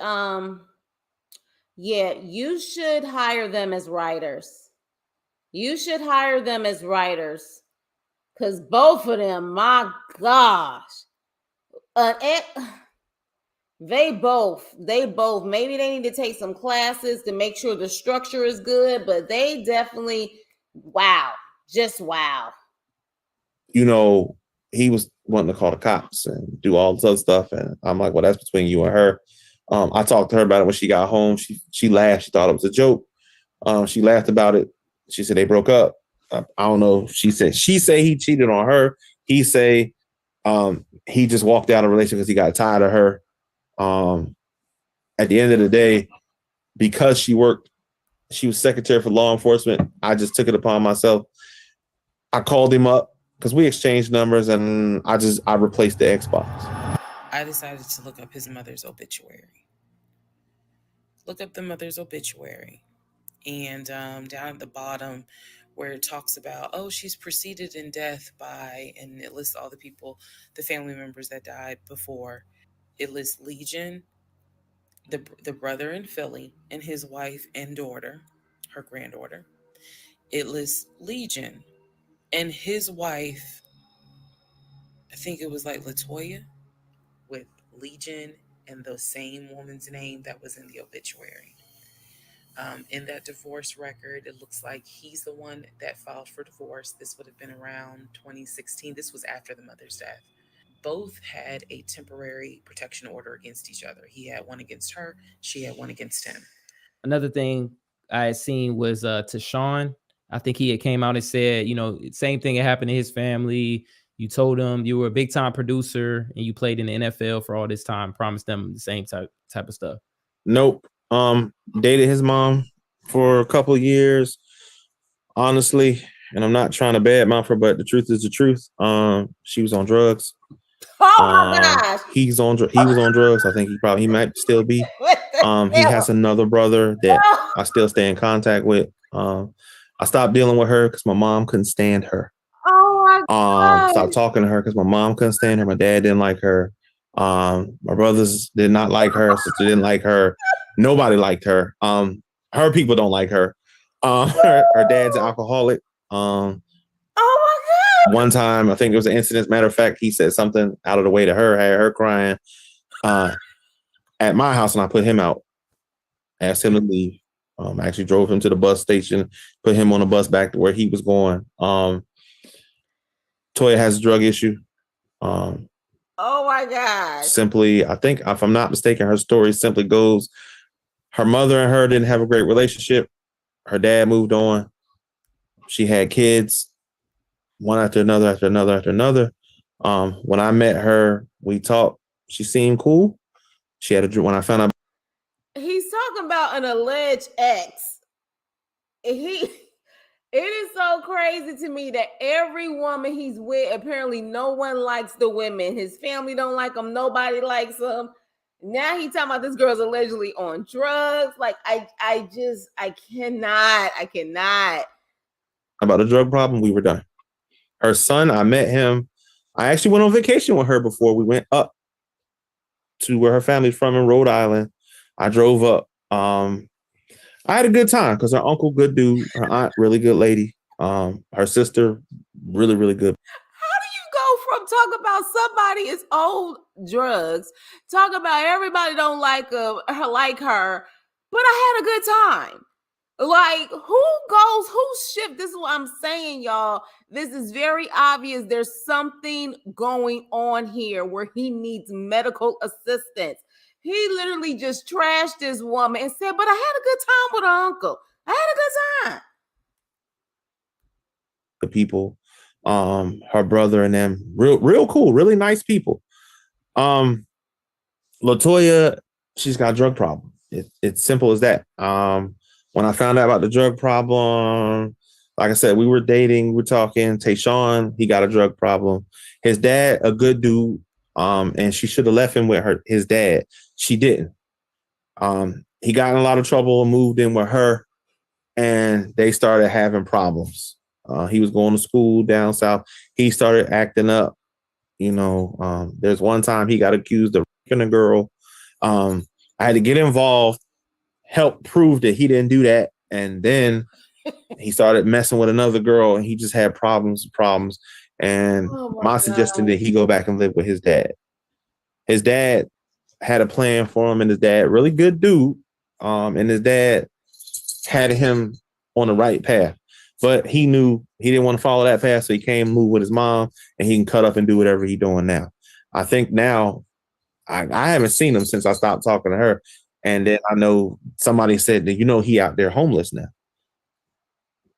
you should hire them as writers. You should hire them as writers. Because both of them, my gosh. They both, maybe they need to take some classes to make sure the structure is good, but they definitely, wow, just wow. He was wanting to call the cops and do all this other stuff. And I'm like, well, that's between you and her. I talked to her about it when she got home. She laughed. She thought it was a joke. She laughed about it. She said they broke up. I don't know. She say he cheated on her. He say he just walked out of a relationship because he got tired of her. At the end of the day, because she was secretary for law enforcement, I just took it upon myself. I called him up because we exchanged numbers, and I replaced the Xbox. I decided to look up his mother's obituary. Look up the mother's obituary. And down at the bottom where it talks about, she's preceded in death by, and it lists all the people, the family members that died before. It lists Legion, the brother in Philly and his wife and daughter, her granddaughter. It lists Legion and his wife, I think it was like Latoya, with Legion and the same woman's name that was in the obituary. In that divorce record, it looks like he's the one that filed for divorce. This would have been around 2016. This was after the mother's death. Both had a temporary protection order against each other. He had one against her, she had one against him. Another thing I had seen was Tashawn. I think he had came out and said, you know, same thing had happened to his family. You told him you were a big time producer and you played in the NFL for all this time, promised them the same type of stuff. Nope. Dated his mom for a couple of years, honestly, and I'm not trying to badmouth her, but the truth is the truth. She was on drugs. Oh my gosh. He was on drugs. I think he might still be. He has another brother that I still stay in contact with. I stopped dealing with her because my mom couldn't stand her. Oh my God. Stopped talking to her because my mom couldn't stand her. My dad didn't like her. My brothers did not like her. Sister didn't like her. Nobody liked her. Her people don't like her. Her dad's an alcoholic. Oh my God. One time, I think it was an incident. Matter of fact, he said something out of the way to her, had her crying at my house, and I put him out. Asked him to leave. I actually drove him to the bus station, put him on a bus back to where he was going. Toya has a drug issue. Oh my God. Simply, I think, if I'm not mistaken, her story simply goes, her mother and her didn't have a great relationship. Her dad moved on. She had kids, one after another, after another, after another. When I met her, we talked. She seemed cool. She had when I found out. He's talking about an alleged ex. It is so crazy to me that every woman he's with, apparently no one likes the women. His family don't like him. Nobody likes him. Now he talking about this girl's allegedly on drugs. Like I cannot. About a drug problem, we were done. Her son, I met him. I actually went on vacation with her before we went up to where her family's from in Rhode Island. I drove up. I had a good time because her uncle, good dude. Her aunt, really good lady. Her sister, really, really good. How do you go from talk about somebody is old drugs, talk about everybody don't like her, but I had a good time. Like, whose ship? This is what I'm saying, y'all. This is very obvious. There's something going on here where he needs medical assistance. He literally just trashed this woman and said, but I had a good time with her uncle. I had a good time. The people, her brother and them, real cool, really nice people. Latoya, she's got a drug problem. It's simple as that. When I found out about the drug problem, like I said, we were dating, we're talking. Tayshawn, he got a drug problem. His dad, a good dude, and she should have left him with his dad. She didn't. He got in a lot of trouble and moved in with her, and they started having problems. He was going to school down south. He started acting up. You know, there's one time he got accused of raping a girl. I had to get involved, help prove that he didn't do that. And then he started messing with another girl, and he just had problems. And my suggestion that he go back and live with his dad. His dad had a plan for him, and his dad, really good dude. And his dad had him on the right path. But he knew he didn't want to follow that path, so he came move with his mom, and he can cut up and do whatever he's doing now. I think now, I haven't seen him since I stopped talking to her. And then I know somebody said that, you know, he out there homeless now.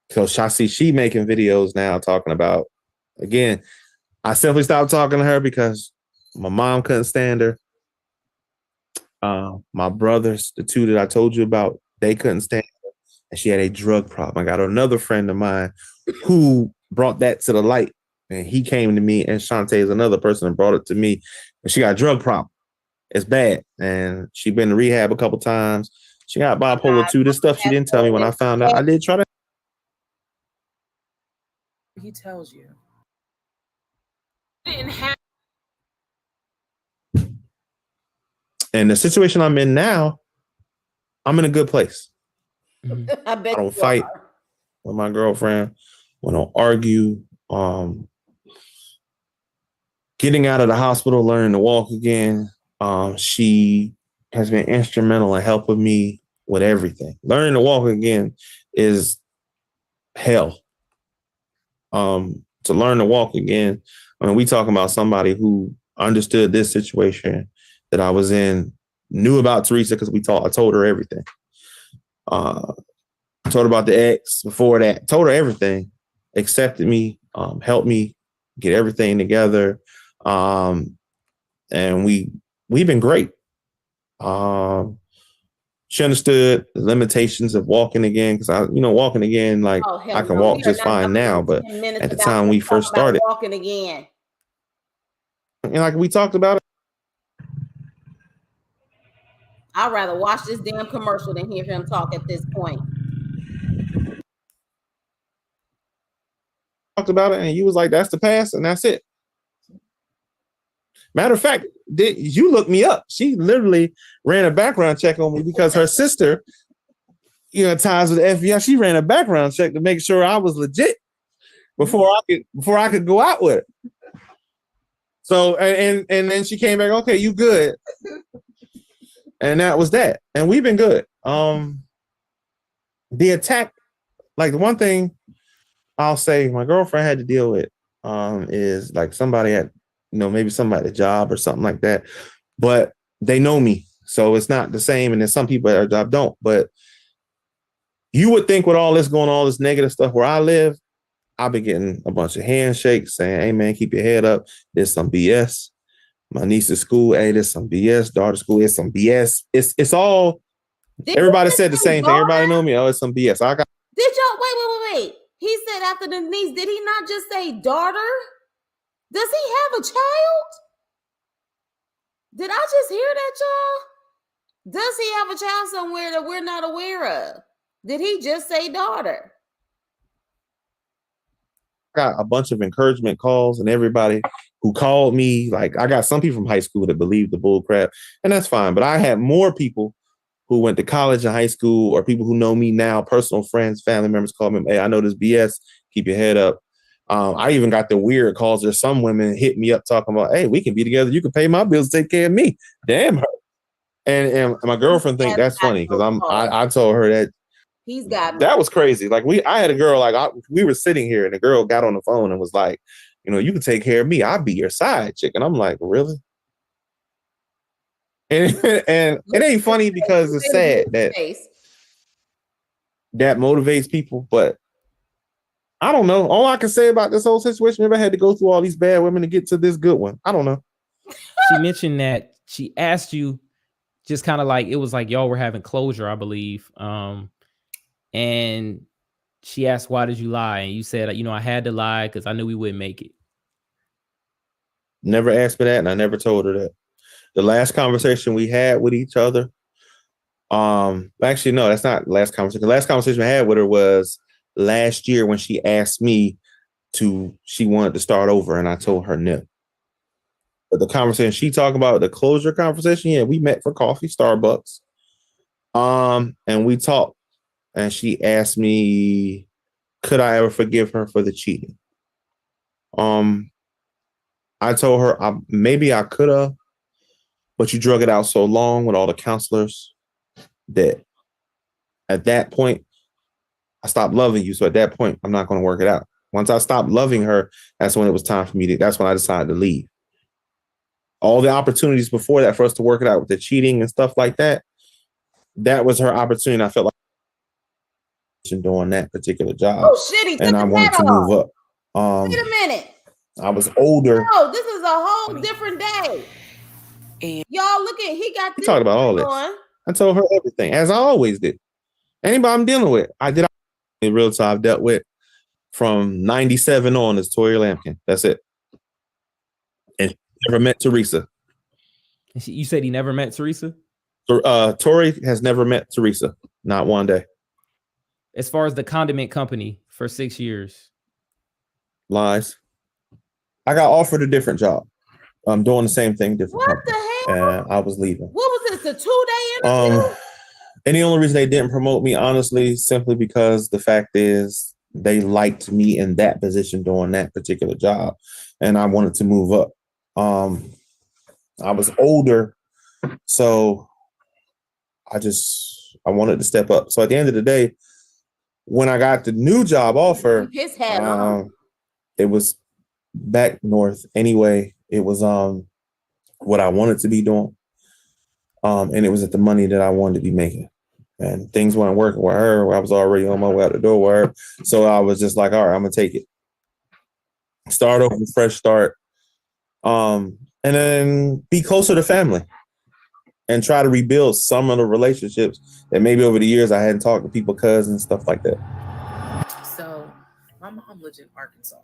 So I see she making videos now talking about, again, I simply stopped talking to her because my mom couldn't stand her. My brothers, the two that I told you about, they couldn't stand her. And she had a drug problem. I got another friend of mine who brought that to the light. And he came to me, and Shantae is another person that brought it to me. And she got a drug problem. It's bad. And she been to rehab a couple times. She got bipolar too. This stuff she didn't tell me when I found out. I did try to. He tells you. Didn't have. And the situation I'm in now, I'm in a good place. I bet I don't fight with my girlfriend. We don't argue. Getting out of the hospital, learning to walk again. She has been instrumental in helping me with everything. Learning to walk again is hell. To learn to walk again, I mean, we talking about somebody who understood this situation that I was in, knew about Teresa because I told her everything. Told her about the ex before that, told her everything, accepted me, helped me get everything together. And we've been great. She understood the limitations of walking again because walking again, like I can walk just fine now, but at the time we first started, walking again, and like we talked about it, I'd rather watch this damn commercial than hear him talk at this point. Talked about it, and you was like, "That's the past, and that's it." Matter of fact, you looked me up. She literally ran a background check on me because her sister, ties with the FBI. She ran a background check to make sure I was legit before I could go out with it. So and then she came back, okay, you good. And that was that. And we've been good. The attack, like the one thing I'll say my girlfriend had to deal with is like somebody at, maybe somebody at a job or something like that. But they know me. So it's not the same. And then some people at our job don't. But you would think with all this going on, all this negative stuff where I live, I've been getting a bunch of handshakes saying, hey, man, keep your head up. There's some BS. My niece's school, hey, there's some BS. Daughter's school, there's some BS. It's all, everybody said the same thing. Everybody know me. Oh, it's some BS. Did y'all, wait. He said after the niece, did he not just say daughter? Does he have a child? Did I just hear that, y'all? Does he have a child somewhere that we're not aware of? Did he just say daughter? Got a bunch of encouragement calls, and everybody who called me, like I got some people from high school that believed the bull crap, and that's fine. But I had more people who went to college and high school, or people who know me now, personal friends, family members call me, hey, I know this BS, keep your head up. I even got the weird calls. There's some women hit me up talking about, hey, we can be together. You can pay my bills, take care of me. Damn her. And my girlfriend think that's funny because I told her that he's got that was crazy. Like I had a girl, we were sitting here and the girl got on the phone and was like, you can take care of me. I'll be your side chick. And I'm like, really? And it ain't funny because it's sad that motivates people, but I don't know. All I can say about this whole situation, maybe I had to go through all these bad women to get to this good one. I don't know. She mentioned that she asked you just kind of like, it was like y'all were having closure, I believe. And she asked, why did you lie? And you said, I had to lie because I knew we wouldn't make it. Never asked me that, and I never told her that. The last conversation we had with each other, actually, no, that's not the last conversation. The last conversation I had with her was last year when she asked me she wanted to start over, and I told her no. But the conversation she talked about, the closure conversation, yeah, we met for coffee, Starbucks. And we talked, and she asked me, could I ever forgive her for the cheating? I told her maybe I could have, but you drug it out so long with all the counselors that at that point, I stopped loving you. So at that point, I'm not going to work it out. Once I stopped loving her, that's when it was time for me that's when I decided to leave. All the opportunities before that for us to work it out with the cheating and stuff like that, that was her opportunity. I felt like doing that particular job. Oh shit, and I wanted to move up. Wait a minute. I was older. No, this is a whole different day. And y'all look at, he got We talked about all this. I told her everything, as I always did. Anybody I'm dealing with, I did in real time I've dealt with from 97 on is Tori Lampkin. That's it. And never met Teresa. You said he never met Teresa? Tori has never met Teresa. Not one day. As far as the condiment company for 6 years. Lies. I got offered a different job. I'm doing the same thing different. What the hell? And I was leaving. What was Just a 2-day interview? And the only reason they didn't promote me, honestly, simply because the fact is they liked me in that position doing that particular job. And I wanted to move up. I was older, so I wanted to step up. So at the end of the day, when I got the new job offer, His hat on. it was back north anyway. It was what I wanted to be doing. And it was at the money that I wanted to be making. And things weren't working with her. I was already on my way out the door with her. So I was just like, all right, I'm gonna take it. Start over, fresh start. And then be closer to family and try to rebuild some of the relationships that maybe over the years I hadn't talked to people, cousins, stuff like that. So my mom lived in Arkansas.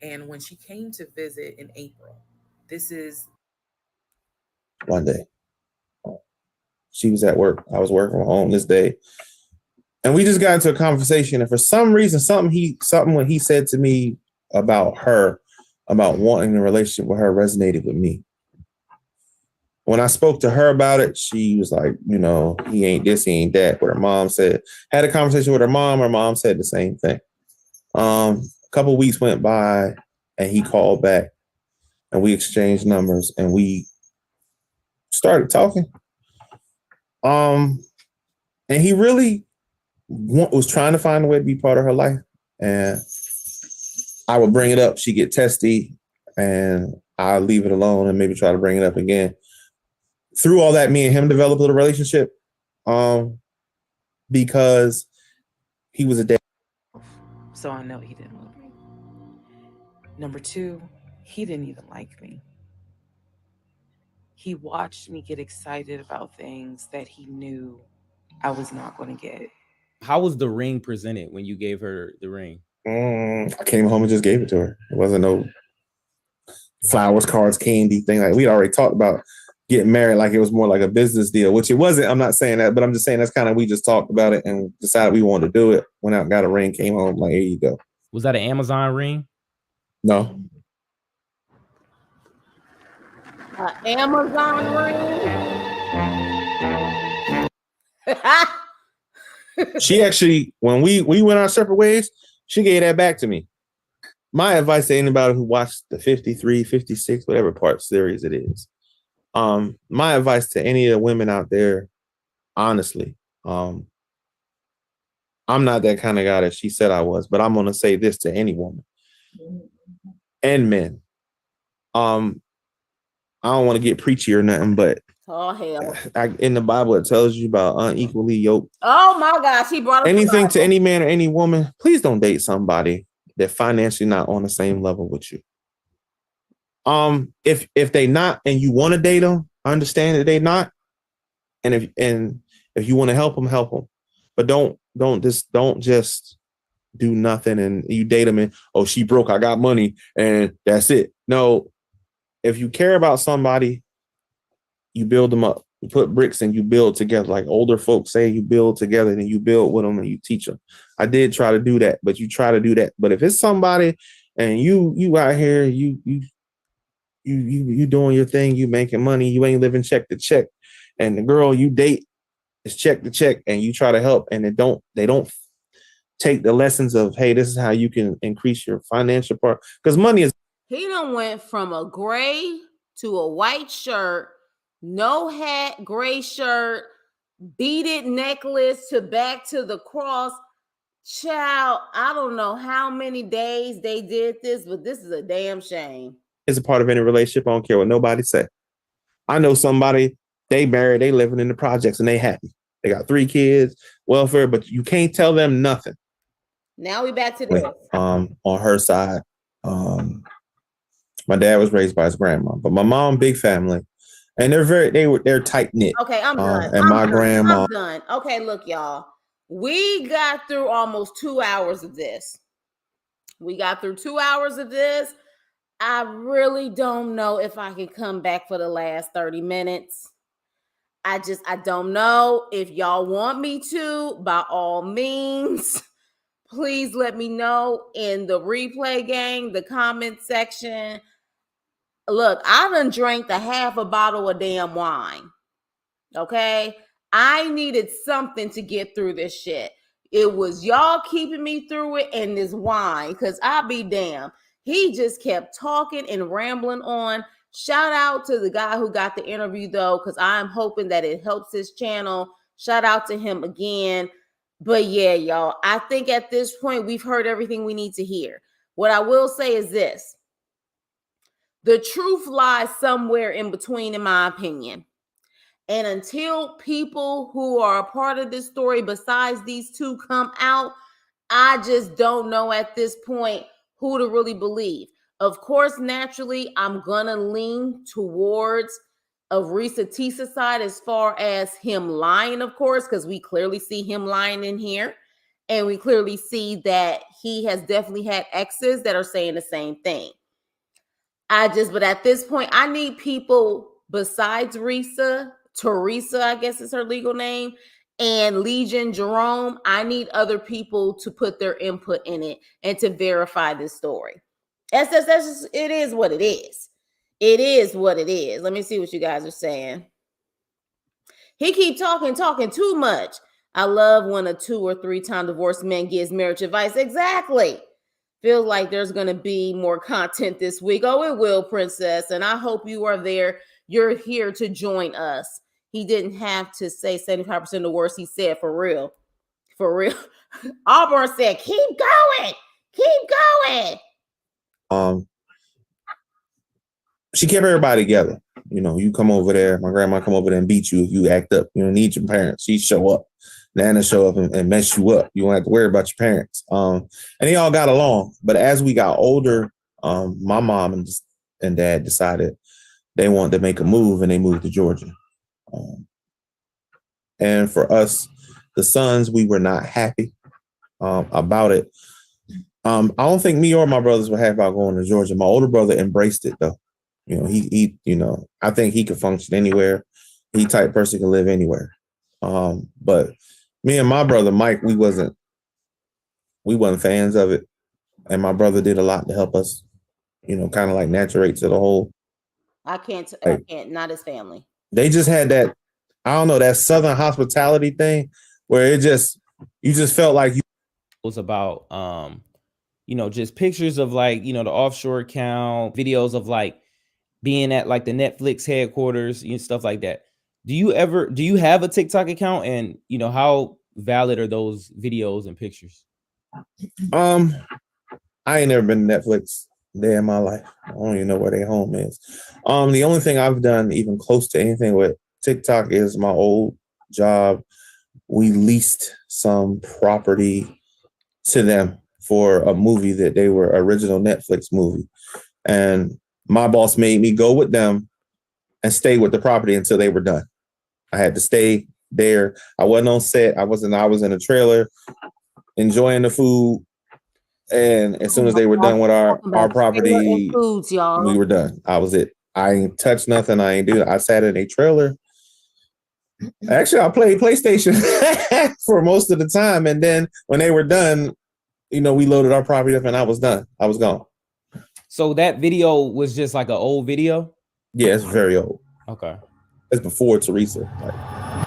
And when she came to visit in April, this is One day. She was at work. I was working from home this day. And we just got into a conversation. And for some reason, something when he said to me about her, about wanting a relationship with her, resonated with me. When I spoke to her about it, she was like, he ain't this, he ain't that. What her mom said. Had a conversation with her mom said the same thing. A couple of weeks went by and he called back and we exchanged numbers and we started talking. And he really was trying to find a way to be part of her life. And I would bring it up. She'd get testy and I'll leave it alone and maybe try to bring it up again. Through all that, me and him developed a relationship because he was a dad. so I know he didn't love me. Number two, he didn't even like me. He watched me get excited about things that he knew I was not going to get. How was the ring presented when you gave her the ring? I came home and just gave it to her. It wasn't no flowers, cards, candy thing. Like we'd already talked about getting married, like it was more like a business deal, which it wasn't. I'm not saying that, but I'm just saying that's kind of, we just talked about it and decided we wanted to do it. Went out and got a ring, came home, like, here you go. Was that an Amazon ring? No. Amazon ring? She actually, when we went our separate ways, she gave that back to me. My advice to anybody who watched the 53, 56, whatever part series it is, my advice to any of the women out there, honestly, I'm not that kind of guy that she said I was, but I'm going to say this to any woman and men. I don't want to get preachy or nothing, but oh hell, in the Bible, it tells you about unequally yoked. Oh my gosh, he brought up anything to any man or any woman. Please don't date somebody that financially not on the same level with you. If they not and you want to date them, understand that they not. And if you want to help them, but don't just do nothing and you date them and, oh, she broke, I got money and that's it. No, if you care about somebody, you build them up. You put bricks and you build together. Like older folks say, you build together and you build with them and you teach them. I did try to do that, but you try to do that. But if it's somebody and you out here, you doing your thing, you making money, you ain't living check to check, and the girl you date is check to check, and you try to help, and they don't take the lessons of, hey, this is how you can increase your financial part, because money is. He done went from a gray to a white shirt, no hat, gray shirt, beaded necklace to back to the cross. Child, I don't know how many days they did this, but this is a damn shame. Is a part of any relationship. I don't care what nobody say. I know somebody, they married, they living in the projects and they happy. They got 3 kids, welfare, but you can't tell them nothing. Now we back to this. On her side, my dad was raised by his grandma, but my mom, big family, and they're tight knit. Okay, I'm done. And my grandma. I'm done. Okay, look, y'all. We got through almost 2 hours of this. I really don't know if I can come back for the last 30 minutes. I don't know. If y'all want me to, by all means, please let me know in the replay gang, the comment section. Look, I done drank a half a bottle of damn wine. Okay. I needed something to get through this shit. It was y'all keeping me through it and this wine, because I'll be damned. He just kept talking and rambling on. Shout out to the guy who got the interview, though, because I'm hoping that it helps his channel. Shout out to him again. But yeah, y'all, I think at this point we've heard everything we need to hear. What I will say is this: the truth lies somewhere in between, in my opinion. And until people who are a part of this story besides these two come out, I just don't know at this point who to really believe. Of course, naturally, I'm going to lean towards Risa Tisa's side as far as him lying, of course, because we clearly see him lying in here. And we clearly see that he has definitely had exes that are saying the same thing. But at this point, I need people besides Risa, Teresa, I guess is her legal name, and Legion Jerome. I need other people to put their input in it and to verify this story. That's just, it is what it is. It is what it is. Let me see what you guys are saying. He keep talking too much. I love when a 2 or 3 time divorced man gives marriage advice. Exactly. Feels like there's going to be more content this week. Oh, it will, Princess. And I hope you are there. You're here to join us. He didn't have to say 75% of the words he said, for real. For real. Auburn said, keep going. Keep going. She kept everybody together. You know, you come over there, my grandma come over there and beat you if you act up. You don't need your parents. She show up. Nana show up and mess you up. You don't have to worry about your parents. And they all got along. But as we got older, my mom and dad decided they wanted to make a move, and they moved to Georgia. And for us, the sons, we were not happy about it. I don't think me or my brothers were happy about going to Georgia. My older brother embraced it, though. You know, he I think he could function anywhere. He type person can live anywhere. But me and my brother Mike, we wasn't fans of it, and my brother did a lot to help us, kind of like naturate to the whole. I can't, not his family. They just had that, I don't know, that Southern hospitality thing where you just felt like you. It was about, just pictures of like, the offshore account, videos of like being at like the Netflix headquarters and stuff like that. Do you have a TikTok account, and how valid are those videos and pictures? I ain't never been to Netflix day in my life. I don't even know where their home is. The only thing I've done even close to anything with TikTok is my old job. We leased some property to them for a movie that they were original Netflix movie. And my boss made me go with them and stay with the property until they were done. I had to stay there. I wasn't on set. I was in a trailer enjoying the food. And as soon as they were done with our property, foods, y'all, we were done. I was it. I ain't touched nothing. I ain't do it. I sat in a trailer. Actually, I played PlayStation for most of the time. And then when they were done, we loaded our property up and I was done. I was gone. So that video was just like an old video? Yeah, it's very old. Okay. It's before Teresa.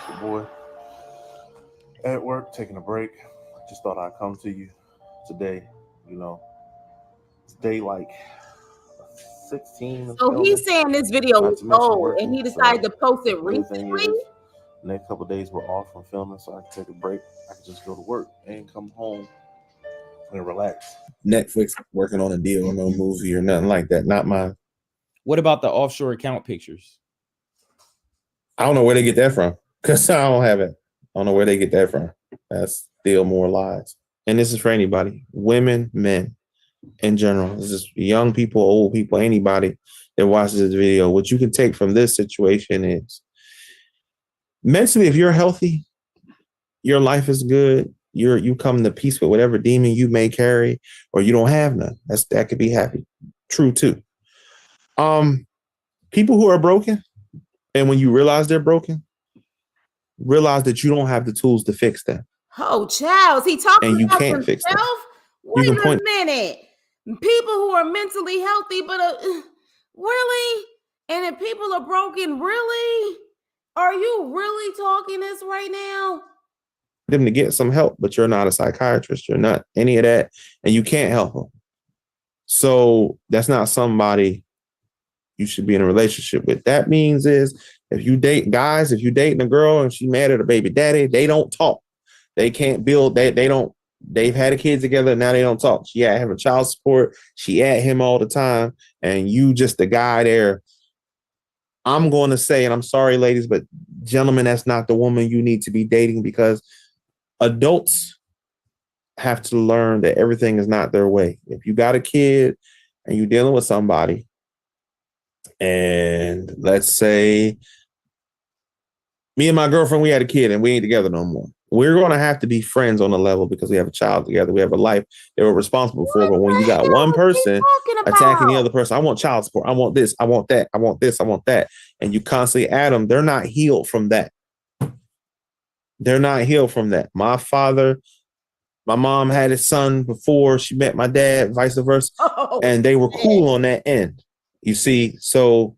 Good boy. At work, taking a break. Just thought I'd come to you today. It's day like 16. So he's saying this video is old, and he decided to post it recently. Next couple of days we're off from filming, so I can take a break. I can just go to work and come home and relax. Netflix working on a deal or no movie or nothing like that. Not mine. What about the offshore account pictures? I don't know where they get that from, because I don't have it. I don't know where they get that from. That's still more lies. And this is for anybody, women, men, in general. This is young people, old people, anybody that watches this video. What you can take from this situation is mentally, if you're healthy, your life is good. You come to peace with whatever demon you may carry, or you don't have none. That could be happy. True too. People who are broken, and when you realize they're broken, realize that you don't have the tools to fix them. Oh, child, is he talking and you about can't himself? fix them. Wait a minute. People who are mentally healthy, but really? And if people are broken, really? Are you really talking this right now? Them to get some help, but you're not a psychiatrist. You're not any of that, and you can't help them. So that's not somebody you should be in a relationship with. That means is if you date guys, if you dating a girl and she mad at her baby daddy, they don't talk. They can't build. They don't. They've had a kid together. Now they don't talk. She had having child support. She at him all the time, and you just the guy there. I'm going to say, and I'm sorry, ladies, but gentlemen, that's not the woman you need to be dating, because adults have to learn that everything is not their way. If you got a kid and you're dealing with somebody, and let's say me and my girlfriend, we had a kid and we ain't together no more. We're going to have to be friends on a level because we have a child together. We have a life that we're responsible for. But when you got one person attacking the other person, I want child support. I want this. I want that. I want this. I want that. And you constantly add them. They're not healed from that. They're not healed from that. My mom had his son before she met my dad, vice versa. And they were cool on that end. You see, so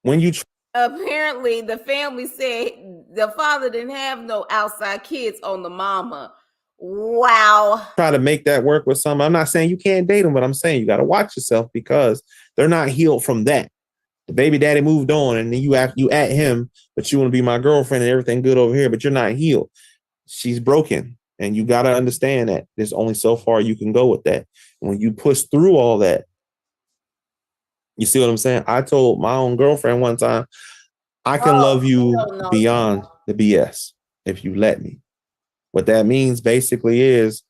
when you apparently the family said the father didn't have no outside kids on the mama. Wow. Try to make that work with some. I'm not saying you can't date them, but I'm saying you got to watch yourself because they're not healed from that. The baby daddy moved on, and then you at him, but you want to be my girlfriend and everything good over here, but you're not healed. She's broken, and you got to understand that there's only so far you can go with that. When you push through all that, you see what I'm saying? I told my own girlfriend one time, I can love you beyond the BS if you let me. What that means basically is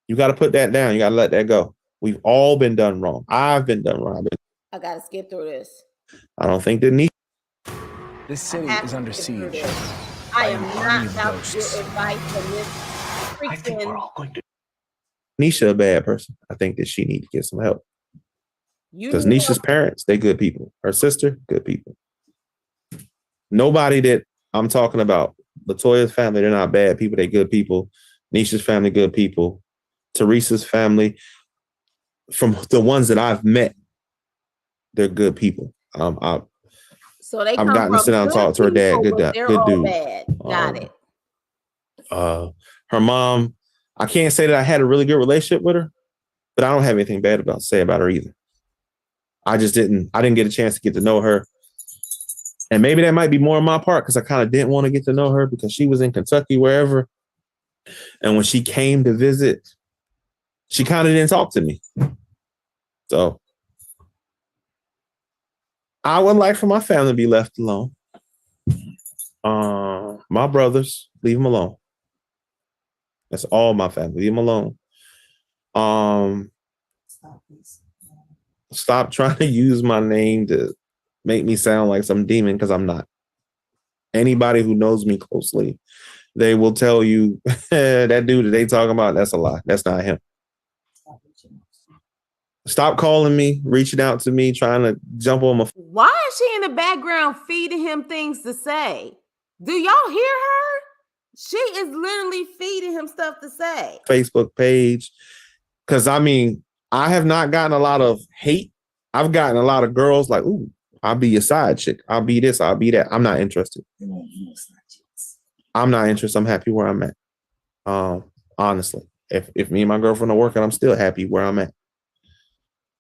you got to put that down. You got to let that go. We've all been done wrong. I've been done wrong. I got to skip through this. I don't think that This city is under siege. I am not about to get advice from this freaking... I think we're all going to... Nisha a bad person. I think that she need to get some help. Because Nisha's parents, they good people. Her sister, good people. Nobody that I'm talking about, Latoya's family, they're not bad people. They good people. Nisha's family, good people. Teresa's family, from the ones that I've met, they're good people. So they I've gotten to sit down and talk to her dad. Good dude. Bad. Got it. Her mom, I can't say that I had a really good relationship with her, but I don't have anything bad to say about her either. I didn't get a chance to get to know her. And maybe that might be more on my part because I kind of didn't want to get to know her because she was in Kentucky, wherever. And when she came to visit, she kind of didn't talk to me. So I would like for my family to be left alone. My brothers, leave them alone. That's all my family. Leave them alone. Stop trying to use my name to make me sound like some demon, because I'm not. Anybody who knows me closely, they will tell you that dude that they talking about, that's a lie. That's not him. Stop calling me, reaching out to me, trying to jump on my... Why is she in the background feeding him things to say? Do y'all hear her? She is literally feeding him stuff to say. Facebook page. Because, I mean, I have not gotten a lot of hate. I've gotten a lot of girls like, ooh, I'll be your side chick. I'll be this, I'll be that. I'm not interested. I'm not interested. I'm happy where I'm at. Honestly. If me and my girlfriend are working, I'm still happy where I'm at.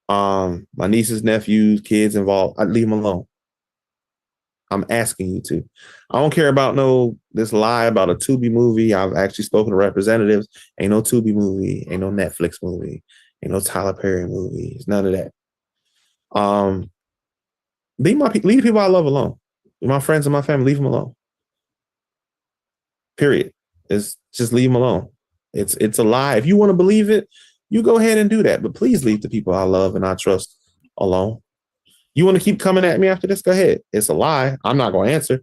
My nieces, nephews, kids involved, I'd leave them alone. I'm asking you to. I don't care about this lie about a Tubi movie. I've actually spoken to representatives. Ain't no Tubi movie. Ain't no Netflix movie. Ain't no Tyler Perry movie. It's none of that. Leave the people I love alone. My friends and my family, leave them alone. Period. It's just leave them alone. It's a lie. If you want to believe it, you go ahead and do that. But please leave the people I love and I trust alone. You want to keep coming at me after this? Go ahead. It's a lie. I'm not going to answer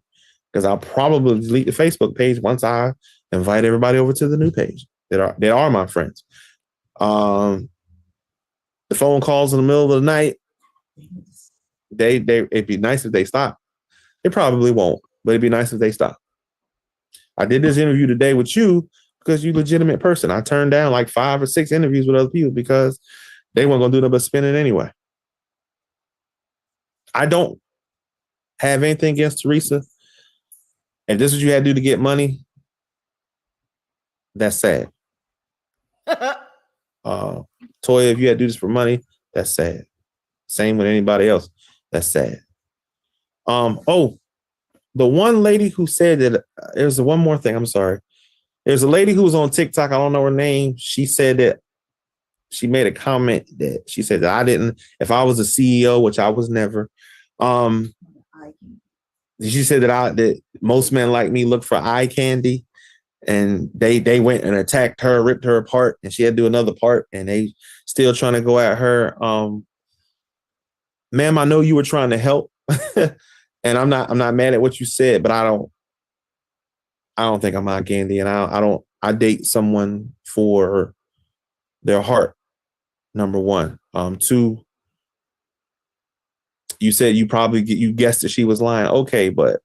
because I'll probably delete the Facebook page once I invite everybody over to the new page that are my friends. The phone calls in the middle of the night, it'd be nice if they stop. It probably won't, but it'd be nice if they stop. I did this interview today with you because you're a legitimate person. I turned down like 5 or 6 interviews with other people because they weren't going to do nothing but spin it anyway. I don't have anything against Teresa. If this is what you had to do to get money, that's sad. Toya, if you had to do this for money, that's sad. Same with anybody else. That's sad. The one lady who said that there's one more thing. I'm sorry. There's a lady who was on TikTok. I don't know her name. She said that she made a comment that she said that I didn't, if I was a CEO, which I was never, she said that most men like me look for eye candy, and they went and attacked her, ripped her apart, and she had to do another part, and they still trying to go at her. Ma'am, I know you were trying to help, and I'm not mad at what you said, but I don't think I'm eye candy, and I date someone for their heart. Number one. Two, you said you guessed that she was lying. Okay, but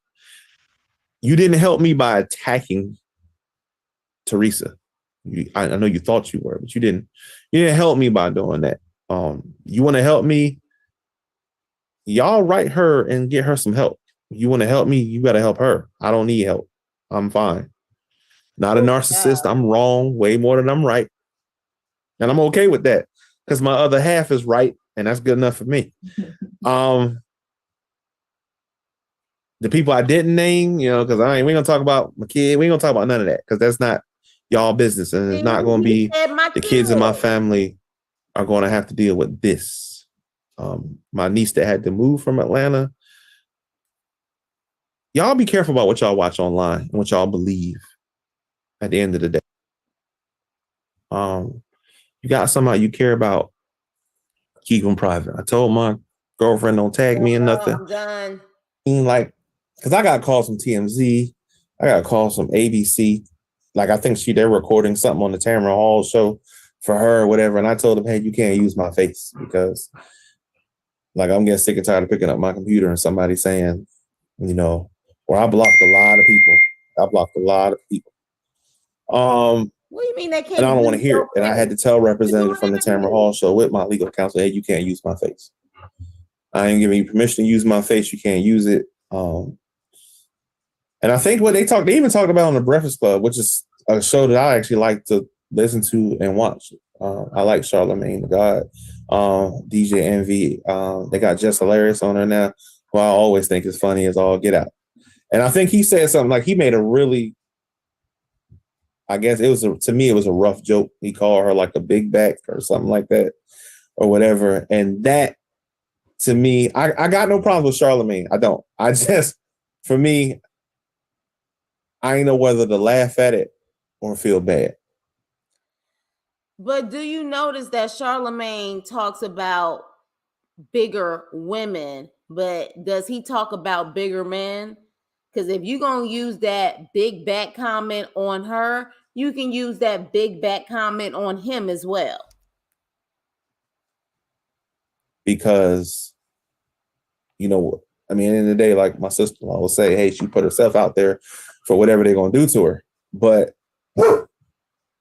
you didn't help me by attacking Teresa. I know you thought you were, but you didn't help me by doing that. You want to help me? Y'all write her and get her some help. You want to help me? You got to help her. I don't need help. I'm fine. Not a narcissist. I'm wrong way more than I'm right. And I'm okay with that because my other half is right, and that's good enough for me. The people I didn't name, because we ain't gonna talk about my kid. We ain't gonna talk about none of that because that's not y'all business, and it's not gonna be the kids in my family are going to have to deal with this. My niece that had to move from Atlanta. Y'all be careful about what y'all watch online and what y'all believe at the end of the day. You got somebody you care about, keep them private. I told my girlfriend, don't tag me in nothing. I'm done. Like, because I got calls from TMZ. I got calls from ABC. Like, I think they're recording something on the Tamara Hall show for her or whatever. And I told them, hey, you can't use my face because, like, I'm getting sick and tired of picking up my computer and somebody saying, or I blocked a lot of people. What do you mean they can't? And I don't want to hear it. And I had to tell representative from the Tamara Hall show with my legal counsel, hey, you can't use my face. I ain't giving you permission to use my face. You can't use it. And I think what they even talked about on the Breakfast Club, which is a show that I actually like to listen to and watch. I like Charlamagne the God, DJ Envy. They got Jess Hilarious on there now, who I always think is funny as all get out. And I think he said something like he made a really, I guess to me, it was a rough joke. He called her like a big back or something like that or whatever. And that, to me, I got no problem with Charlamagne. I don't. For me, I ain't know whether to laugh at it or feel bad. But do you notice that Charlamagne talks about bigger women, but does he talk about bigger men? Because if you're going to use that big back comment on her, you can use that big back comment on him as well. Because, at the end of the day, like my sister-in-law will say, hey, she put herself out there for whatever they're going to do to her. But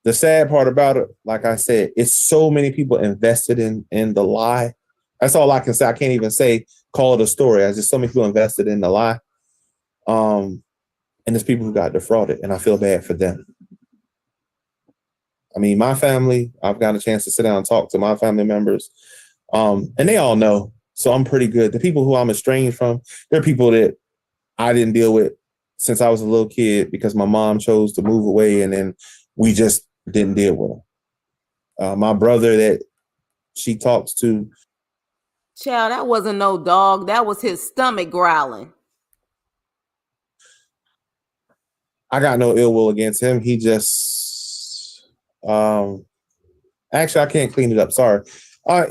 the sad part about it, like I said, it's so many people invested in the lie. That's all I can say. I can't even say call it a story. There's just so many people invested in the lie. And there's people who got defrauded, and I feel bad for them. I mean, my family, I've got a chance to sit down and talk to my family members, and they all know. So I'm pretty good. The people who I'm estranged from, they're people that I didn't deal with since I was a little kid because my mom chose to move away, and then we just didn't deal with them. My brother that she talks to. Child, that wasn't no dog. That was his stomach growling. I got no ill will against him. He just, actually, I can't clean it up. Sorry.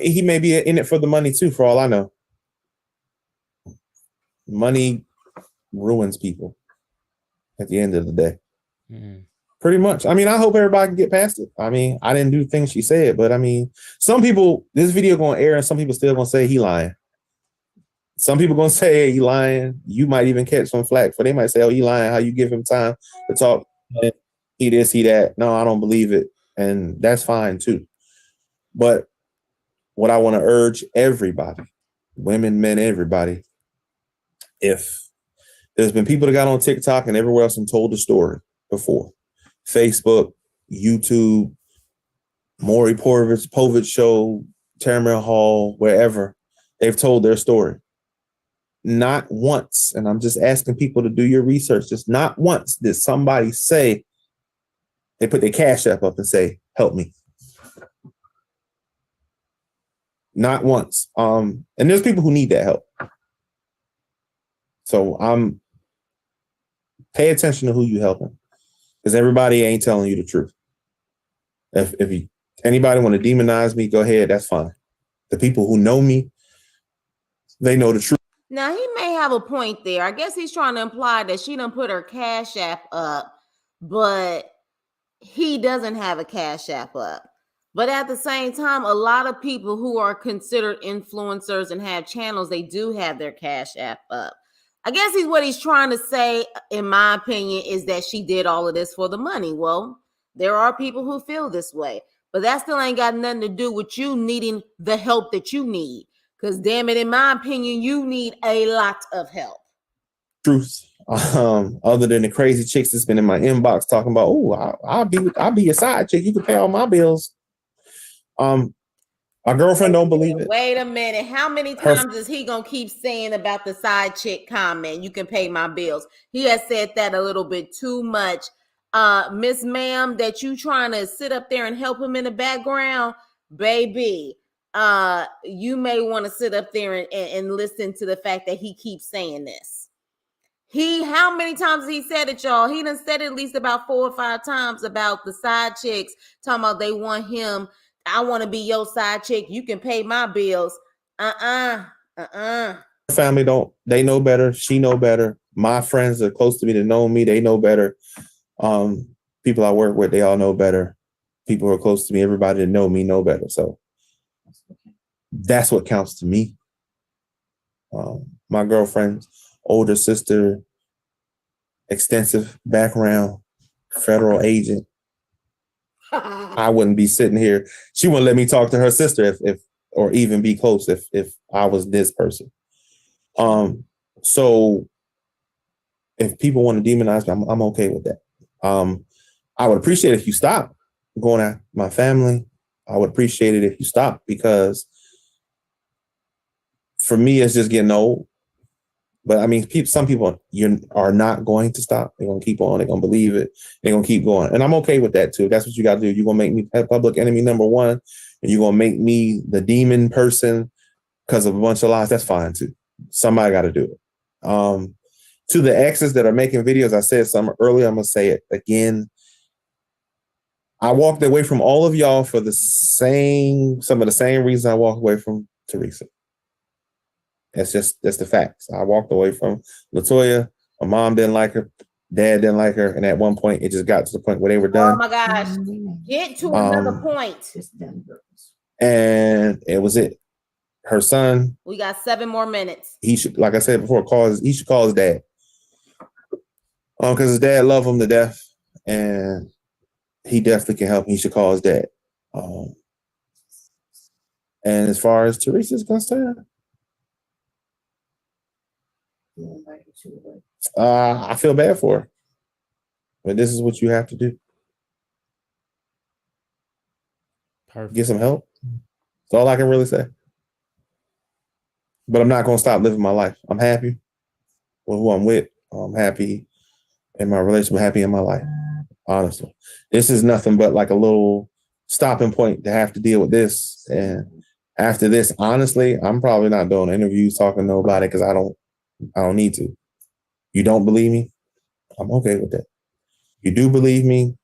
He may be in it for the money too, for all I know. Money ruins people at the end of the day. Pretty much. I mean, I hope everybody can get past it. I mean, I didn't do things she said, but I mean, some people, this video going to air and some people still going to say he lying. Some people going to say, hey, he lying. You might even catch some flack for they might say, oh, he lying. How you give him time to talk? He this, he that. No, I don't believe it. And that's fine too. But what I want to urge everybody, women, men, everybody, if There's been people that got on TikTok and everywhere else and told the story before. Facebook, YouTube, Maury Povich show, Tamara Hall, wherever. They've told their story. Not once, and I'm just asking people to do your research, just not once did somebody say, they put their Cash App up and say, help me. Not once. And there's people who need that help. So pay attention to who you helping, because everybody ain't telling you the truth. If anybody want to demonize me, go ahead. That's fine. The people who know me, they know the truth. Now, he may have a point there. I guess he's trying to imply that she done put her Cash App up, but he doesn't have a Cash App up. But at the same time, a lot of people who are considered influencers and have channels, they do have their Cash App up. I guess what he's trying to say, in my opinion, is that she did all of this for the money. Well, there are people who feel this way, but that still ain't got nothing to do with you needing the help that you need. Because damn it, in my opinion, you need a lot of help. Truth. Other than the crazy chicks that's been in my inbox talking about, oh, I'll be your side chick. You can pay all my bills. My girlfriend don't believe it. Wait a minute. How many times is he gonna keep saying about the side chick comment? You can pay my bills. He has said that a little bit too much. Miss Ma'am, that you trying to sit up there and help him in the background, baby. You may want to sit up there and listen to the fact that he keeps saying this. How many times he said it, y'all? He done said it at least about 4 or 5 times about the side chicks, talking about they want him. I want to be your side chick. You can pay my bills. Family they know better. She know better. My friends that are close to me that know me, they know better. People I work with, they all know better. People who are close to me, everybody that know me know better. So that's what counts to me. My girlfriend's older sister, extensive background, federal agent. I wouldn't be sitting here. She wouldn't let me talk to her sister if or even be close if I was this person. So if people want to demonize me, I'm okay with that. I would appreciate it if you stop going at my family. I would appreciate it if you stop, because for me, it's just getting old. But I mean, some people are not going to stop. They're going to keep on. They're going to believe it. They're going to keep going. And I'm okay with that too. That's what you got to do. You're going to make me public enemy number one, and you're going to make me the demon person because of a bunch of lies. That's fine too. Somebody got to do it. To the exes that are making videos, I said something earlier. I'm going to say it again. I walked away from all of y'all for some of the same reasons I walked away from Teresa. That's the facts. I walked away from LaToya. My mom didn't like her. Dad didn't like her. And at one point, it just got to the point where they were done. Oh my gosh. Get to another point. And it was it. Her son. We got 7 more minutes. He should, like I said before, he should call his dad. Because his dad loved him to death. And he definitely can help. He should call his dad. And as far as Teresa's concerned, I feel bad for her, but this is what you have to do. Perfect. Get some help. That's all I can really say. But I'm not going to stop living my life. I'm happy with who I'm with. I'm happy in my relationship, happy in my life. Honestly, this is nothing but like a little stopping point to have to deal with this. And after this, honestly, I'm probably not doing interviews, talking to nobody, because I don't need to. You don't believe me? I'm okay with that. You do believe me?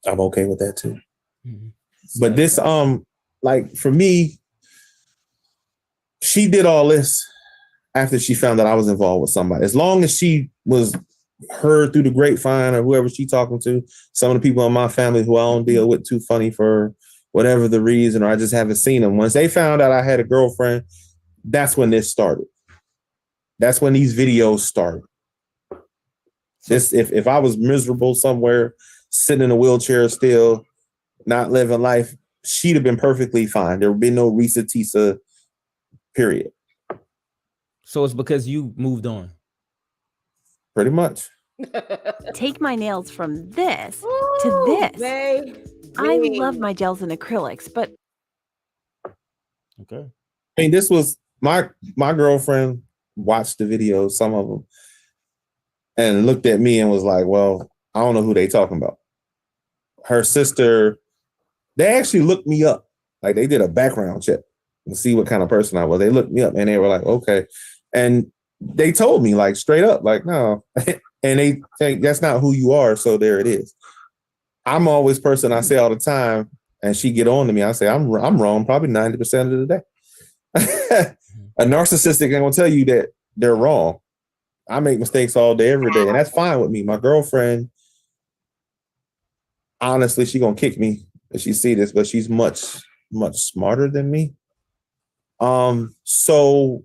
I'm okay with that too. Mm-hmm. But this, like for me, she did all this after she found that I was involved with somebody. As long as she was heard through the grapevine or whoever she talking to, some of the people in my family who I don't deal with too funny for whatever the reason, or I just haven't seen them. Once they found out I had a girlfriend, that's when this started. That's when these videos started. This, if I was miserable somewhere, sitting in a wheelchair still, not living life, she'd have been perfectly fine. There would be no Risa Tisa, period. So it's because you moved on. Pretty much. Take my nails from this Ooh, to this. baby. I love my gels and acrylics, but Okay. I mean, this was my girlfriend watched the videos, some of them, and looked at me and was like, well, I don't know who they talking about. Her sister, they actually looked me up. Like they did a background check to see what kind of person I was. They looked me up and they were like, okay. And they told me like straight up, like, no. And they think that's not who you are. So there it is. I'm always person I say all the time, and she get on to me. I say, I'm wrong probably 90% of the day. A narcissistic ain't gonna tell you that they're wrong. I make mistakes all day, every day, and that's fine with me. My girlfriend, honestly, she gonna kick me if she see this, but she's much smarter than me. So,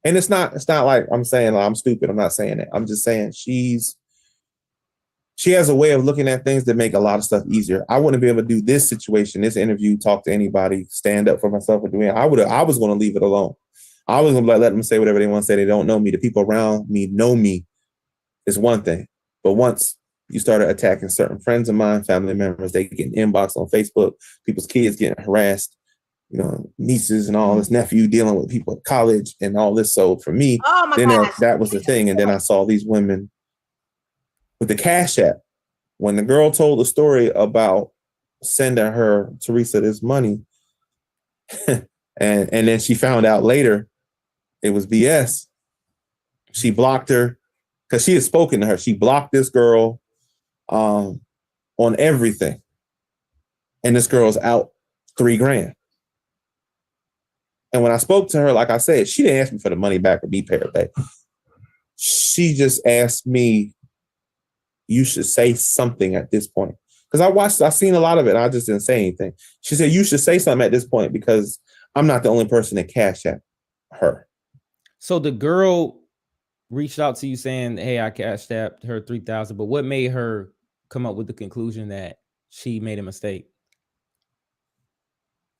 and it's not like I'm saying like, I'm stupid. I'm not saying that. I'm just saying she has a way of looking at things that make a lot of stuff easier. I wouldn't be able to do this situation, this interview, talk to anybody, stand up for myself, or do it. I was going to leave it alone. I was going to let them say whatever they want to say. They don't know me. The people around me know me is one thing. But once you started attacking certain friends of mine, family members, they get inbox on Facebook, people's kids getting harassed, nieces and all this, nephew dealing with people at college and all this. So for me, that was the thing. And then I saw these women with the Cash App. When the girl told the story about sending her, Teresa, this money, and then she found out later it was BS. She blocked her because she had spoken to her. She blocked this girl on everything. And this girl's out $3,000. And when I spoke to her, like I said, she didn't ask me for the money back or be paid back. She just asked me, you should say something at this point. Because I've seen a lot of it and I just didn't say anything. She said, you should say something at this point because I'm not the only person that Cash App her. So the girl reached out to you saying, hey, I cashed out her $3,000, but what made her come up with the conclusion that she made a mistake?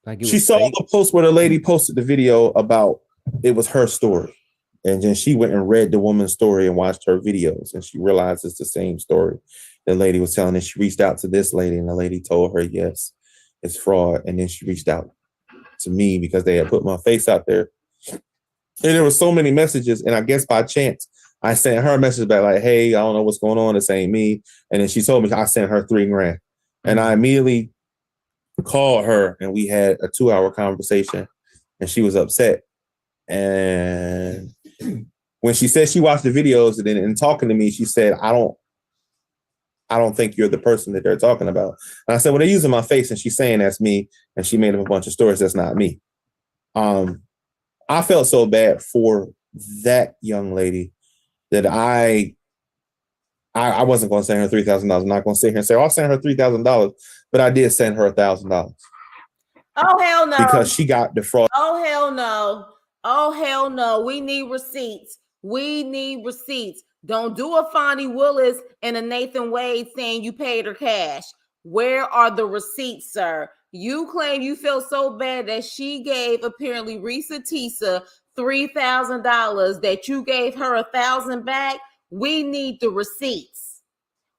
Like she saw the post where the lady posted the video about it was her story. And then she went and read the woman's story and watched her videos. And she realized it's the same story the lady was telling. And she reached out to this lady and the lady told her, yes, it's fraud. And then she reached out to me because they had put my face out there. And there were so many messages. And I guess by chance, I sent her a message back like, hey, I don't know what's going on. This ain't me. And then she told me I sent her $3,000. And I immediately called her and we had a 2-hour conversation and she was upset. And when she said she watched the videos and then in talking to me, she said, I don't think you're the person that they're talking about. And I said, well, they're using my face and she's saying that's me. And she made up a bunch of stories. That's not me. I felt so bad for that young lady that I wasn't going to send her $3,000. I'm not going to sit here and say, I'll send her $3,000, but I did send her $1,000. Oh, hell no. Because she got defrauded. Oh, hell no. Oh, hell no. We need receipts. We need receipts. Don't do a Fonnie Willis and a Nathan Wade saying you paid her cash. Where are the receipts, sir? You claim you feel so bad that she gave apparently Risa Tisa $3,000, that you gave her $1,000 back. We need the receipts.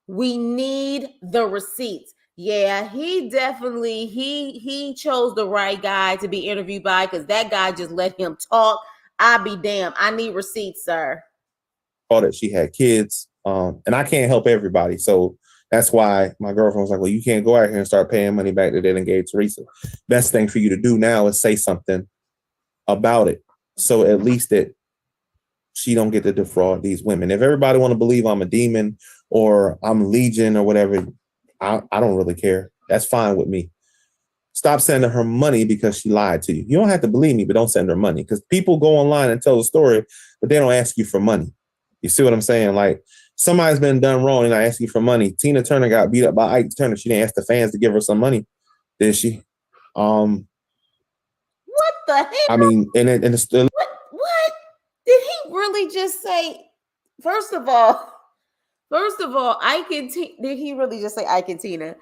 We need the receipts. Yeah, he definitely he chose the right guy to be interviewed by, because that guy just let him talk. I'll be damned. I need receipts, sir. That she had kids, and I can't help everybody, so that's why my girlfriend was like, well, you can't go out here and start paying money back that they didn't gave Teresa. Best thing for you to do now is say something about it, so at least that she don't get to defraud these women. If everybody want to believe I'm a demon or I'm Legion or whatever, I don't really care. That's fine with me. Stop sending her money because she lied to you. You don't have to believe me, but don't send her money, because people go online and tell the story, but they don't ask you for money. You see what I'm saying? Like, somebody's been done wrong and I ask you for money. Tina Turner got beat up by Ike Turner. She didn't ask the fans to give her some money, did she? What the hell? I mean, and it's still. What? Did he really just say? First of all, Ike and did he really just say Ike and Tina?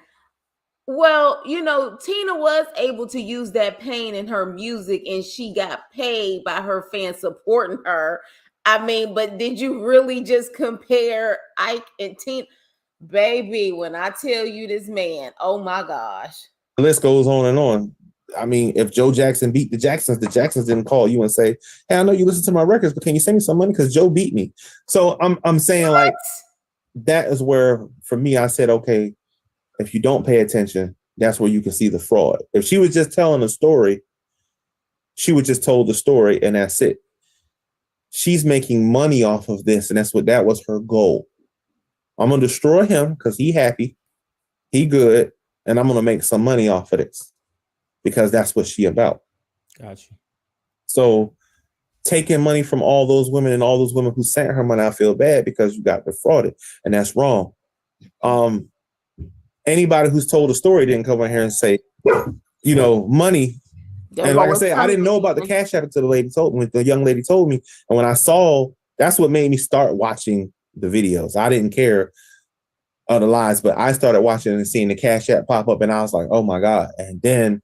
Well, Tina was able to use that pain in her music, and she got paid by her fans supporting her. I mean, but did you really just compare Ike and Tina? Baby, when I tell you this man, oh my gosh. The list goes on and on. I mean, if Joe Jackson beat the Jacksons didn't call you and say, "Hey, I know you listen to my records, but can you send me some money because Joe beat me?" So I'm saying like that is where for me I said, okay, if you don't pay attention, that's where you can see the fraud. If she was just telling a story, she would just told the story and that's it. She's making money off of this, and that was her goal. I'm gonna destroy him because he happy, he good, and I'm gonna make some money off of this. Because that's what she about. Gotcha. So taking money from all those women and all those women who sent her money, I feel bad because you got defrauded, and that's wrong. Anybody who's told a story didn't come in here and say, money. And like I said, I didn't know about the Cash App until the young lady told me. And when I saw, that's what made me start watching the videos. I didn't care the lies, but I started watching and seeing the Cash App pop up, and I was like, oh my God. And then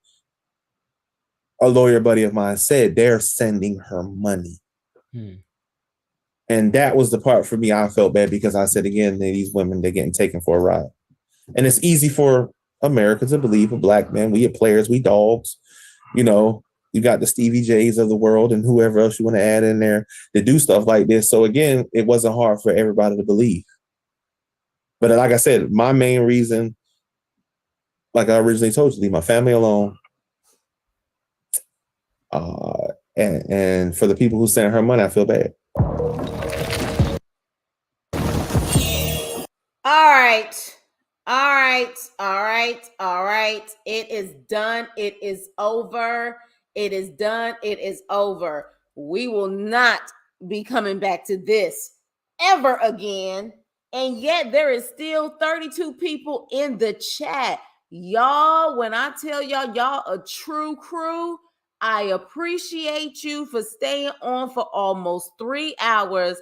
a lawyer buddy of mine said they're sending her money. And that was the part for me I felt bad because I said, again, these women, they're getting taken for a ride. And it's easy for America to believe a black man. We are players, we dogs. You got the Stevie J's of the world and whoever else you want to add in there to do stuff like this. So again, it wasn't hard for everybody to believe. But like I said, my main reason, like I originally told you, leave my family alone. And for the people who sent her money, I feel bad. All right. It is done. It is over. It is done. It is over. We will not be coming back to this ever again. And yet there is still 32 people in the chat. Y'all, when I tell y'all a true crew, I appreciate you for staying on for almost 3 hours.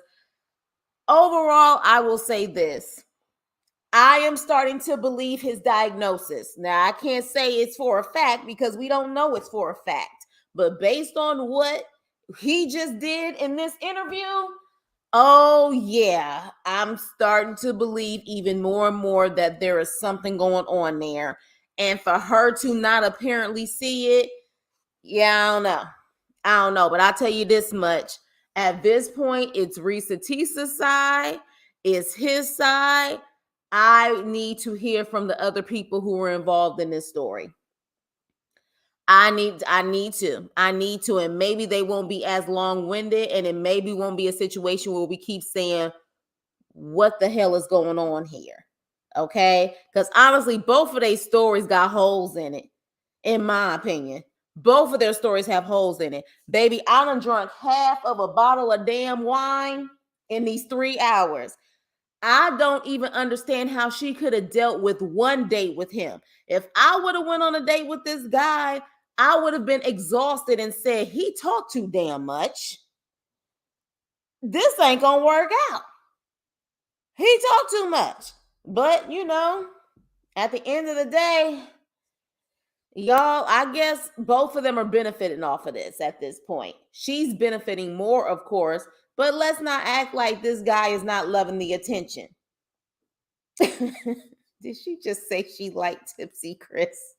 Overall, I will say this. I am starting to believe his diagnosis. Now, I can't say it's for a fact because we don't know it's for a fact. But based on what he just did in this interview, oh yeah, I'm starting to believe even more and more that there is something going on there. And for her to not apparently see it, yeah, I don't know. But I'll tell you this much. At this point, it's Risa Tisa's side. It's his side. I need to hear from the other people who were involved in this story. I need to, and maybe they won't be as long-winded, and it maybe won't be a situation where we keep saying, what the hell is going on here? Okay? Because honestly, both of their stories got holes in it, in my opinion. Both of their stories have holes in it. Baby, I done drunk half of a bottle of damn wine in these 3 hours. I don't even understand how she could have dealt with one date with him. If I would have went on a date with this guy, I would have been exhausted and said, he talked too damn much. This ain't gonna work out. He talked too much. But, at the end of the day, y'all, I guess both of them are benefiting off of this at this point. She's benefiting more, of course, but let's not act like this guy is not loving the attention. Did she just say she liked tipsy, Chris?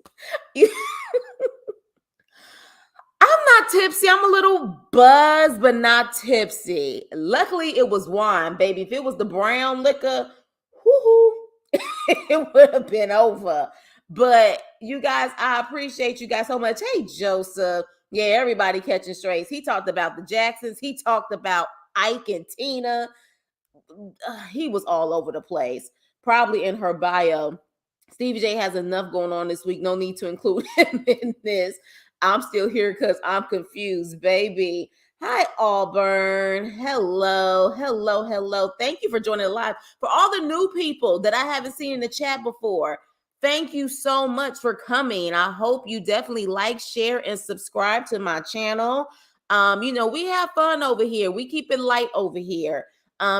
I'm not tipsy. I'm a little buzzed, but not tipsy. Luckily, it was wine, baby. If it was the brown liquor, whoo, it would have been over. But you guys, I appreciate you guys so much. Hey, Joseph. Yeah, everybody catching strays. He talked about the Jacksons. He talked about Ike and Tina. He was all over the place. Probably in her bio. Stevie J has enough going on this week. No need to include him in this. I'm still here because I'm confused, baby. Hi, Auburn. Hello. Thank you for joining live. For all the new people that I haven't seen in the chat before, thank you so much for coming. I hope you definitely like, share, and subscribe to my channel. We have fun over here. We keep it light over here.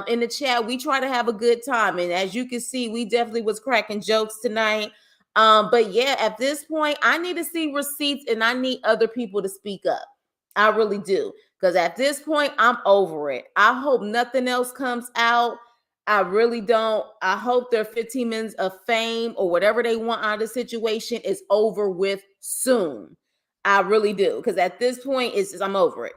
In the chat, we try to have a good time. And as you can see, we definitely was cracking jokes tonight. But yeah, at this point, I need to see receipts and I need other people to speak up. I really do. Because at this point, I'm over it. I hope nothing else comes out. I really don't. I hope their 15 minutes of fame or whatever they want out of the situation is over with soon. I really do. Because at this point, I'm over it.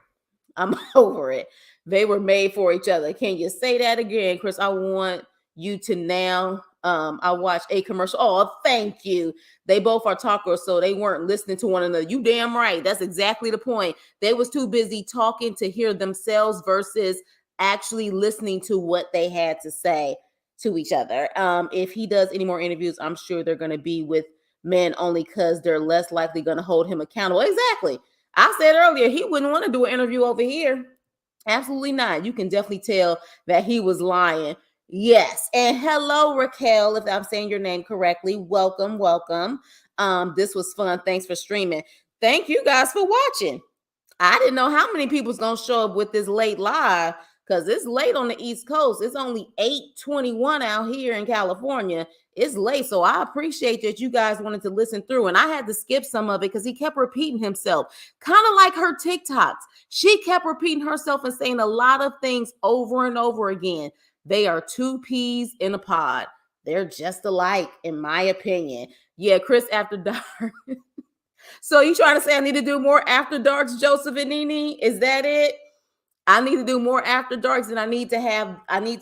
I'm over it. They were made for each other. Can you say that again, Chris? I want you to now. I watched a commercial. Oh, thank you. They both are talkers, so they weren't listening to one another. You damn right. That's exactly the point. They was too busy talking to hear themselves versus actually listening to what they had to say to each other. If he does any more interviews, I'm sure they're going to be with men only because they're less likely going to hold him accountable. Exactly. I said earlier, he wouldn't want to do an interview over here. Absolutely not. You can definitely tell that he was lying. Yes. And hello, Raquel, if I'm saying your name correctly. Welcome, welcome. This was fun. Thanks for streaming. Thank you guys for watching. I didn't know how many people's gonna show up with this late live because it's late on the East Coast. It's only 8:21 out here in California. It's late, so I appreciate that you guys wanted to listen through. And I had to skip some of it because he kept repeating himself, kind of like her TikToks. She kept repeating herself and saying a lot of things over and over again. They are two peas in a pod. They're just alike, in my opinion. Yeah, Chris After Dark. So you trying to say I need to do more After Darks, Joseph and Nene? Is that it? I need to do more After Darks, and I need to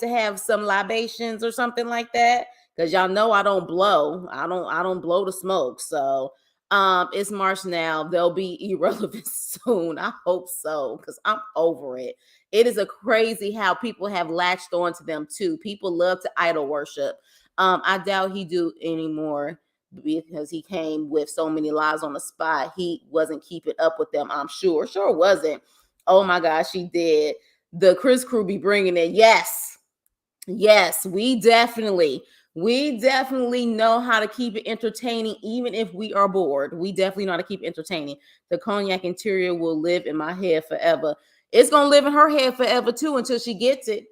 have some libations or something like that. Because y'all know I don't blow. I don't blow the smoke. So it's March now. They'll be irrelevant soon. I hope so, because I'm over it. It is a crazy how people have latched on to them too. People love to idol worship. I doubt he do anymore, because he came with so many lies on the spot. He wasn't keeping up with them, I'm sure. Sure wasn't. Oh my gosh, he did. The Chris crew be bringing it. Yes. Yes, we definitely know how to keep it entertaining, even if we are bored. We definitely know how to keep it entertaining. The cognac interior will live in my head forever. It's going to live in her head forever too until she gets it.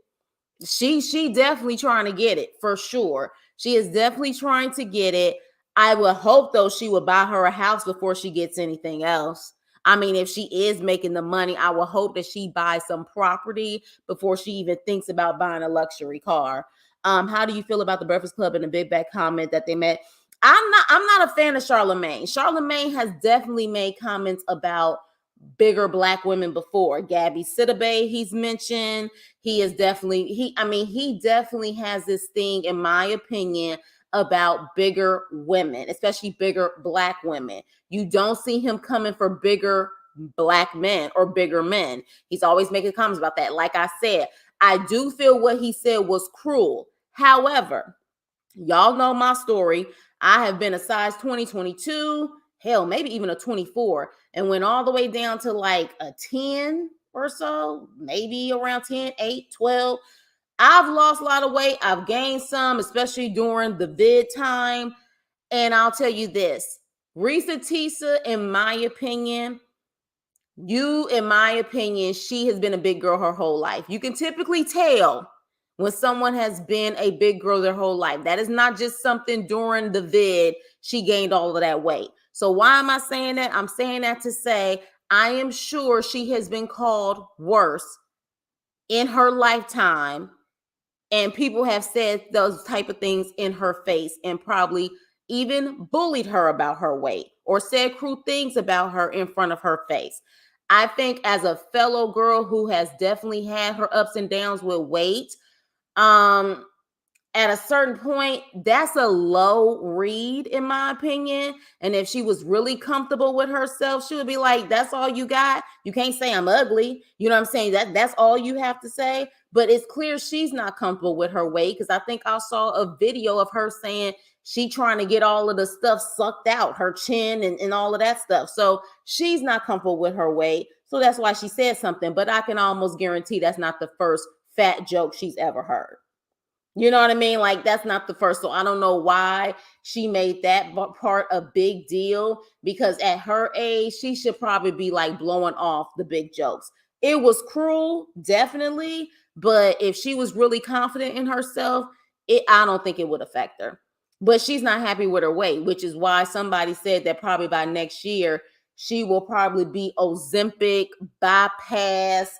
She definitely trying to get it for sure. She is definitely trying to get it. I would hope though she would buy her a house before she gets anything else. I mean, if she is making the money, I will hope that she buys some property before she even thinks about buying a luxury car. How do you feel about the Breakfast Club and the Big Bad comment that they met? I'm not a fan of Charlemagne. Charlemagne has definitely made comments about bigger Black women before. Gabby Sidibe, he's mentioned. He definitely has this thing, in my opinion, about bigger women, especially bigger Black women. You don't see him coming for bigger Black men or bigger men. He's always making comments about that. Like I said, I do feel what he said was cruel. However, y'all know my story. I have been a size 2022, hell, maybe even a 24, and went all the way down to like a 10 or so, maybe around 10, 8, 12. I've lost a lot of weight. I've gained some, especially during the vid time. And I'll tell you this, Risa Tisa, in my opinion, she has been a big girl her whole life. You can typically tell when someone has been a big girl their whole life. That is not just something during the vid she gained all of that weight. So why am I saying that? I'm saying that to say I am sure she has been called worse in her lifetime, and people have said those type of things in her face and probably even bullied her about her weight or said cruel things about her in front of her face. I think as a fellow girl who has definitely had her ups and downs with weight, at a certain point, that's a low read, in my opinion. And if she was really comfortable with herself, she would be like, that's all you got? You can't say I'm ugly. You know what I'm saying? That's all you have to say. But it's clear she's not comfortable with her weight, because I think I saw a video of her saying she trying to get all of the stuff sucked out, her chin and all of that stuff. So she's not comfortable with her weight. So that's why she said something. But I can almost guarantee that's not the first fat joke she's ever heard. You know what I mean? Like, that's not the first. So I don't know why she made that part a big deal, because at her age, she should probably be like blowing off the big jokes. It was cruel, definitely. But if she was really confident in herself, I don't think it would affect her. But she's not happy with her weight, which is why somebody said that probably by next year, she will probably be Ozempic, bypass,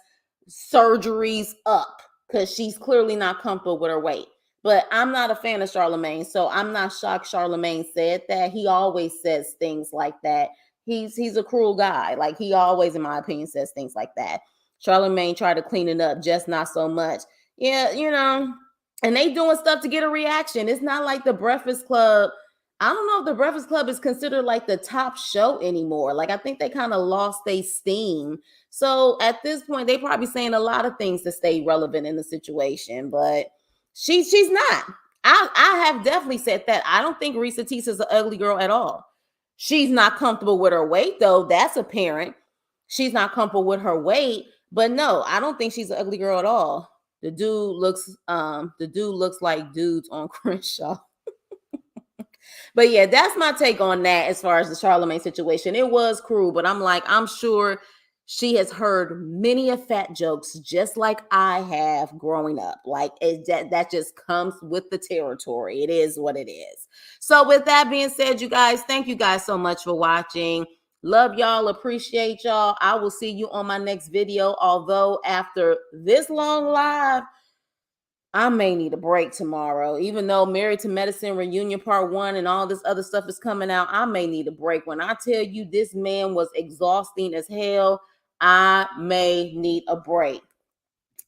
surgeries up, because she's clearly not comfortable with her weight. But I'm not a fan of Charlemagne, so I'm not shocked Charlemagne said that. He always says things like that. He's a cruel guy. Like, he always, in my opinion, says things like that. Charlemagne tried to clean it up, just not so much. Yeah, and they doing stuff to get a reaction. It's not like the Breakfast Club. I don't know if the Breakfast Club is considered like the top show anymore. Like, I think they kind of lost their steam. So at this point, they probably saying a lot of things to stay relevant in the situation, but she's not. I have definitely said that. I don't think Risa Teesa's an ugly girl at all. She's not comfortable with her weight, though. That's apparent. She's not comfortable with her weight, but no, I don't think she's an ugly girl at all. The dude looks like dudes on Crenshaw. But yeah, that's my take on that as far as the Charlemagne situation. It was cruel, but I'm sure she has heard many of fat jokes just like I have growing up. Like, that just comes with the territory. It is what it is. So with that being said, you guys, thank you guys so much for watching. Love y'all, appreciate y'all. I will see you on my next video. Although after this long live, I may need a break tomorrow. Even though Married to Medicine Reunion Part 1 and all this other stuff is coming out, I may need a break. When I tell you this man was exhausting as hell, I may need a break.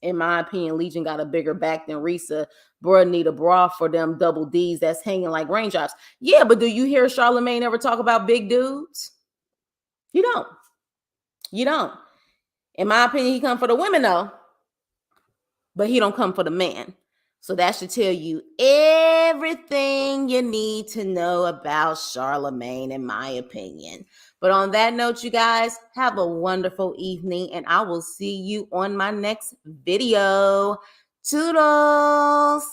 In my opinion, Legion got a bigger back than Risa. Bruh need a bra for them double D's that's hanging like raindrops. Yeah, but do you hear Charlemagne ever talk about big dudes? You don't. You don't. In my opinion, he come for the women though, but he don't come for the man. So that should tell you everything you need to know about Charlemagne, in my opinion. But on that note, you guys, have a wonderful evening, and I will see you on my next video. Toodles!